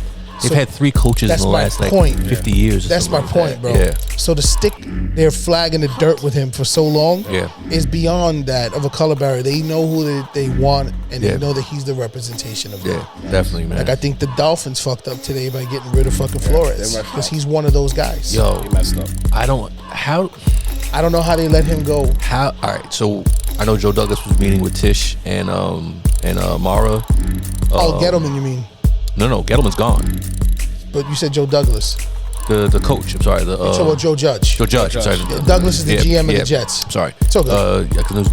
[SPEAKER 2] They've
[SPEAKER 4] So
[SPEAKER 2] had 3 coaches in
[SPEAKER 4] that's
[SPEAKER 2] the
[SPEAKER 4] my
[SPEAKER 2] last like
[SPEAKER 4] point.
[SPEAKER 2] 50 years. Or
[SPEAKER 4] That's my
[SPEAKER 2] something like
[SPEAKER 4] point, bro.
[SPEAKER 2] that. Yeah.
[SPEAKER 4] So to stick their flag in the dirt with him for so long
[SPEAKER 2] Yeah.
[SPEAKER 4] is beyond that of a color barrier. They know who they want, and
[SPEAKER 2] Yeah.
[SPEAKER 4] they know that he's the representation of
[SPEAKER 2] Yeah,
[SPEAKER 4] them.
[SPEAKER 2] definitely, man.
[SPEAKER 4] Like, I think the Dolphins fucked up today by getting rid of fucking Flores,
[SPEAKER 3] they
[SPEAKER 4] because he's one of those guys.
[SPEAKER 2] Yo,
[SPEAKER 3] He messed up.
[SPEAKER 2] I don't
[SPEAKER 4] I don't know how they let him go.
[SPEAKER 2] all right, so I know Joe Douglas was meeting with Tish and Mara.
[SPEAKER 4] Gettleman, you mean?
[SPEAKER 2] No, Gettleman's gone.
[SPEAKER 4] But you said Joe Douglas.
[SPEAKER 2] The coach, I'm sorry,
[SPEAKER 4] So about Joe Judge.
[SPEAKER 2] Joe Judge.
[SPEAKER 3] Joe
[SPEAKER 2] Sorry,
[SPEAKER 3] Judge.
[SPEAKER 4] Douglas is the GM of the Jets.
[SPEAKER 2] I'm sorry.
[SPEAKER 4] It's okay.
[SPEAKER 2] Yeah, because it was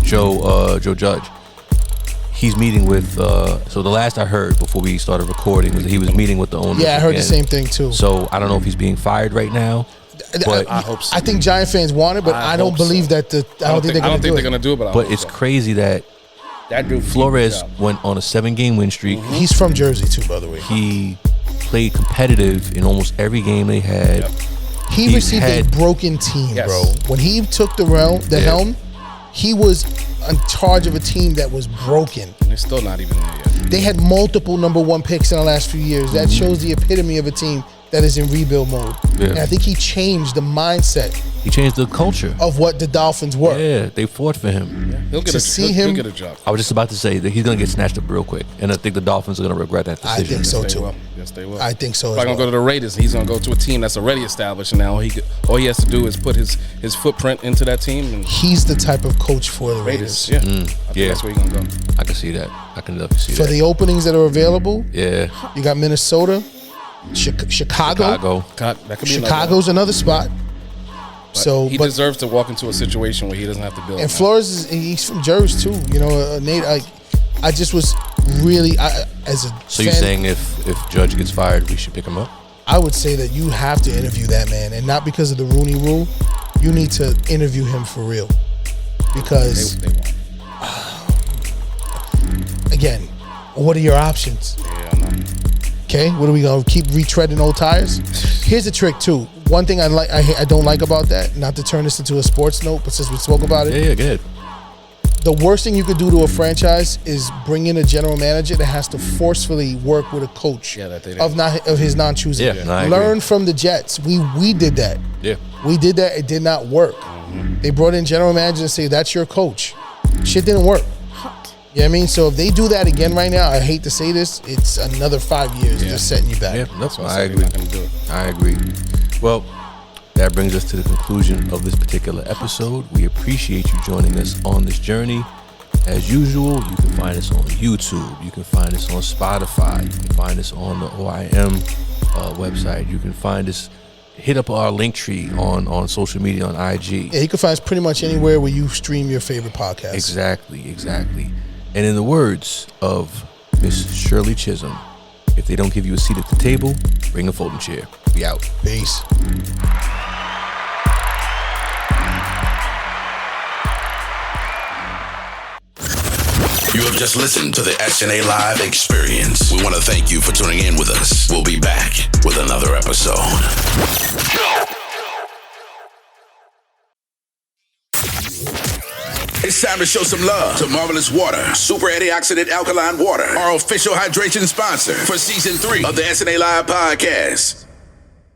[SPEAKER 2] Joe. Joe Judge. He's meeting with. So the last I heard before we started recording was that he was meeting with the owner.
[SPEAKER 4] Yeah, I heard the same thing too.
[SPEAKER 2] So I don't know if he's being fired right now. But
[SPEAKER 3] I hope so.
[SPEAKER 4] I think Giant fans want it, but I don't
[SPEAKER 3] hope
[SPEAKER 4] believe
[SPEAKER 3] so.
[SPEAKER 4] that I don't think they're going to do it.
[SPEAKER 3] they're gonna do it, but I
[SPEAKER 2] but
[SPEAKER 3] hope
[SPEAKER 2] it's
[SPEAKER 3] so.
[SPEAKER 2] crazy that
[SPEAKER 3] That dude
[SPEAKER 2] Flores went on a 7-game win streak.
[SPEAKER 4] He's from Jersey too, by the way.
[SPEAKER 2] He played competitive in almost every game they had.
[SPEAKER 3] Yep.
[SPEAKER 4] He
[SPEAKER 2] He's
[SPEAKER 4] received
[SPEAKER 2] had-
[SPEAKER 4] a broken team,
[SPEAKER 3] Yes.
[SPEAKER 4] bro. When he took the helm, he was in charge of a team that was broken.
[SPEAKER 3] And they're still not even there yet.
[SPEAKER 4] They had multiple number 1 picks in the last few years. That shows the epitome of a team that is in rebuild mode.
[SPEAKER 2] Yeah.
[SPEAKER 4] And I think he changed the mindset
[SPEAKER 2] He changed the culture.
[SPEAKER 4] of what the Dolphins were.
[SPEAKER 2] Yeah, they fought for him.
[SPEAKER 3] He'll get
[SPEAKER 4] To
[SPEAKER 3] a
[SPEAKER 4] see
[SPEAKER 3] he'll
[SPEAKER 4] him-
[SPEAKER 3] get a job.
[SPEAKER 2] I was just about to say that he's gonna get snatched up real quick, and I think the Dolphins are gonna regret that
[SPEAKER 4] I
[SPEAKER 2] decision.
[SPEAKER 4] think so
[SPEAKER 3] They
[SPEAKER 4] too.
[SPEAKER 3] will. Yes, they will.
[SPEAKER 4] I think so
[SPEAKER 3] If
[SPEAKER 4] as
[SPEAKER 3] I'm gonna
[SPEAKER 4] well.
[SPEAKER 3] go to the Raiders, he's gonna go to a team that's already established, and now all he has to do is put his footprint into that team. And
[SPEAKER 4] He's the type of coach for the Raiders.
[SPEAKER 3] Raiders, yeah, I think
[SPEAKER 2] yeah.
[SPEAKER 3] that's where he's gonna go.
[SPEAKER 2] I can see that. I can definitely see
[SPEAKER 4] For
[SPEAKER 2] that.
[SPEAKER 4] the openings that are available,
[SPEAKER 2] Yeah,
[SPEAKER 4] you got Minnesota, Chicago.
[SPEAKER 2] Chicago.
[SPEAKER 3] God, that could be
[SPEAKER 4] Chicago's another spot. So
[SPEAKER 3] he deserves to walk into a situation where he doesn't have to build.
[SPEAKER 4] And Flores he's from Jersey too. You know, Nate. I just was really as a.
[SPEAKER 2] So you're saying if Judge gets fired, we should pick him up?
[SPEAKER 4] I would say that you have to interview that man, and not because of the Rooney Rule. You need to interview him for real, because
[SPEAKER 3] They won't.
[SPEAKER 4] again, what are your options?
[SPEAKER 3] Yeah, I know.
[SPEAKER 4] Okay, what are we gonna keep retreading old tires? Here's the trick too. One thing I don't like about that. Not to turn this into a sports note, but since we spoke about it,
[SPEAKER 2] Yeah, good.
[SPEAKER 4] the worst thing you could do to a franchise is bring in a general manager that has to forcefully work with a coach
[SPEAKER 3] that they
[SPEAKER 4] of his non-choosing.
[SPEAKER 2] Yeah, no, I agree.
[SPEAKER 4] Learn from the Jets. We did that.
[SPEAKER 2] Yeah.
[SPEAKER 4] We did that. It did not work. They brought in general managers and say that's your coach. Shit didn't work. You know what I mean? So if they do that again right now, I hate to say this, it's another 5 years just setting you back.
[SPEAKER 2] Yeah, that's
[SPEAKER 3] So I
[SPEAKER 2] I
[SPEAKER 3] said
[SPEAKER 2] agree.
[SPEAKER 3] they're not gonna do it.
[SPEAKER 2] I agree. Well, that brings us to the conclusion of this particular episode. We appreciate you joining us on this journey. As usual, you can find us on YouTube. You can find us on Spotify. You can find us on the OIM website. You can find us, hit up our link tree on social media, on IG.
[SPEAKER 4] Yeah, you can find us pretty much anywhere where you stream your favorite podcast.
[SPEAKER 2] Exactly. And in the words of Miss Shirley Chisholm, if they don't give you a seat at the table, bring a folding chair. We out.
[SPEAKER 4] Peace.
[SPEAKER 1] You have just listened to the SNA Live experience. We want to thank you for tuning in with us. We'll be back with another episode. It's time to show some love to Marvelous Water, super antioxidant alkaline water, our official hydration sponsor for season 3 of the SNA Live podcast.